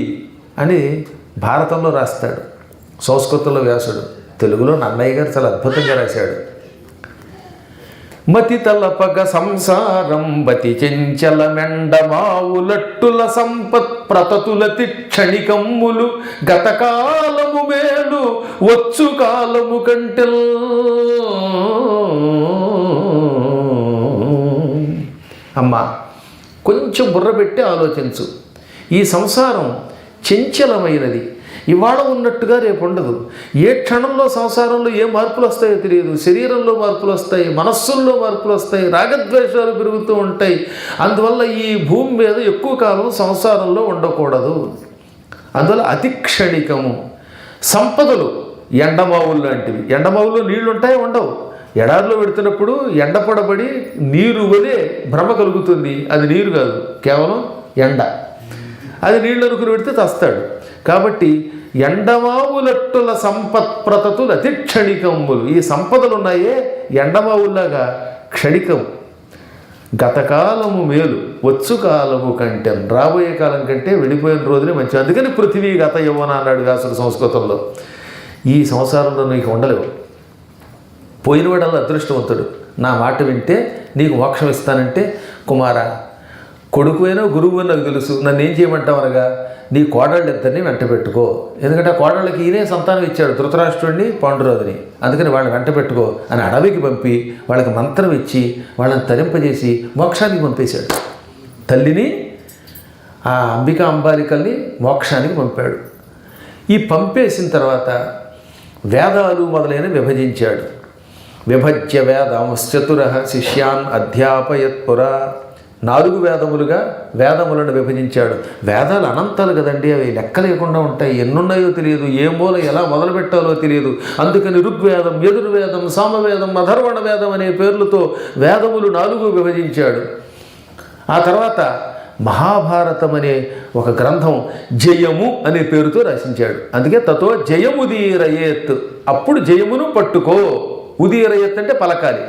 Speaker 1: అని భారతంలో రాస్తాడు. సంస్కృతంలో వ్యాసుడు, తెలుగులో నన్నయ్య గారు చాలా అద్భుతంగా రాశాడు. మతి తలపగ సంసారం బతి చెంచల మెండమావులట్టుల సంపత్ ప్రతతులతి క్షణికమ్ములు గతకాలము మేలు వచ్చు కాలము కంటెల్. అమ్మా, కొంచెం బుర్ర పెట్టి ఆలోచించు. ఈ సంసారం చంచలమైనది. ఇవాళ ఉన్నట్టుగా రేపు ఉండదు. ఏ క్షణంలో సంసారంలో ఏ మార్పులు వస్తాయో తెలియదు. శరీరంలో మార్పులు వస్తాయి, మనస్సుల్లో మార్పులు వస్తాయి, రాగద్వేషాలు పెరుగుతూ ఉంటాయి. అందువల్ల ఈ భూమి మీద ఎక్కువ కాలం సంసారంలో ఉండకూడదు. అందువల్ల అతి క్షణికము. సంపదలు ఎండమావులు లాంటివి. ఎండమావుల్లో నీళ్లు ఉంటాయో ఉండవు. ఎడారిలో పెడుతున్నప్పుడు ఎండపడబడి నీరు వలే భ్రమ కలుగుతుంది. అది నీరు కాదు, కేవలం ఎండ. అది నీళ్ళు అనుకుని పెడితే తస్తాడు. కాబట్టి ఎండమావులట్టుల సంపత్ప్రతతులు అతి క్షణికములు. ఈ సంపదలు ఉన్నాయే ఎండమావుల్లాగా క్షణికం. గతకాలము మేలు వచ్చు కాలము కంటే, రాబోయే కాలం కంటే వెళ్ళిపోయిన రోజులే మంచి. అందుకని పృథివీ గత యవ్వన అన్నాడు వ్యాసుడు సంస్కృతంలో. ఈ సంసారంలో నీకు ఉండలేవు. పోయినవాడల్లా అదృష్టవంతుడు. నా మాట వింటే నీకు మోక్షం ఇస్తానంటే, కుమార కొడుకు అయినా గురువు అని నాకు తెలుసు, నన్ను ఏం చేయమంటావు అనగా, నీ కోడళ్ళు ఇద్దరిని వెంట పెట్టుకో. ఎందుకంటే ఆ కోడళ్ళకి ఈయనే సంతానం ఇచ్చాడు, ధృతరాష్ట్రుడిని పాండురాజుని. అందుకని వాళ్ళని వెంట పెట్టుకో అని అడవికి పంపి వాళ్ళకి మంత్రం ఇచ్చి వాళ్ళని తరింపజేసి మోక్షానికి పంపేశాడు. తల్లిని ఆ అంబికా అంబాలికల్ని మోక్షానికి పంపాడు. ఈ పంపేసిన తర్వాత వేదాలు మొదలైన విభజించాడు. విభజ్య వేదాంశ్చతుర శిష్యాన్ అధ్యాపయత్పురా. 4 వేదములుగా వేదములను విభజించాడు. వేదాలు అనంతాలు కదండి, అవి లెక్క లేకుండా ఉంటాయి. ఎన్నున్నాయో తెలియదు, ఏ మూల ఎలా మొదలు పెట్టాలో తెలియదు. అందుకని ఋగ్వేదం, యజుర్వేదం, సామవేదం, అధర్వణ వేదం అనే పేర్లతో వేదములు 4 విభజించాడు. ఆ తర్వాత మహాభారతం అనే ఒక గ్రంథం జయము అనే పేరుతో రచించాడు. అందుకే తతో జయముదీరయేత్, అప్పుడు జయమును పట్టుకో. ఉదీరయత్ అంటే పలకాలి,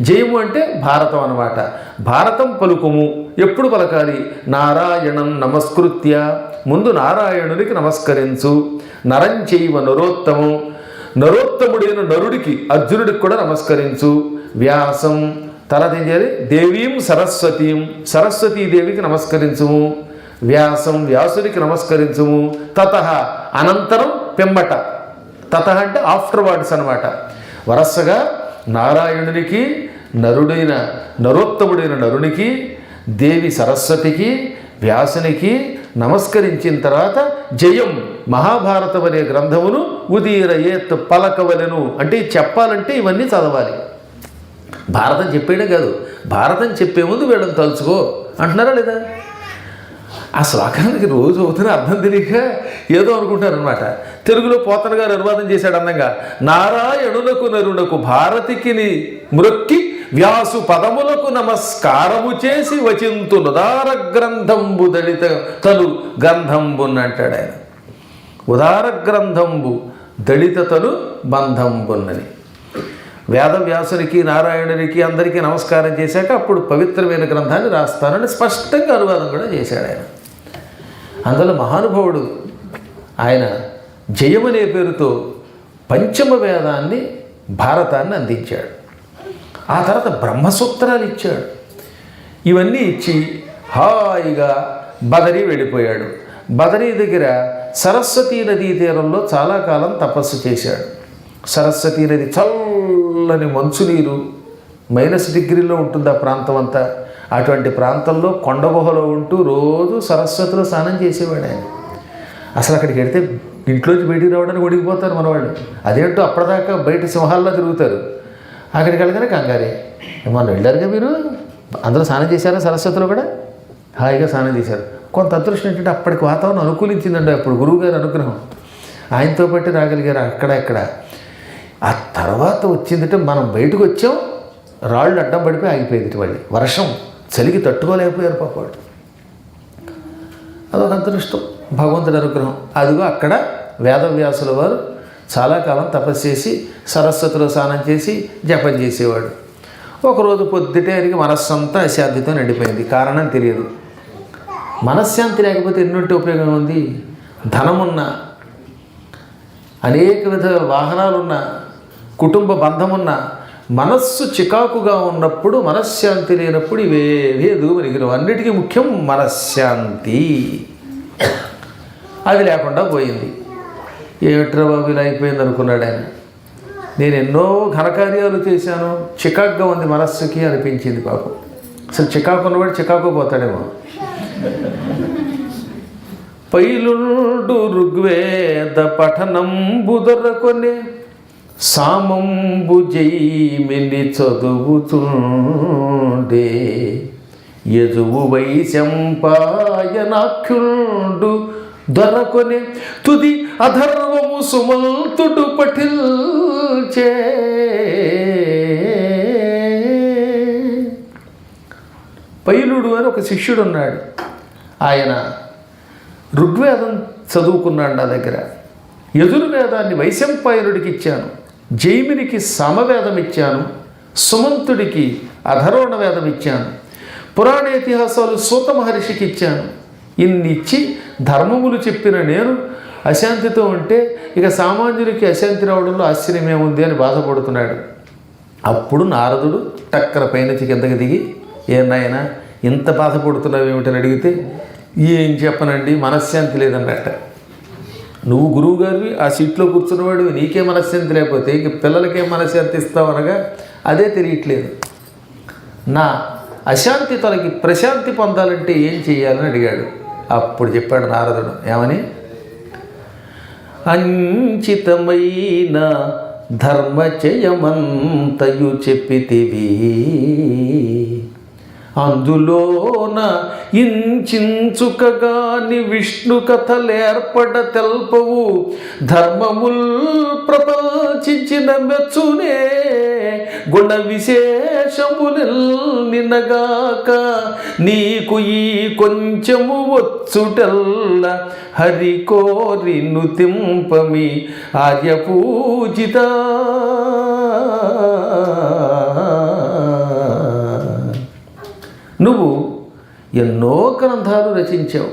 Speaker 1: జయము అంటే భారతం అన్నమాట. భారతం పలుకుము. ఎప్పుడు పలకాలి? నారాయణం నమస్కృత్య, ముందు నారాయణునికి నమస్కరించు. నరంచైవ నరోత్తమం, నరోత్తముడైన నరుడికి అర్జునుడికి కూడా నమస్కరించు. వ్యాసం, తర్వాత ఏం చేయాలి? దేవీం సరస్వతీం, సరస్వతీదేవికి నమస్కరించుము. వ్యాసం, వ్యాసుడికి నమస్కరించుము. తతః, అనంతరం పిమ్మట. తతః అంటే ఆఫ్టర్ వర్డ్స్ అనమాట. వరసగా నారాయణునికి, నరుడైన నరోత్తముడైన నరునికి, దేవి సరస్వతికి, వ్యాసునికి నమస్కరించిన తర్వాత జయం మహాభారతం అనే గ్రంథమును ఉదీరయేత్ పలకవలెను. అంటే చెప్పాలంటే ఇవన్నీ చదవాలి. భారతం చెప్పేయడం కాదు, భారతం చెప్పే ముందు వీళ్ళని తలుచుకో అంటున్నారా లేదా? ఆ శ్లోకానికి రోజు అవుతున్న అర్థం తెలియక ఏదో అనుకుంటారనమాట. తెలుగులో పోతన గారు అనువాదం చేశాడు అందంగా. నారాయణులకు నరునకు భారతికి మృక్కి వ్యాసు పదములకు నమస్కారము చేసి వచింతు ఉదార గ్రంథంబు దళిత తను గంధంబున్ అంటాడు ఆయన. ఉదార గ్రంథంబు దళిత తను బంధంబున్నని. వేదవ్యాసునికి, నారాయణునికి అందరికీ నమస్కారం చేశాక అప్పుడు పవిత్రమైన గ్రంథాన్ని రాస్తానని స్పష్టంగా అనువాదం కూడా చేశాడు ఆయన. అందులో మహానుభావుడు ఆయన జయమనే పేరుతో పంచమ వేదాన్ని, భారతాన్ని అందించాడు. ఆ తర్వాత బ్రహ్మసూత్రాలు ఇచ్చాడు. ఇవన్నీ ఇచ్చి హాయిగా బదరీ వెళ్ళిపోయాడు. బదరీ దగ్గర సరస్వతీ నదీ తీరంలో చాలా కాలం తపస్సు చేశాడు. సరస్వతీ నది చల్లని మంచునీరు, -డిగ్రీలో ఉంటుంది ఆ ప్రాంతం అంతా. అటువంటి ప్రాంతంలో కొండ గుహలో ఉంటూ రోజు సరస్వతిలో స్నానం చేసేవాడు ఆయన. అసలు అక్కడికి వెడితే ఇంట్లోంచి బయటికి రావడానికి ఒడిగిపోతారు మనవాళ్ళు. అదేంటో అప్పటిదాకా బయట సింహాల్లో తిరుగుతారు. అక్కడికి వెళ్ళగానే కంగారే. మనం వెళ్ళారుగా మీరు, అందరూ స్నానం చేశారా సరస్వతిలో కూడా? హాయిగా స్నానం చేశారు. కొంత అదృష్టం ఏంటంటే అప్పటికి వాతావరణం అనుకూలించిందండి. అప్పుడు గురువుగారి అనుగ్రహం, ఆయనతో పాటు రాగలిగారు అక్కడ ఇక్కడ. ఆ తర్వాత వచ్చిందంటే మనం బయటకు వచ్చాం, రాళ్ళు అడ్డం పడిపోయి ఆగిపోయింది. మళ్ళీ వర్షం, చలికి తట్టుకోలేకపోయారు పాపవాడు. అదొక అదృష్టం, భగవంతుడి అనుగ్రహం. అదిగో అక్కడ వేదవ్యాసుల వారు చాలా కాలం తపస్సు చేసి సరస్వతిలో స్నానం చేసి జపం చేసేవాడు. ఒకరోజు పొద్దుటే ఆయనకి మనస్సంతా అశాంతితో నిండిపోయింది. కారణం తెలియదు. మనశ్శాంతి లేకపోతే ఎన్నుంటి ఉపయోగం ఉంది? ధనమున్నా, అనేక విధాల వాహనాలున్నా, కుటుంబ బంధమున్నా, మనస్సు చికాకుగా ఉన్నప్పుడు, మనశ్శాంతి లేనప్పుడు ఇవేవి ఎదుగు నిగిరం. అన్నిటికీ ముఖ్యం మనశ్శాంతి. అది లేకుండా పోయింది. ఏమిట్రా బాబు ఇలా అయిపోయింది అనుకున్నాడు ఆయన. నేను ఎన్నో ఘనకార్యాలు చేశాను, చికాకుగా ఉంది మనస్సుకి అనిపించింది పాపం. అసలు చికాకు ఉన్నవాడు చికాకు పోతాడేమో. పైలుండు ఋగ్వేద పఠనంబు దొరకొనే సామంబు జైమిని చదువుతుండే యజువు వైశంపాయనాఖ్యుండు దొరకొనే తుది అధర్వము సుమంతుడు పఠిల్చే. పైలుడు అని ఒక శిష్యుడు ఉన్నాడు. ఆయన ఋగ్వేదం చదువుకున్నాడు నా దగ్గర. యజుర్వేదాన్ని వైశంపాయనుడికి ఇచ్చాను, జైమినికి సామవేదం ఇచ్చాను, సుమంతుడికి అధర్వణ వేదం ఇచ్చాను, పురాణ ఇతిహాసాలు సూత మహర్షికి ఇచ్చాను. ఇన్ని ఇచ్చి ధర్మములు చెప్పిన నేను అశాంతితో ఉంటే ఇక సామాన్యుడికి అశాంతి రావడంలో ఆశ్చర్యమేముంది అని బాధపడుతున్నాడు. అప్పుడు నారదుడు టక్కర పైనుంచి కిందకి దిగి, ఏనాయనా ఇంత బాధపడుతున్నావు ఏమిటని అడిగితే, ఏం చెప్పనండి మనశ్శాంతి లేదన్నట్ట. నువ్వు గురువు గారివి, ఆ సీట్లో కూర్చున్నవాడు, నీకే మనశ్శాంతి లేకపోతే ఇక పిల్లలకేం మనశ్శాంతి ఇస్తావు అనగా అదే తెలియట్లేదు. నా అశాంతి తనకి ప్రశాంతి పొందాలంటే ఏం చేయాలని అడిగాడు. అప్పుడు చెప్పాడు నారదుడు ఏమని, అంచితమైన ధర్మచయమంతయు చెప్పితివి, అందులోన ఇంచుకగాని విష్ణు కథలేర్పడ తెల్పవు, ధర్మముల్ ప్రపంచిన మెచ్చునే గుణ విశేషములెల్నినగాక, నీకు ఈ కొంచెము వచ్చుటల్ల హరి కోరి నుతింపమి ఆర్యపూజిత. నువ్వు ఎన్నో గ్రంథాలు రచించావు,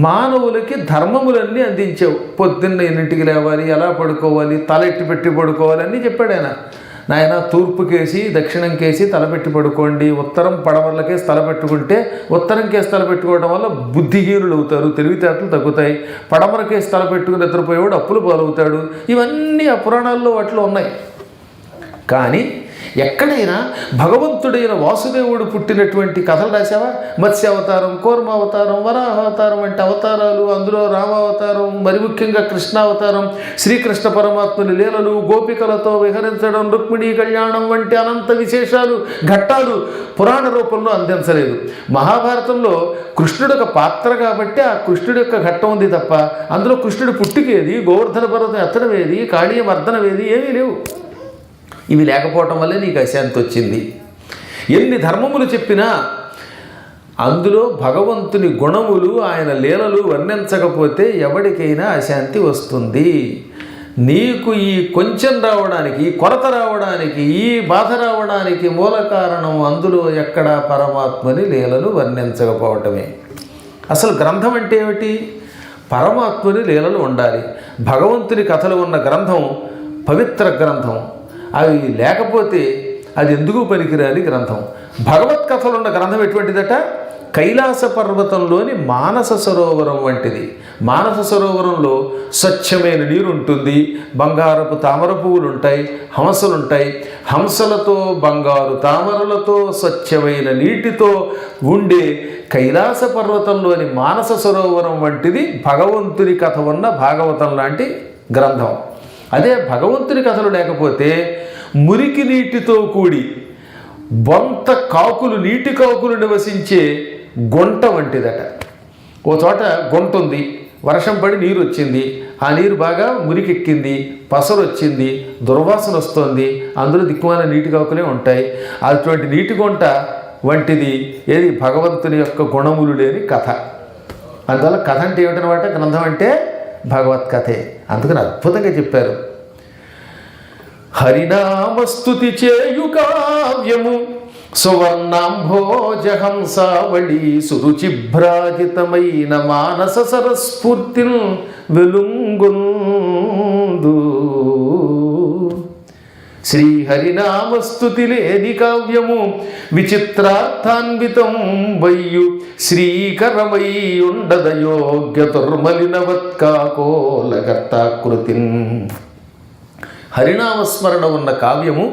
Speaker 1: మానవులకి ధర్మములన్నీ అందించావు. పొద్దున్న ఎన్నింటికి లేవాలి, ఎలా పడుకోవాలి, తల ఎట్టి పెట్టి పడుకోవాలి అన్నీ చెప్పాడు ఆయన. నాయన తూర్పుకేసి దక్షిణంకేసి తలపెట్టి పడుకోండి, ఉత్తరం పడవలకేసి తలపెట్టుకుంటే ఉత్తరంకేసి తలపెట్టుకోవడం వల్ల బుద్ధిహీనులు అవుతారు, తెలివితేటలు తగ్గుతాయి. పడమరకేసి తలపెట్టుకుని నిద్రపోయేవాడు అప్పులు పాలవుతాడు. ఇవన్నీ ఆ పురాణాల్లో వాటిలో ఉన్నాయి. కానీ ఎక్కడైనా భగవంతుడైన వాసుదేవుడు పుట్టినటువంటి కథలు రాశావా? మత్స్యావతారం, కూర్మావతారం, వరాహావతారం వంటి అవతారాలు, అందులో రామావతారం, మరి ముఖ్యంగా కృష్ణావతారం, శ్రీకృష్ణ పరమాత్ముని లీలలు, గోపికలతో విహరించడం, రుక్మిణీ కళ్యాణం వంటి అనంత విశేషాలు, ఘట్టాలు పురాణ రూపంలో అందించలేదు. మహాభారతంలో కృష్ణుడు ఒక పాత్ర కాబట్టి ఆ కృష్ణుడి యొక్క ఘట్టం ఉంది తప్ప అందులో కృష్ణుడి పుట్టుకేది, గోవర్ధన పర్వతం ఎత్తడమేది, కాళీయ మర్దనమేది ఏమీ లేవు. ఇవి లేకపోవటం వల్లే నీకు అశాంతి వచ్చింది. ఎన్ని ధర్మములు చెప్పినా అందులో భగవంతుని గుణములు, ఆయన లీలలు వర్ణించకపోతే ఎవరికైనా అశాంతి వస్తుంది. నీకు ఈ కొంచెం రావడానికి, ఈ కొరత రావడానికి, ఈ బాధ రావడానికి మూల కారణం అందులో ఎక్కడా పరమాత్మని లీలలు వర్ణించకపోవటమే. అసలు గ్రంథం అంటే ఏమిటి? పరమాత్మని లీలలు ఉండాలి. భగవంతుని కథలు ఉన్న గ్రంథం పవిత్ర గ్రంథం. అవి లేకపోతే అది ఎందుకు పనికిరాని గ్రంథం. భగవత్ కథలు ఉన్న గ్రంథం ఎటువంటిదట? కైలాస పర్వతంలోని మానస సరోవరం వంటిది. మానస సరోవరంలో స్వచ్ఛమైన నీరు ఉంటుంది, బంగారపు తామర పువ్వులు ఉంటాయి, హంసలు ఉంటాయి. హంసలతో, బంగారు తామరలతో, స్వచ్ఛమైన నీటితో ఉండే కైలాస పర్వతంలోని మానస సరోవరం వంటిది భగవంతుని కథ ఉన్న భాగవతం లాంటి గ్రంథం. అదే భగవంతుని కథలు లేకపోతే మురికి నీటితో కూడి బొంత కాకులు, నీటి కాకులు నివసించే గుంట వంటిదట. ఓ చోట గుంట ఉంది, వర్షం పడి నీరు వచ్చింది, ఆ నీరు బాగా మురికెక్కింది, పసరు వచ్చింది, దుర్వాసన వస్తుంది, అందులో దిక్కుమాల నీటి కాకులే ఉంటాయి. అటువంటి నీటి గుంట వంటిది ఏది? భగవంతుని యొక్క గుణములు లేని కథ. అందువల్ల కథ అంటే ఏమిటనమాట? గ్రంథం అంటే భగవత్ కథే. అందుకని అద్భుతంగా చెప్పారు. హరినామస్తుతి చేయు కావ్యము సువర్ణాంభోజహంసావళి సురుచిభ్రాజితమైన మానస సరస్ఫూర్తిల్ వెలుంగొందు. శ్రీహరినామస్తుతి లేని కావ్యము విచిత్రార్థాన్వితం వయ్యు శ్రీకరమై ఉండద యోగ్య దుర్మలినవత్కాకోలగర్తాకృతిన్. హరినామస్మరణ ఉన్న కావ్యము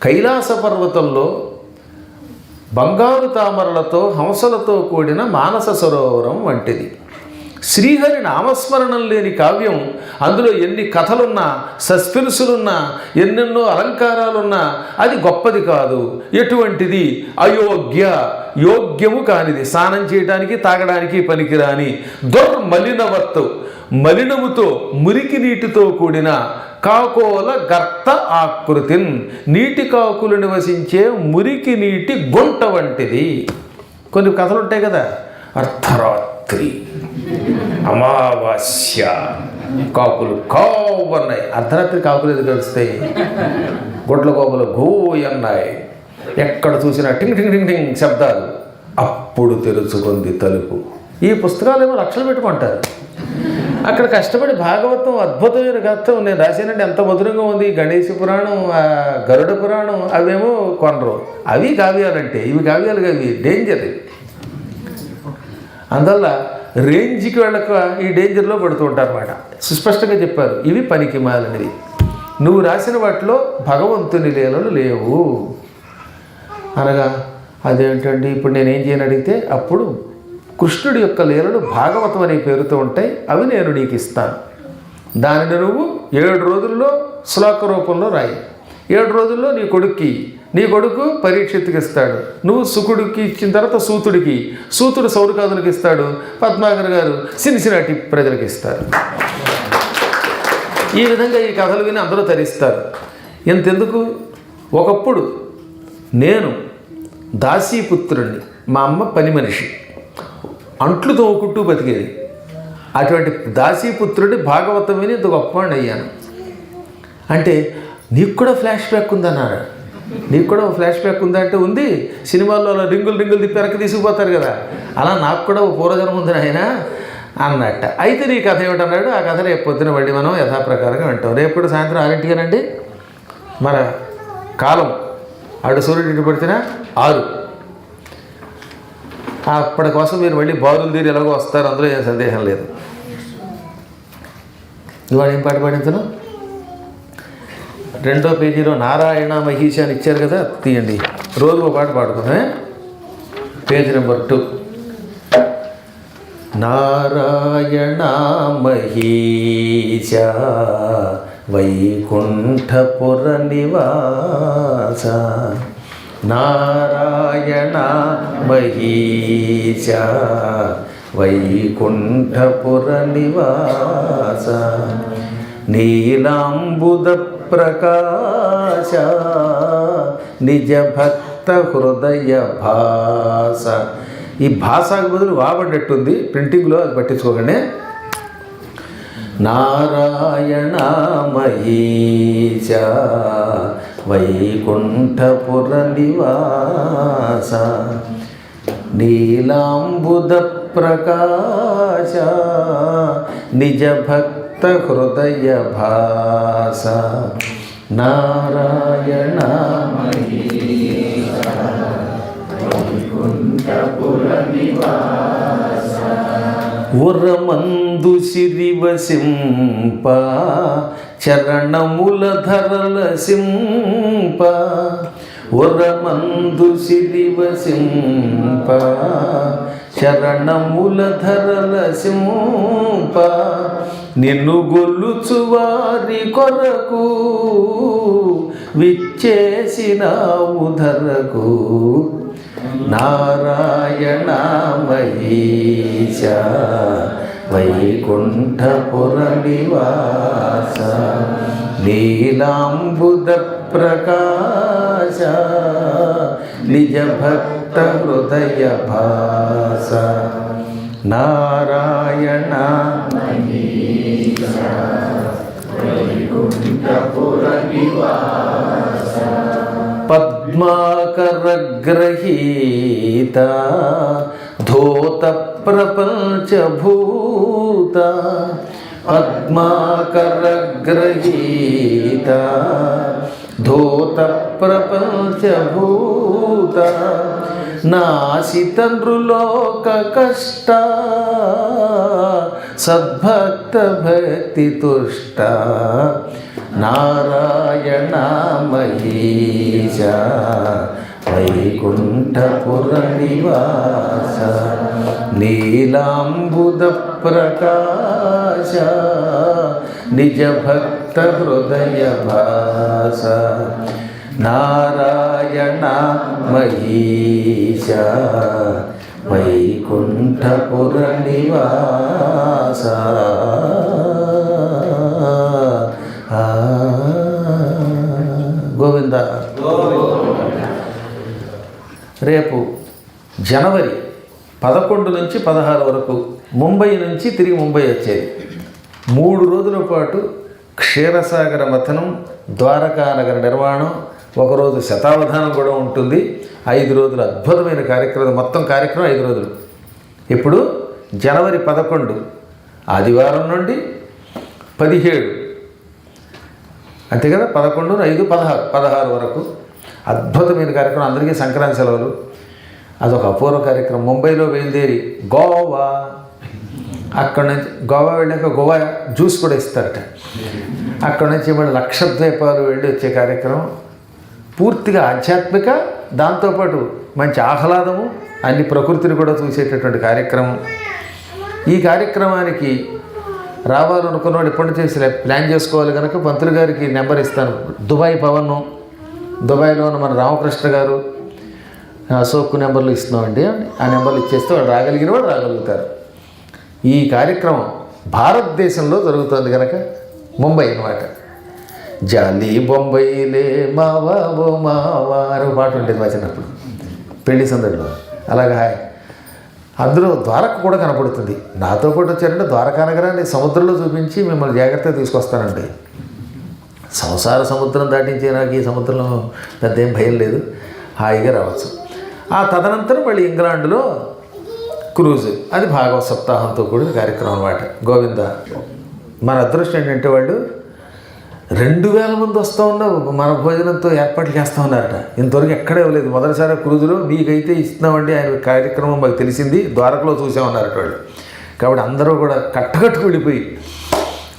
Speaker 1: కైలాస పర్వతంలో బంగారు తామరలతో హంసలతో కూడిన మానస సరోవరం వంటిది. శ్రీహరి నామస్మరణం లేని కావ్యం, అందులో ఎన్ని కథలున్నా, సస్పెన్సులున్నా, ఎన్నెన్నో అలంకారాలున్నా అది గొప్పది కాదు. ఎటువంటిది? అయోగ్య, యోగ్యము కానిది, స్నానం చేయడానికి తాగడానికి పనికిరాని, దుర్మలినవత్తు, మలినముతో మురికి నీటితో కూడిన కాకోల గర్త ఆకృతిన్, నీటి కాకులు నివసించే మురికి నీటి గుంట వంటిది. కొన్ని కథలు ఉంటాయి కదా, అర్ధరాత్రి, అమావాస్య, కాకులు కావున్నాయి. అర్ధరాత్రి కాకులు ఎదురు గడుస్తాయి, గొడ్ల కోపలు గోయన్నాయి, ఎక్కడ చూసినా టింగ్ టింగ్ టింగ్ టింగ్ శబ్దాలు. అప్పుడు తెరుచుకుంది తలుపు. ఈ పుస్తకాలు ఏమో లక్షలు పెట్టుకుంటారు. అక్కడ కష్టపడి భాగవతం, అద్భుతమైన గ్రంథం నేను రాశానంటే ఎంత మధురంగా ఉంది. గణేశ పురాణం, గరుడ పురాణం అవేమో కొనరు. అవి కావ్యాలంటే, ఇవి కావ్యాలు అవి డేంజర్. అందువల్ల రేంజ్కి వెళ్ళక ఈ డేంజర్లో పడుతూ ఉంటారు అన్నమాట. సుస్పష్టంగా చెప్పారు, ఇవి పనికి మాలినవి. నువ్వు రాసిన వాటిలో భగవంతుని లీలలు లేవు అనగా అదేంటండి ఇప్పుడు నేనేం చేయని అడిగితే, అప్పుడు కృష్ణుడి యొక్క లీలలు భాగవతం అనే పేరుతో ఉంటాయి, అవి నేను నీకు ఇస్తాను. దానిని నువ్వు 7 రోజుల్లో శ్లోక రూపంలో రాయి. 7 రోజుల్లో నీ కొడుకు పరీక్షిత్తుకి ఇస్తాడు. నువ్వు సుకుడికి ఇచ్చిన తర్వాత సూతుడు సౌరకాదులకు ఇస్తాడు. పద్మాకర్ గారు సిన్సినాటి ప్రజలకు ఇస్తారు. ఈ విధంగా ఈ కథలు విని అందరూ తరిస్తారు. ఎంతెందుకు, ఒకప్పుడు నేను దాసీపుత్రుణ్ణి, మా అమ్మ పని మనిషి, అంట్లు తోముకుంటూ బతికేది. అటువంటి దాసీపుత్రుడి భాగవతం విని ఇంత గొప్పవాడిని అయ్యాను. అంటే నీకు కూడా ఫ్లాష్ బ్యాక్ ఉందన్నారు. నీకు కూడా ఫ్లాష్ బ్యాక్ ఉందా అంటే ఉంది. సినిమాల్లో అలా రింగులు తిప్పి వెనక్కి తీసుకుపోతారు కదా, అలా నాకు కూడా ఓ పూర్వజన్మ ఉంది ఆయన అన్నట్ట. అయితే నీ కథ ఏమిటన్నాడు. ఆ కథ రేపు పొద్దున మళ్ళీ మనం యథాప్రకారంగా వింటాం. రేపు కూడా సాయంత్రం 6 మన కాలం అటు సూర్యుడు ఇటు పడితేనా 6. అప్పటి కోసం మీరు మళ్ళీ బారులు తీరి ఎలాగో వస్తారు, అందులో ఏం సందేహం లేదు. ఇవాళ ఏం పాట పాడించను? 2వ పేజీలో నారాయణ మహీష అని ఇచ్చారు కదా, తీయండి. రోజు ఒక పాట పాడుకున్నా. Page number 2. నారాయణ మహీష వైకుంఠపుర నివాస, నారాయణ మహీష వైకుంఠపుర నివాస, నీలాంబుద ప్రకాశ నిజ భక్త హృదయ భాస. ఈ భాషకు బదులు వాబడ్డట్టుంది ప్రింటింగ్లో, అది పట్టించుకోకండి. నారాయణ మహీష వైకుంఠపుర నివాస, నీలాంబుద ప్రకాశ నిజ భక్త హృదయ భాస, నారాయణ మహీష వైకుంఠపుర నివాస. ఉరమందు సిరివసింప చరణముల ధరల సింప, ఉరమందు సిరివసింప చరణముల ధరల సింప, నిన్ను గొల్లుచు వారి కొరకు విచ్చేసినావు ధరకు, నారాయణ మహీష వైకుంఠపుర నివాస, నీలాంబుద ప్రకాశ నిజ భక్త హృదయ భాస, నారాయణ మహీష వైకుంఠపుర నివాస. పద్మాకరగ్రహీత ధూత ప్రపంచభూత, పద్మాకరగ్రహీత ధూత ప్రపంచభూత నాశిత నృలోక కష్ట సద్భక్త భక్తి తుష్ట నారాయణ మహీశ వైకుంఠపుర నివాస నీలాంబుద ప్రకాశ నిజ భక్త హృదయ భాస నారాయణ మహీశ వైకుంఠపుర నివాస. గోవింద. రేపు జనవరి 11 నుంచి 16 వరకు ముంబై నుంచి తిరిగి ముంబై వచ్చేది. 3 రోజుల పాటు క్షీరసాగర మథనం, ద్వారకానగర నిర్మాణం, ఒకరోజు శతావధానం కూడా ఉంటుంది. 5 రోజులు అద్భుతమైన కార్యక్రమం. మొత్తం కార్యక్రమం 5 రోజులు. ఇప్పుడు జనవరి 11 ఆదివారం నుండి 17 అంతే కదా, 11, 5, 16 వరకు అద్భుతమైన కార్యక్రమం. అందరికీ సంక్రాంతి సెలవులు. అదొక అపూర్వ కార్యక్రమం. ముంబైలో బయలుదేరి గోవా, అక్కడ నుంచి గోవా వెళ్ళాక గోవా జ్యూస్ కూడా ఇస్తారట. అక్కడ నుంచి మళ్ళీ లక్షద్వీపాలు వెళ్ళి వచ్చే కార్యక్రమం పూర్తిగా ఆధ్యాత్మిక, దాంతోపాటు మంచి ఆహ్లాదము, అన్ని ప్రకృతిని కూడా చూసేటటువంటి కార్యక్రమం. ఈ కార్యక్రమానికి రావాలనుకున్నవాడు ఇప్పటి నుంచి ప్లాన్ చేసుకోవాలి కనుక పంతులు గారికి నెంబర్ ఇస్తాను. దుబాయ్ పవన్, దుబాయ్లో ఉన్న మన రామకృష్ణ గారు, అశోక్ నెంబర్లు ఇస్తున్నామండి. ఆ నెంబర్లు ఇచ్చేస్తే వాళ్ళు రాగలిగిన వాడు రాగలుగుతారు. ఈ కార్యక్రమం భారతదేశంలో జరుగుతుంది కనుక ముంబై అన్నమాట. జాలి బొంబైలే మావా ఓ మావా అని పాట ఉండేది మా చిన్నప్పుడు పెళ్లి సందడిలో. అలాగా అందులో ద్వారక కూడా కనపడుతుంది. నాతో పాటు వచ్చారంటే ద్వారకా నగరాన్ని సముద్రంలో చూపించి మిమ్మల్ని జాగ్రత్తగా తీసుకొస్తానండి. సంసార సముద్రం దాటించే నాకు ఈ సముద్రంలో పెద్ద ఏం భయం లేదు, హాయిగా రావచ్చు. ఆ తదనంతరం మళ్ళీ ఇంగ్లాండ్లో క్రూజ్, అది భాగవత సప్తాహంతో కూడిన కార్యక్రమం అన్నమాట. గోవింద. మన అదృష్టం ఏంటంటే వాళ్ళు 2000 మంది వస్తూ ఉన్నారు. మన భోజనంతో ఏర్పాట్లు చేస్తూ ఉన్నారట. ఇంతవరకు ఎక్కడే ఇవ్వలేదు. మొదటిసారి క్రూజులో మీకైతే ఇస్తున్నామండి ఆయన కార్యక్రమం మాకు తెలిసింది, ద్వారకలో చూసామన్నారట వాళ్ళు. కాబట్టి అందరూ కూడా కట్టకట్టుకు వెళ్ళిపోయి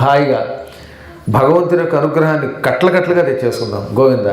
Speaker 1: హాయిగా భగవంతుని యొక్క అనుగ్రహాన్ని కట్లకట్లుగా తెచ్చేసుకుందాం. గోవింద.